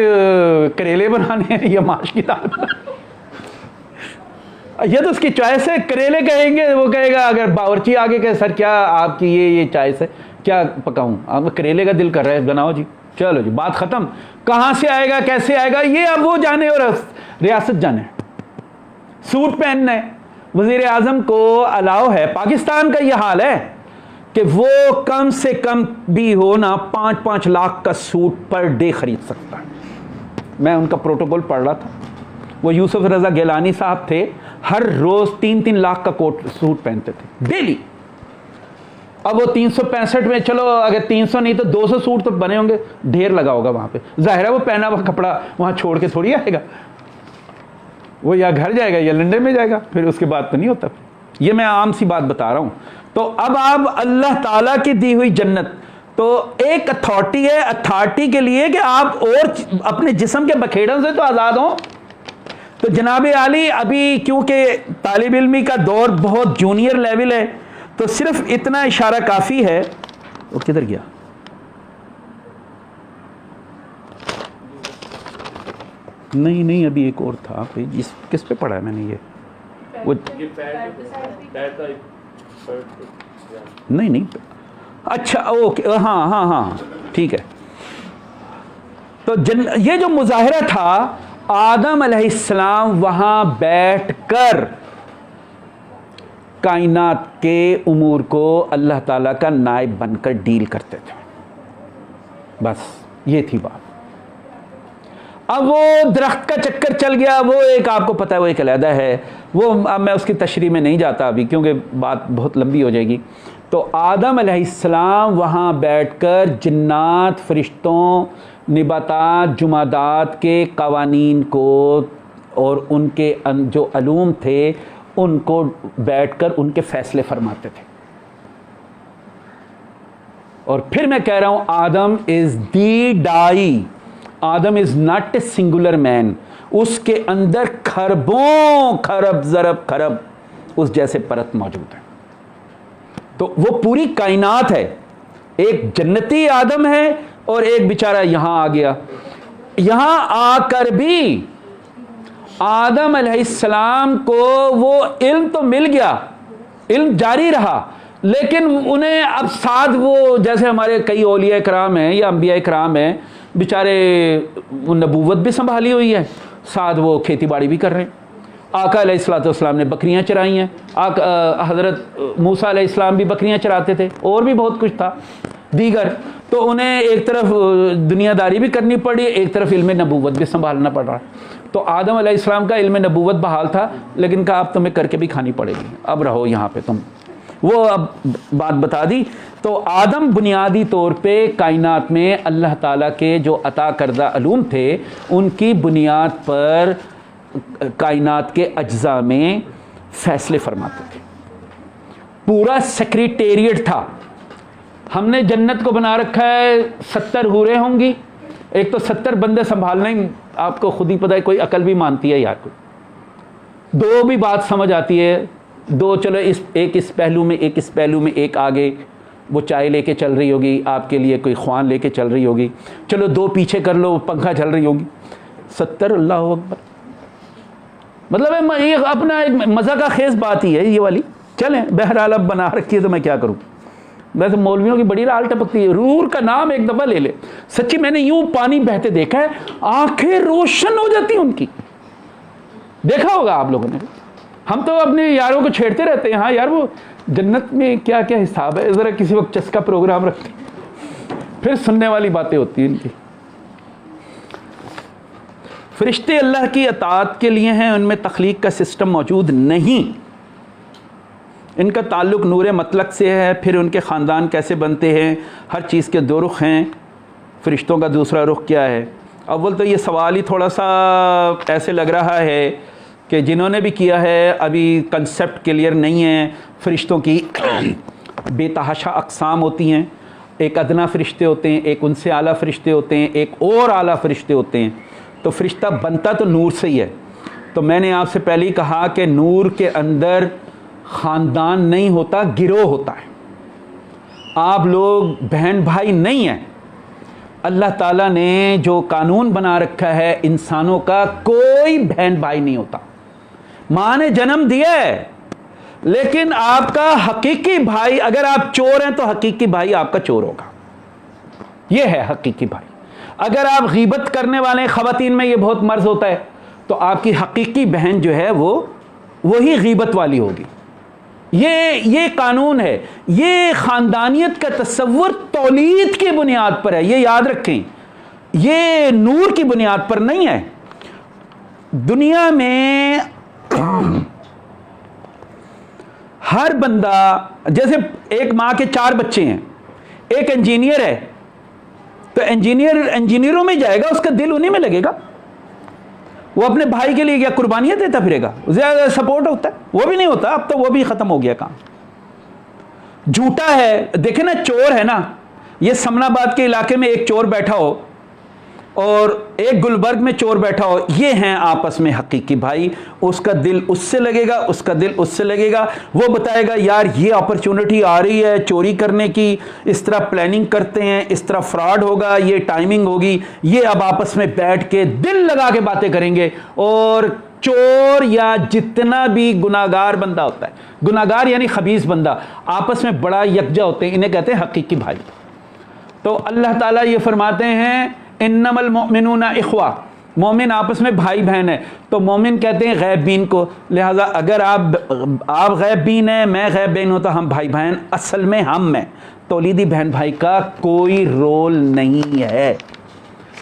S1: کریلے بنانے ہیں یا ماش کی دال بنانے، یہ تو اس کی چوائس ہے. کریلے کہیں گے وہ کہے گا، اگر باورچی آگے کہ سر کیا آپ کی یہ چوائس ہے، کیا پکاؤں؟ آپ کریلے کا دل کر رہا ہے بناؤ جی، چلو جی بات ختم. کہاں سے آئے گا، کیسے آئے گا، یہ اب وہ جانے اور ریاست جانے. سوٹ پہننا ہے، وزیر اعظم کو الاؤ ہے. پاکستان کا یہ حال ہے کہ وہ کم سے کم بھی ہو نا 5-5 لاکھ کا سوٹ پر ڈے خرید سکتا ہے. میں ان کا پروٹوکول پڑھ رہا تھا، وہ یوسف رضا گیلانی صاحب تھے، ہر روز 3-3 لاکھ کا سوٹ پہنتے تھے ڈیلی. اب وہ 365 میں چلو اگر 300 نہیں تو 200 سوٹ تو بنے ہوں گے، ڈھیر لگا ہوگا وہاں پہ. ظاہر ہے وہ پہنا ہوا کپڑا وہاں چھوڑ کے تھوڑی آئے گا، وہ یا گھر جائے گا یا لنڈے میں جائے گا، پھر اس کے بعد تو نہیں ہوتا. یہ میں عام سی بات بتا رہا ہوں. تو اب آپ اللہ تعالیٰ کی دی ہوئی جنت، تو ایک اتھارٹی ہے، اتھارٹی کے لیے کہ آپ اور اپنے جسم کے بکھیڑوں سے تو آزاد ہوں. تو جناب عالی ابھی کیونکہ طالب علمی کا دور بہت جونیئر لیول ہے، تو صرف اتنا اشارہ کافی ہے. وہ کدھر گیا؟ نہیں ابھی ایک اور تھا، کس پہ پڑھا ہے میں نے یہ؟ وہ نہیں اچھا اوکے، ہاں ٹھیک ہے. تو یہ جو مظاہرہ تھا، آدم علیہ السلام وہاں بیٹھ کر کائنات کے امور کو اللہ تعالیٰ کا نائب بن کر ڈیل کرتے تھے. بس یہ تھی بات. اب وہ درخت کا چکر چل گیا، وہ ایک آپ کو پتہ ہے وہ ایک علیحدہ ہے، وہ اب میں اس کی تشریح میں نہیں جاتا ابھی کیونکہ بات بہت لمبی ہو جائے گی. تو آدم علیہ السلام وہاں بیٹھ کر جنات، فرشتوں، نباتات، جمادات کے قوانین کو اور ان کے جو علوم تھے ان کو بیٹھ کر ان کے فیصلے فرماتے تھے. اور پھر میں کہہ رہا ہوں آدم از دی ڈائی، آدم از ناٹ اے سنگولر مین. اس کے اندر خربوں خرب ضرب خرب اس جیسے پرت موجود ہے. تو وہ پوری کائنات ہے. ایک جنتی آدم ہے اور ایک بیچارہ یہاں آ گیا. یہاں آ کر بھی آدم علیہ السلام کو وہ علم تو مل گیا، علم جاری رہا، لیکن انہیں اب ساتھ وہ جیسے ہمارے کئی اولیاء کرام ہیں یا انبیاء کرام ہیں، بیچارے وہ نبوت بھی سنبھالی ہوئی ہے، ساتھ وہ کھیتی باڑی بھی کر رہے ہیں. آقا علیہ الصلوۃ والسلام نے بکریاں چرائی ہیں، حضرت موسیٰ علیہ السلام بھی بکریاں چراتے تھے، اور بھی بہت کچھ تھا دیگر. تو انہیں ایک طرف دنیا داری بھی کرنی پڑی، ایک طرف علم نبوت بھی سنبھالنا پڑ رہا. تو آدم علیہ السلام کا علم نبوت بحال تھا، لیکن کہا اب تمہیں کر کے بھی کھانی پڑے گی، اب رہو یہاں پہ تم. وہ اب بات بتا دی. تو آدم بنیادی طور پہ کائنات میں اللہ تعالیٰ کے جو عطا کردہ علوم تھے ان کی بنیاد پر کائنات کے اجزاء میں فیصلے فرماتے تھے. پورا سیکریٹریٹ تھا. ہم نے جنت کو بنا رکھا ہے 70 حوریں ہوں گی، ایک تو 70 بندے سنبھالنا ہی آپ کو خود ہی پتہ ہے، کوئی عقل بھی مانتی ہے یار، کوئی دو بھی بات سمجھ آتی ہے، دو چلو ایک اس پہلو میں ایک اس پہلو میں، ایک آگے وہ چائے لے کے چل رہی ہوگی، آپ کے لیے کوئی خوان لے کے چل رہی ہوگی، چلو دو پیچھے کر لو پنکھا چل رہی ہوگی. 70 اللہ اکبر، مطلب یہ اپنا ایک مزہ کا خیز بات ہی ہے یہ والی. چلیں بہرحال اب بنا رکھی ہے تو میں کیا کروں. ویسے مولویوں کی بڑی رال ٹپکتی ہے. رور کا نام ایک دفعہ لے لے، سچی میں نے یوں پانی بہتے دیکھا ہے، آنکھیں روشن ہو جاتی ان کی. دیکھا ہوگا آپ لوگوں نے. ہم تو اپنے یاروں کو چھیڑتے رہتے ہیں، ہاں یار وہ جنت میں کیا کیا حساب ہے، ذرا کسی وقت چسکا پروگرام رکھتے ہیں، پھر سننے والی باتیں ہوتی ہیں ان کی. فرشتے اللہ کی اطاعت کے لیے ہیں، ان میں تخلیق کا سسٹم موجود نہیں. ان کا تعلق نور مطلق سے ہے. پھر ان کے خاندان کیسے بنتے ہیں؟ ہر چیز کے دو رخ ہیں. فرشتوں کا دوسرا رخ کیا ہے؟ اول تو یہ سوال ہی تھوڑا سا ایسے لگ رہا ہے کہ جنہوں نے بھی کیا ہے ابھی کنسیپٹ کلیئر نہیں ہے. فرشتوں کی بے تحاشا اقسام ہوتی ہیں. ایک ادنا فرشتے ہوتے ہیں، ایک ان سے اعلیٰ فرشتے ہوتے ہیں، ایک اور اعلیٰ فرشتے ہوتے ہیں. تو فرشتہ بنتا تو نور سے ہی ہے. تو میں نے آپ سے پہلے ہی کہا کہ نور کے اندر خاندان نہیں ہوتا، گروہ ہوتا ہے. آپ لوگ بہن بھائی نہیں ہیں. اللہ تعالیٰ نے جو قانون بنا رکھا ہے انسانوں کا، کوئی بہن بھائی نہیں ہوتا. ماں نے جنم دیا ہے لیکن آپ کا حقیقی بھائی، اگر آپ چور ہیں تو حقیقی بھائی آپ کا چور ہوگا. یہ ہے حقیقی بھائی. اگر آپ غیبت کرنے والے خواتین میں یہ بہت مرض ہوتا ہے تو آپ کی حقیقی بہن جو ہے وہ وہی غیبت والی ہوگی. یہ قانون ہے. یہ خاندانیت کا تصور تولید کی بنیاد پر ہے، یہ یاد رکھیں. یہ نور کی بنیاد پر نہیں ہے. دنیا میں ہر بندہ، جیسے ایک ماں کے 4 بچے ہیں، ایک انجینئر ہے تو انجینئروں میں جائے گا، اس کا دل انہیں میں لگے گا. وہ اپنے بھائی کے لیے کیا قربانیاں دیتا پھرے گا؟ زیادہ سپورٹ ہوتا ہے؟ وہ بھی نہیں ہوتا. اب تو وہ بھی ختم ہو گیا کام. جھوٹا ہے. دیکھیں نا، چور ہے نا، یہ سمن آباد کے علاقے میں ایک چور بیٹھا ہو اور ایک گلبرگ میں چور بیٹھا ہو، یہ ہیں آپس میں حقیقی بھائی. اس کا دل اس سے لگے گا، اس کا دل اس سے لگے گا. وہ بتائے گا یار یہ اپرچونٹی آ رہی ہے چوری کرنے کی، اس طرح پلاننگ کرتے ہیں، اس طرح فراڈ ہوگا، یہ ٹائمنگ ہوگی. یہ اب آپس میں بیٹھ کے دل لگا کے باتیں کریں گے. اور چور یا جتنا بھی گناہگار بندہ ہوتا ہے، گناہگار یعنی خبیث بندہ، آپس میں بڑا یکجا ہوتے ہیں. انہیں کہتے ہیں حقیقی بھائی. تو اللہ تعالیٰ یہ فرماتے ہیں انما المؤمنون اخوہ، مومن آپس میں بھائی بہن ہے. تو مومن کہتے ہیں غیب بین کو. لہٰذا اگر آپ غیب بین ہیں، میں غیب بین ہوں، تو ہم بھائی بہن اصل میں ہم ہیں. تولیدی بہن بھائی کا کوئی رول نہیں ہے.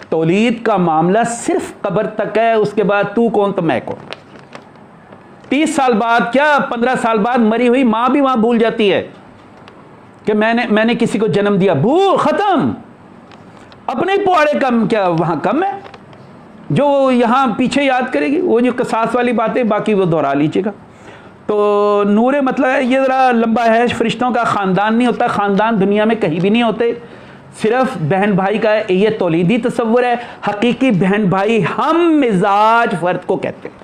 S1: تولید کا معاملہ صرف قبر تک ہے. اس کے بعد تو کون تو میں کون. 30 سال بعد کیا 15 سال بعد مری ہوئی ماں بھی وہاں بھول جاتی ہے کہ میں نے کسی کو جنم دیا. بھول ختم. اپنے پواڑے کم کیا وہاں کم ہے جو یہاں پیچھے یاد کرے گی. وہ جو قصاص والی باتیں باقی وہ دہرا لیجیے گا. تو نور مطلب ہے، یہ ذرا لمبا ہے. فرشتوں کا خاندان نہیں ہوتا. خاندان دنیا میں کہیں بھی نہیں ہوتے. صرف بہن بھائی کا ہے. یہ تولیدی تصور ہے. حقیقی بہن بھائی ہم مزاج فرد کو کہتے ہیں.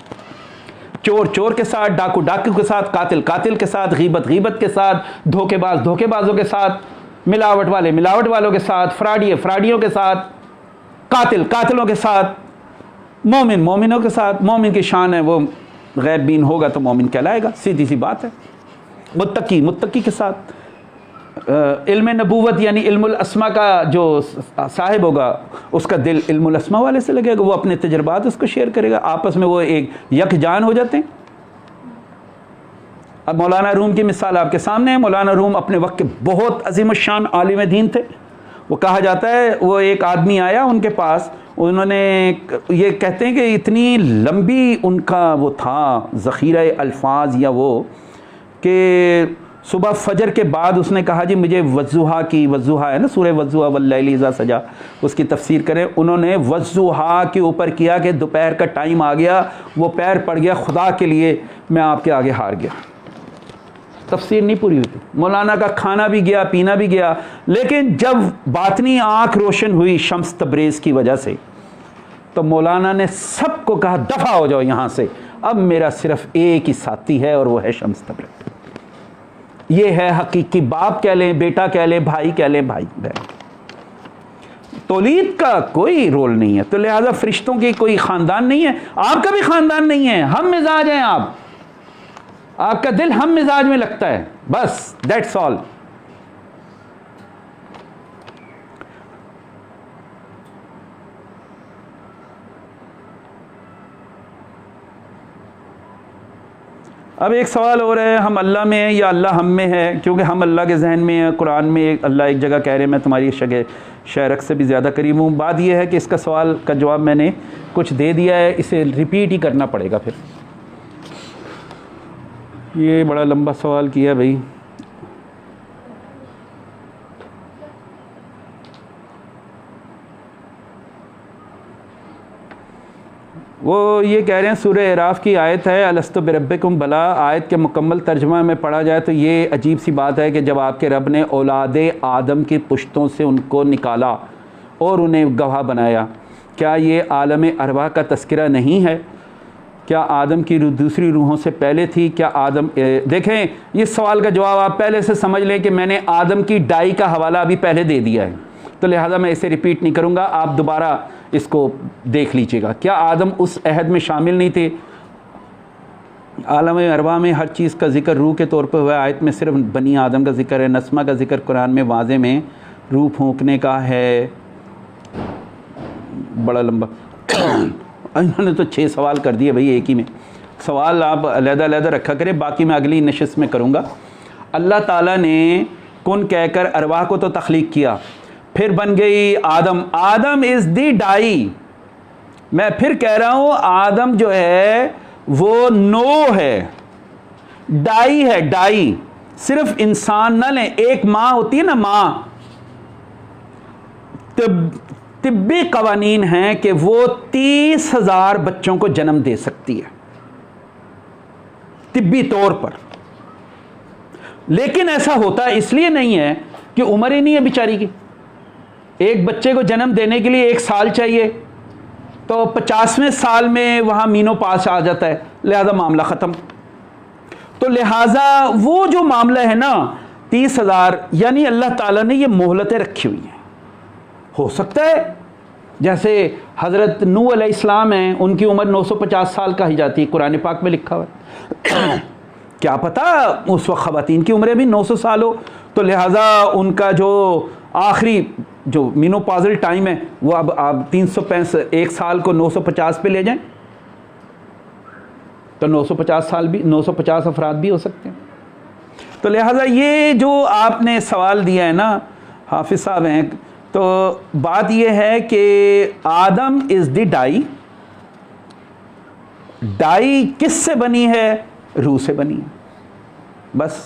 S1: چور چور کے ساتھ، ڈاکو ڈاکو کے ساتھ، قاتل قاتل کے ساتھ، غیبت غیبت کے ساتھ، دھوکے باز دھوکے بازوں کے ساتھ، ملاوٹ والے ملاوٹ والوں کے ساتھ، فراڈیوں کے ساتھ، قاتل قاتلوں کے ساتھ، مومن مومنوں کے ساتھ. مومن کی شان ہے وہ غیب بین ہوگا تو مومن کہلائے گا. سیدھی سی بات ہے. متقی کے ساتھ. علم نبوت یعنی علم الاسما کا جو صاحب ہوگا اس کا دل علم الاسما والے سے لگے گا. وہ اپنے تجربات اس کو شیئر کرے گا. آپس میں وہ ایک یک جان ہو جاتے ہیں. اب مولانا روم کی مثال آپ کے سامنے ہے. مولانا روم اپنے وقت کے بہت عظیم الشان عالم دین تھے. وہ کہا جاتا ہے وہ ایک آدمی آیا ان کے پاس، انہوں نے یہ کہتے ہیں کہ اتنی لمبی ان کا وہ تھا ذخیرہ الفاظ یا وہ، کہ صبح فجر کے بعد اس نے کہا جی مجھے وضحا ہے نا سورہ وضحا واللیل اذا سجا، اس کی تفسیر کریں. انہوں نے وضحا کے اوپر کیا کہ دوپہر کا ٹائم آ گیا، وہ پیر پڑ گیا، خدا کے لیے میں آپ کے آگے ہار گیا. تفسیر نہیں پوری ہوئی تھی. مولانا کا کھانا بھی گیا، پینا بھی گیا. لیکن جب باطنی آنکھ روشن ہوئی شمس تبریز کی وجہ سے تو مولانا نے سب کو کہا دفع ہو جاؤ یہاں سے، اب میرا صرف ایک ہی ساتھی ہے اور وہ ہے شمس تبریز. یہ ہے حقیقی باپ کہہ لیں، بیٹا کہہ لیں، بھائی کہہ لیں، بھائی بہن. تولید کا کوئی رول نہیں ہے. تو لہذا فرشتوں کی کوئی خاندان نہیں ہے. آپ کا بھی خاندان نہیں ہے. ہم مزاج ہیں. آپ کا دل ہم مزاج میں لگتا ہے، بس دیٹس آل. اب ایک سوال ہو رہا ہے، ہم اللہ میں ہیں یا اللہ ہم میں ہے؟ کیونکہ ہم اللہ کے ذہن میں ہیں. قرآن میں اللہ ایک جگہ کہہ رہے ہیں میں تمہاری شہرک سے بھی زیادہ قریب ہوں. بات یہ ہے کہ اس کا سوال کا جواب میں نے کچھ دے دیا ہے، اسے ریپیٹ ہی کرنا پڑے گا. پھر یہ بڑا لمبا سوال کیا بھائی. وہ یہ کہہ رہے ہیں سورہ اعراف کی آیت ہے الستو بربکم بلا، آیت کے مکمل ترجمہ میں پڑھا جائے تو یہ عجیب سی بات ہے کہ جب آپ کے رب نے اولاد آدم کی پشتوں سے ان کو نکالا اور انہیں گواہ بنایا، کیا یہ عالم ارواح کا تذکرہ نہیں ہے؟ کیا آدم کی روح دوسری روحوں سے پہلے تھی؟ کیا آدم دیکھیں اس سوال کا جواب آپ پہلے سے سمجھ لیں کہ میں نے آدم کی ڈائی کا حوالہ ابھی پہلے دے دیا ہے، تو لہٰذا میں اسے ریپیٹ نہیں کروں گا، آپ دوبارہ اس کو دیکھ لیجئے گا. کیا آدم اس عہد میں شامل نہیں تھے؟ عالم ارواح میں ہر چیز کا ذکر روح کے طور پہ ہوا ہے، آیت میں صرف بنی آدم کا ذکر ہے. نسمہ کا ذکر قرآن میں واضح میں روح پھونکنے کا ہے. بڑا لمبا انہوں نے تو 6 سوال کر دیے بھائی ایک ہی میں. سوال آپ علیحدہ علیحدہ رکھا کریں، باقی میں اگلی نشست میں کروں گا. اللہ تعالیٰ نے کن کہہ کر ارواح کو تو تخلیق کیا، پھر بن گئی آدم. آدم از دی ڈائی. میں پھر کہہ رہا ہوں آدم جو ہے وہ نو ہے، ڈائی ہے. ڈائی صرف انسان نہ لیں، ایک ماں ہوتی ہے نا، ماں. طبی قوانین ہیں کہ وہ 30,000 بچوں کو جنم دے سکتی ہے طبی طور پر. لیکن ایسا ہوتا اس لیے نہیں ہے کہ عمر ہی نہیں ہے بیچاری کی. ایک بچے کو جنم دینے کے لیے 1 سال چاہیے، تو 50ویں سال میں وہاں مینو پاس آ جاتا ہے، لہذا معاملہ ختم. تو لہذا وہ جو معاملہ ہے نا 30,000، یعنی اللہ تعالیٰ نے یہ مہلتیں رکھی ہوئی ہیں. ہو سکتا ہے جیسے حضرت نوح علیہ السلام ہیں، ان کی عمر 950 سال کہی جاتی ہے، قرآن پاک میں لکھا ہوا ہے. کیا پتہ اس وقت خواتین کی عمریں بھی 900 سال ہو، تو لہٰذا ان کا جو آخری جو مینوپازل ٹائم ہے وہ اب آپ 365 1 سال کو 950 پہ لے جائیں تو 950 سال بھی 950 افراد بھی ہو سکتے ہیں. تو لہٰذا یہ جو آپ نے سوال دیا ہے نا حافظ صاحب ہیں، تو بات یہ ہے کہ آدم از دی ڈائی. ڈائی کس سے بنی ہے؟ روح سے بنی ہے بس.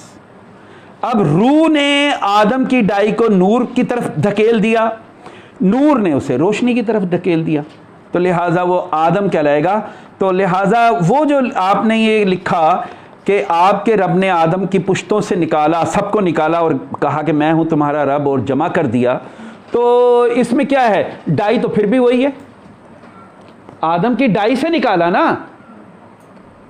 S1: اب روح نے آدم کی ڈائی کو نور کی طرف دھکیل دیا، نور نے اسے روشنی کی طرف دھکیل دیا، تو لہٰذا وہ آدم کہلائے گا. تو لہٰذا وہ جو آپ نے یہ لکھا کہ آپ کے رب نے آدم کی پشتوں سے نکالا، سب کو نکالا اور کہا کہ میں ہوں تمہارا رب اور جمع کر دیا، تو اس میں کیا ہے؟ ڈائی تو پھر بھی وہی ہے، آدم کی ڈائی سے نکالا نا،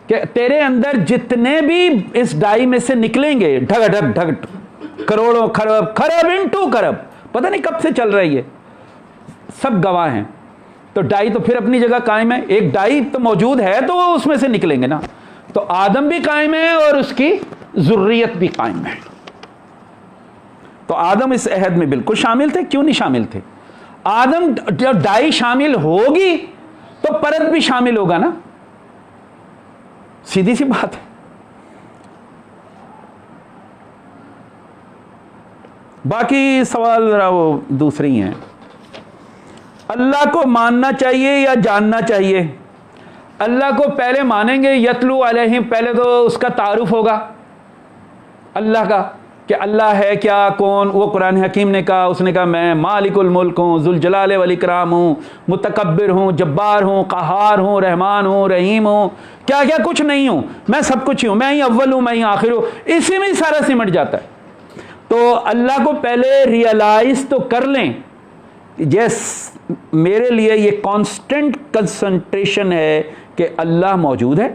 S1: کہ تیرے اندر جتنے بھی اس ڈائی میں سے نکلیں گے ڈھگ ڈھگ ڈھگ، کروڑوں کھرب انٹو کھرب، پتہ نہیں کب سے چل رہی ہے، سب گواہ ہیں. تو ڈائی تو پھر اپنی جگہ قائم ہے، ایک ڈائی تو موجود ہے تو اس میں سے نکلیں گے نا. تو آدم بھی قائم ہے اور اس کی ذریت بھی قائم ہے. تو آدم اس عہد میں بالکل شامل تھے. کیوں نہیں شامل تھے؟ آدم جب ڈائی شامل ہوگی تو پرت بھی شامل ہوگا نا، سیدھی سی بات ہے. باقی سوال ذرا وہ دوسری ہیں. اللہ کو ماننا چاہیے یا جاننا چاہیے؟ اللہ کو پہلے مانیں گے، یتلو علیہم، پہلے تو اس کا تعارف ہوگا اللہ کا کہ اللہ ہے کیا، کون. وہ قرآن حکیم نے کہا، اس نے کہا میں مالک الملک ہوں، ذوالجلال والاکرام ہوں، متکبر ہوں، جبار ہوں، قہار ہوں، رحمان ہوں، رحیم ہوں، کیا کیا کچھ نہیں ہوں، میں سب کچھ ہی ہوں، میں ہی اول ہوں، میں ہی آخر ہوں. اسی میں ہی سارا سمٹ جاتا ہے. تو اللہ کو پہلے ریئلائز تو کر لیں، یس میرے لیے یہ کانسٹنٹ کنسنٹریشن ہے کہ اللہ موجود ہے،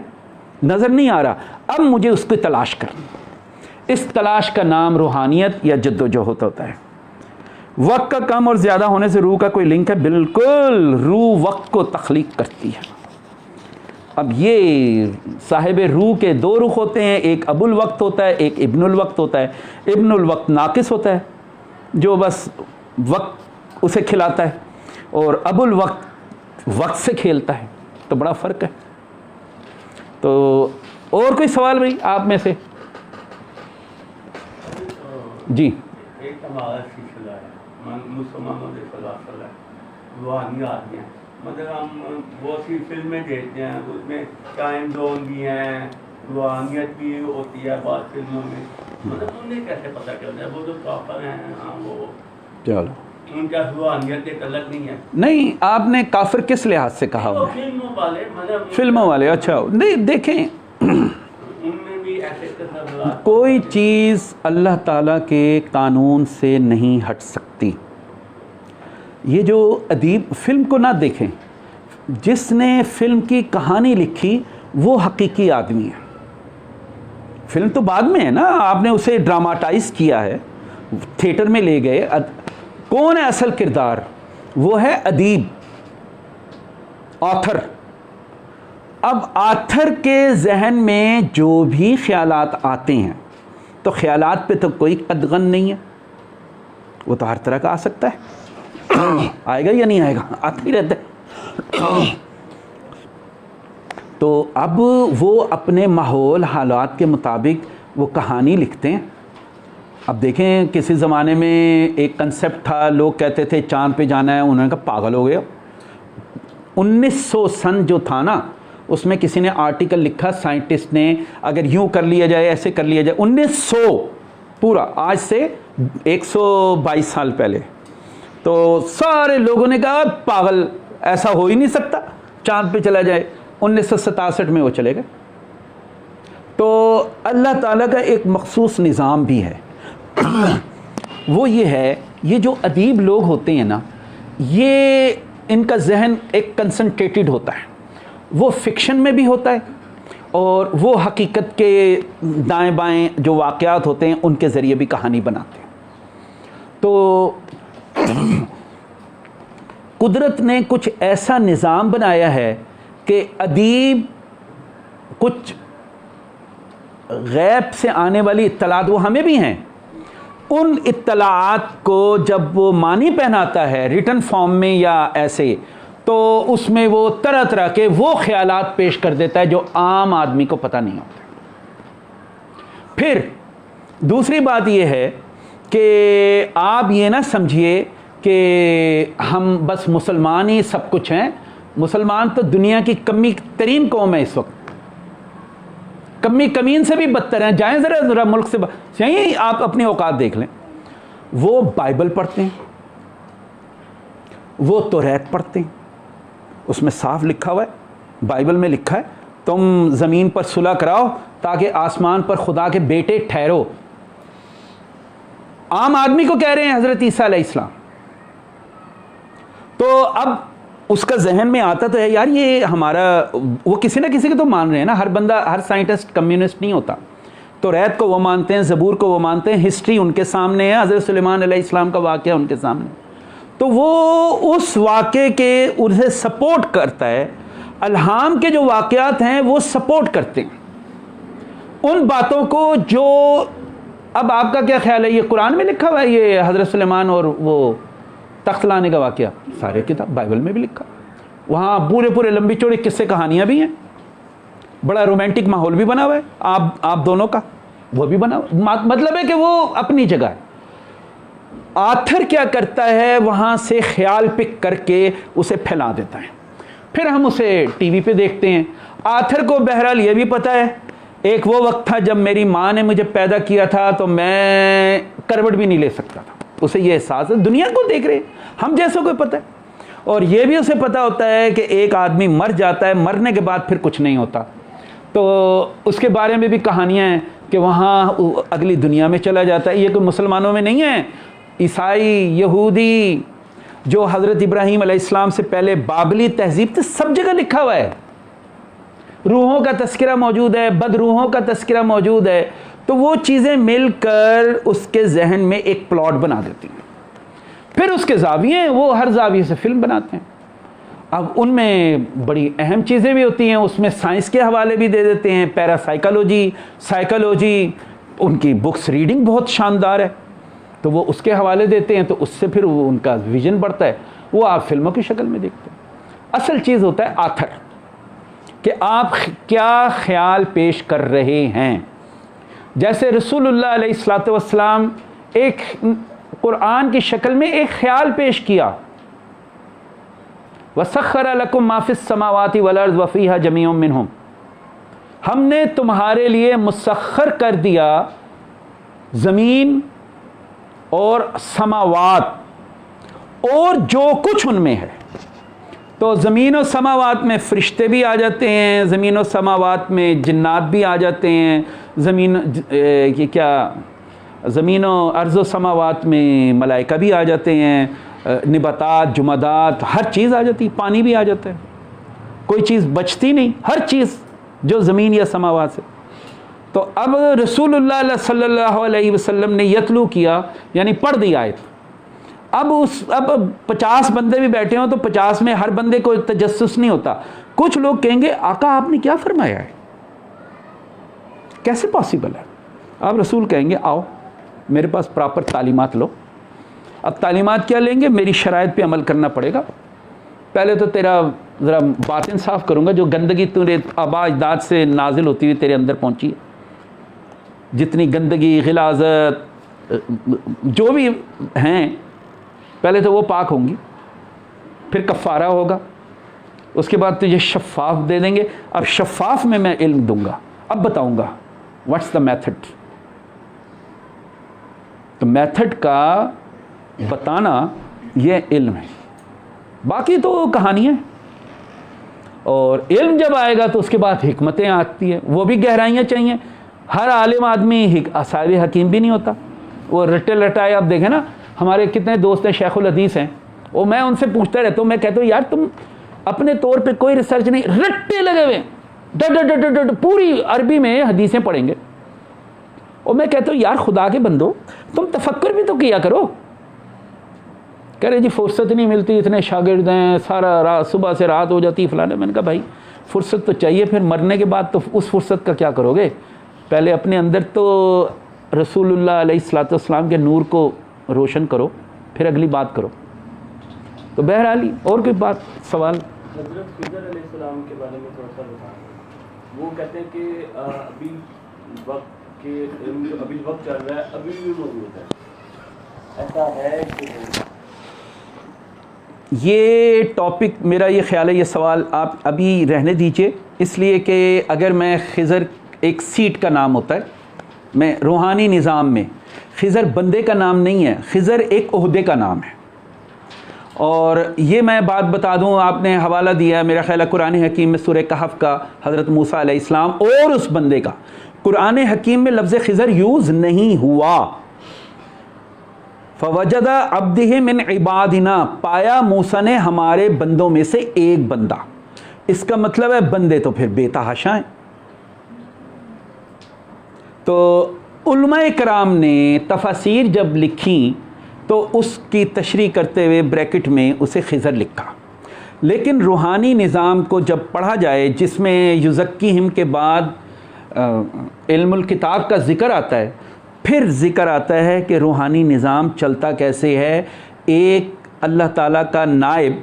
S1: نظر نہیں آ رہا، اب مجھے اس کی تلاش کرنی. اس تلاش کا نام روحانیت یا جد و جہد ہوتا ہے. وقت کا کم اور زیادہ ہونے سے روح کا کوئی لنک ہے؟ بالکل، روح وقت کو تخلیق کرتی ہے. اب یہ صاحب روح کے 2 رخ ہوتے ہیں، ایک ابو الوقت ہوتا ہے، ایک ابن الوقت ہوتا ہے. ابن الوقت ناقص ہوتا ہے جو بس وقت اسے کھلاتا ہے، اور ابو الوقت وقت سے کھیلتا ہے. تو بڑا فرق ہے. تو اور کوئی سوال بھائی آپ میں سے؟ جی
S2: ایک ہمارا سلسلہ ہے مسلمانوں کے فلاسفہ ہے روحانی آدمی ہیں، مطلب ہم بہت سی فلمیں دیکھتے ہیں، اس میں ٹائم زون بھی ہیں، روحانیت بھی ہوتی ہے بعض فلموں میں، مطلب انہیں کیسے پتہ چلتا ہے؟ وہ تو کافر ہیں، ہاں وہ
S1: چلو
S2: ان کا روحانیت ایک الگ نہیں ہے.
S1: نہیں، آپ نے کافر کس لحاظ سے کہا؟
S2: وہ فلموں والے مطلب
S1: فلموں والے، اچھا نہیں دیکھیں
S2: ان میں بھی ایسے تصورات،
S1: کوئی چیز اللہ تعالیٰ کے قانون سے نہیں ہٹ سکتی. یہ جو ادیب فلم کو نہ دیکھیں، جس نے فلم کی کہانی لکھی وہ حقیقی آدمی ہے. فلم تو بعد میں ہے نا، آپ نے اسے ڈراماٹائز کیا ہے، تھیٹر میں لے گئے. کون ہے اصل کردار؟ وہ ہے ادیب، آتھر. اب آتھر کے ذہن میں جو بھی خیالات آتے ہیں، تو خیالات پہ تو کوئی قدغن نہیں ہے، وہ تو ہر طرح کا آ سکتا ہے. آئے گا یا نہیں آئے گا؟ آتا ہی رہتا ہے. تو اب وہ اپنے ماحول حالات کے مطابق وہ کہانی لکھتے ہیں. اب دیکھیں کسی زمانے میں ایک کنسیپٹ تھا، لوگ کہتے تھے چاند پہ جانا ہے، انہوں نے کہا پاگل ہو گیا. 1900 سن جو تھا نا، اس میں کسی نے آرٹیکل لکھا سائنٹسٹ نے، اگر یوں کر لیا جائے، ایسے کر لیا جائے. 1900 پورا، آج سے 122 سال پہلے. تو سارے لوگوں نے کہا پاگل، ایسا ہو ہی نہیں سکتا چاند پہ چلا جائے. 1967 میں وہ چلے گئے. تو اللہ تعالیٰ کا ایک مخصوص نظام بھی ہے. وہ یہ ہے، یہ جو ادیب لوگ ہوتے ہیں نا، یہ ان کا ذہن ایک کنسنٹریٹڈ ہوتا ہے. وہ فکشن میں بھی ہوتا ہے اور وہ حقیقت کے دائیں بائیں جو واقعات ہوتے ہیں ان کے ذریعے بھی کہانی بناتے ہیں. تو قدرت نے کچھ ایسا نظام بنایا ہے کہ ادیب کچھ غیب سے آنے والی اطلاعات وہ ہمیں بھی ہیں، ان اطلاعات کو جب وہ معنی پہناتا ہے ریٹن فارم میں یا ایسے، تو اس میں وہ طرح طرح کے وہ خیالات پیش کر دیتا ہے جو عام آدمی کو پتہ نہیں ہوتا. پھر دوسری بات یہ ہے کہ آپ یہ نہ سمجھیے کہ ہم بس مسلمان ہی سب کچھ ہیں. مسلمان تو دنیا کی کمی ترین قوم ہے اس وقت، کمی کمین سے بھی بدتر ہیں. جائیں ذرا ملک سے یہیں آپ اپنی اوقات دیکھ لیں. وہ بائبل پڑھتے ہیں، وہ توریت پڑھتے ہیں، اس میں صاف لکھا ہوا ہے، بائبل میں لکھا ہے تم زمین پر صلح کراؤ تاکہ آسمان پر خدا کے بیٹے ٹھہرو. عام آدمی کو کہہ رہے ہیں حضرت عیسیٰ علیہ السلام. تو اب اس کا ذہن میں آتا تو ہے یار یہ ہمارا، وہ کسی نہ کسی کو تو مان رہے ہیں نا. ہر بندہ، ہر سائنٹسٹ کمیونسٹ نہیں ہوتا. تو توریت کو وہ مانتے ہیں، زبور کو وہ مانتے ہیں، ہسٹری ان کے سامنے ہے، حضرت سلیمان علیہ السلام کا واقعہ ان کے سامنے. تو وہ اس واقعے کے اسے سپورٹ کرتا ہے. الہام کے جو واقعات ہیں وہ سپورٹ کرتے ہیں ان باتوں کو جو، اب آپ کا کیا خیال ہے یہ قرآن میں لکھا ہوا ہے یہ حضرت سلیمان اور وہ تخت لانے کا واقعہ؟ سارے کتاب بائبل میں بھی لکھا، وہاں پورے پورے لمبی چوڑی قصے کہانیاں بھی ہیں، بڑا رومانٹک ماحول بھی بنا ہوا ہے آپ دونوں کا، وہ بھی بنا ہوا. مطلب ہے کہ وہ اپنی جگہ ہے. آتھر کیا کرتا ہے وہاں سے خیال پک کر کے اسے پھیلا دیتا ہے، پھر ہم اسے ٹی وی پہ دیکھتے ہیں. آتھر کو بہرحال یہ بھی پتہ ہے ایک وہ وقت تھا جب میری ماں نے مجھے پیدا کیا تھا تو میں کروٹ بھی نہیں لے سکتا تھا. اسے یہ احساس ہے، دنیا کو دیکھ رہے ہم جیسوں کو پتہ ہے. اور یہ بھی اسے پتہ ہوتا ہے کہ ایک آدمی مر جاتا ہے، مرنے کے بعد پھر کچھ نہیں ہوتا. تو اس کے بارے میں بھی کہانیاں ہیں کہ وہاں اگلی دنیا میں چلا جاتا ہے. یہ کوئی مسلمانوں میں نہیں ہے، عیسائی، یہودی، جو حضرت ابراہیم علیہ السلام سے پہلے بابلی تہذیب تھی، سب جگہ لکھا ہوا ہے. روحوں کا تذکرہ موجود ہے، بد روحوں کا تذکرہ موجود ہے. تو وہ چیزیں مل کر اس کے ذہن میں ایک پلاٹ بنا دیتی ہیں. پھر اس کے زاویے ہیں، وہ ہر زاویے سے فلم بناتے ہیں. اب ان میں بڑی اہم چیزیں بھی ہوتی ہیں، اس میں سائنس کے حوالے بھی دے دیتے ہیں، پیرا سائیکالوجی، سائیکالوجی، ان کی بکس ریڈنگ بہت شاندار ہے تو وہ اس کے حوالے دیتے ہیں. تو اس سے پھر وہ ان کا ویژن بڑھتا ہے، وہ آپ فلموں کی شکل میں دیکھتے ہیں. اصل چیز ہوتا ہے آتھر، کہ آپ کیا خیال پیش کر رہے ہیں. جیسے رسول اللہ علیہ الصلوۃ والسلام ایک قرآن کی شکل میں ایک خیال پیش کیا. وَسَخَّرَ لَكُم مَّا فِي السَّمَاوَاتِ وَالْأَرْضِ وَفِيهَا جَمِيعٌ مِّنْهُ. ہم نے تمہارے لیے مسخر کر دیا زمین اور سماوات اور جو کچھ ان میں ہے. تو زمین و سماوات میں فرشتے بھی آ جاتے ہیں, زمین و سماوات میں جنات بھی آ جاتے ہیں, زمین و ارض و سماوات میں ملائکہ بھی آ جاتے ہیں, نباتات, جمادات, ہر چیز آ جاتی, پانی بھی آ جاتا ہے, کوئی چیز بچتی نہیں, ہر چیز جو زمین یا سماوات سے. تو اب رسول اللہ صلی اللہ علیہ وسلم نے یتلو کیا یعنی پڑھ دی آیت. اب 50 بندے بھی بیٹھے ہوں تو 50 میں ہر بندے کو تجسس نہیں ہوتا. کچھ لوگ کہیں گے آقا آپ نے کیا فرمایا ہے, کیسے پاسبل ہے؟ آپ رسول کہیں گے آؤ میرے پاس پراپر تعلیمات لو. اب تعلیمات کیا لیں گے؟ میری شرائط پہ عمل کرنا پڑے گا. پہلے تو تیرا ذرا باطن صاف کروں گا, جو گندگی تیرے آبا اجداد سے نازل ہوتی ہوئی تیرے اندر پہنچی ہے, جتنی گندگی, غلاظت جو بھی ہیں, پہلے تو وہ پاک ہوں گی, پھر کفارہ ہوگا, اس کے بعد تجھے شفاف دے دیں گے. اب شفاف میں علم دوں گا, اب بتاؤں گا واٹس دا میتھڈ. تو میتھڈ کا بتانا یہ علم ہے, باقی تو کہانی ہے. اور علم جب آئے گا تو اس کے بعد حکمتیں آتی ہیں, وہ بھی گہرائیاں چاہیے. ہر عالم آدمی صاحب حکیم بھی نہیں ہوتا, وہ رٹے لٹائے. آپ دیکھیں نا ہمارے کتنے دوست ہیں شیخ الحدیث ہیں, وہ میں ان سے پوچھتا رہتا ہوں, میں کہتا ہوں یار تم اپنے طور پہ کوئی ریسرچ نہیں, رٹے لگے ہوئے ڈٹ پوری عربی میں حدیثیں پڑھیں گے. اور میں کہتا ہوں یار خدا کے بندو تم تفکر بھی تو کیا کرو. کہہ رہے جی فرصت نہیں ملتی, اتنے شاگرد ہیں, سارا رات صبح سے رات ہو جاتی فلانے. میں نے کہا بھائی فرصت تو چاہیے, پھر مرنے کے بعد تو اس فرصت کا کیا کرو گے؟ پہلے اپنے اندر تو رسول اللہ علیہ الصلوۃ والسلام کے نور کو روشن کرو, پھر اگلی بات کرو. تو بہرحال اور کوئی بات سوال؟
S3: حضرت خضر علیہ السلام کے بارے میں تھوڑا سا بتائیں. وہ کہتے ہیں کہ ابھی وقت چل رہا ہے, ابھی بھی موجود ہے, ایسا ہے کہ
S1: یہ ٹاپک میرا یہ خیال ہے, یہ سوال آپ ابھی رہنے دیجئے, اس لیے کہ اگر میں خضر ایک سیٹ کا نام ہوتا ہے, میں روحانی نظام میں خضر بندے کا نام نہیں ہے, خضر ایک عہدے کا نام ہے. اور یہ میں بات بتا دوں, آپ نے حوالہ دیا میرا خیال ہے قرآن حکیم میں سورہ کہف کا, حضرت موسیٰ علیہ السلام اور اس بندے کا. قرآن حکیم میں لفظ خضر یوز نہیں ہوا. فوجد عبدہ من عبادنا, پایا موسیٰ نے ہمارے بندوں میں سے ایک بندہ. اس کا مطلب ہے بندے تو پھر بے تحاشا ہیں. تو علماء کرام نے تفاسیر جب لکھی تو اس کی تشریح کرتے ہوئے بریکٹ میں اسے خضر لکھا. لیکن روحانی نظام کو جب پڑھا جائے, جس میں یزکیہم کے بعد علم الکتاب کا ذکر آتا ہے, پھر ذکر آتا ہے کہ روحانی نظام چلتا کیسے ہے, ایک اللہ تعالیٰ کا نائب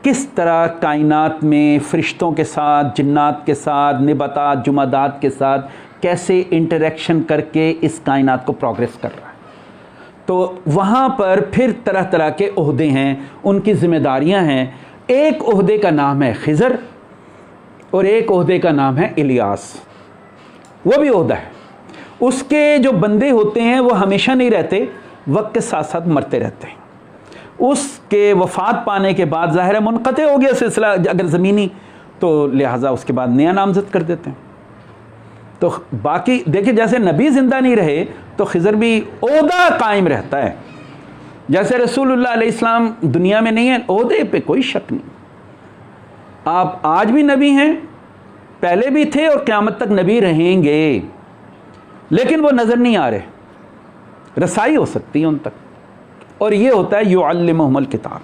S1: کس طرح کائنات میں فرشتوں کے ساتھ, جنات کے ساتھ, نباتات, جمادات کے ساتھ کیسے انٹریکشن کر کے اس کائنات کو پروگریس کر رہا ہے. تو وہاں پر پھر طرح طرح کے عہدے ہیں, ان کی ذمہ داریاں ہیں. ایک عہدے کا نام ہے خضر اور ایک عہدے کا نام ہے الیاس, وہ بھی عہدہ ہے. اس کے جو بندے ہوتے ہیں وہ ہمیشہ نہیں رہتے, وقت کے ساتھ ساتھ مرتے رہتے ہیں. اس کے وفات پانے کے بعد ظاہر ہے منقطع ہو گیا سلسلہ اگر زمینی, تو لہٰذا اس کے بعد نیا نامزد کر دیتے ہیں. تو باقی دیکھیں جیسے نبی زندہ نہیں رہے تو خضر بھی عہدہ قائم رہتا ہے. جیسے رسول اللہ علیہ السلام دنیا میں نہیں ہے, عہدے پہ کوئی شک نہیں. آپ آج بھی نبی ہیں, پہلے بھی تھے اور قیامت تک نبی رہیں گے, لیکن وہ نظر نہیں آ رہے, رسائی ہو سکتی ہے ان تک. اور یہ ہوتا ہے یعلمہم الکتاب.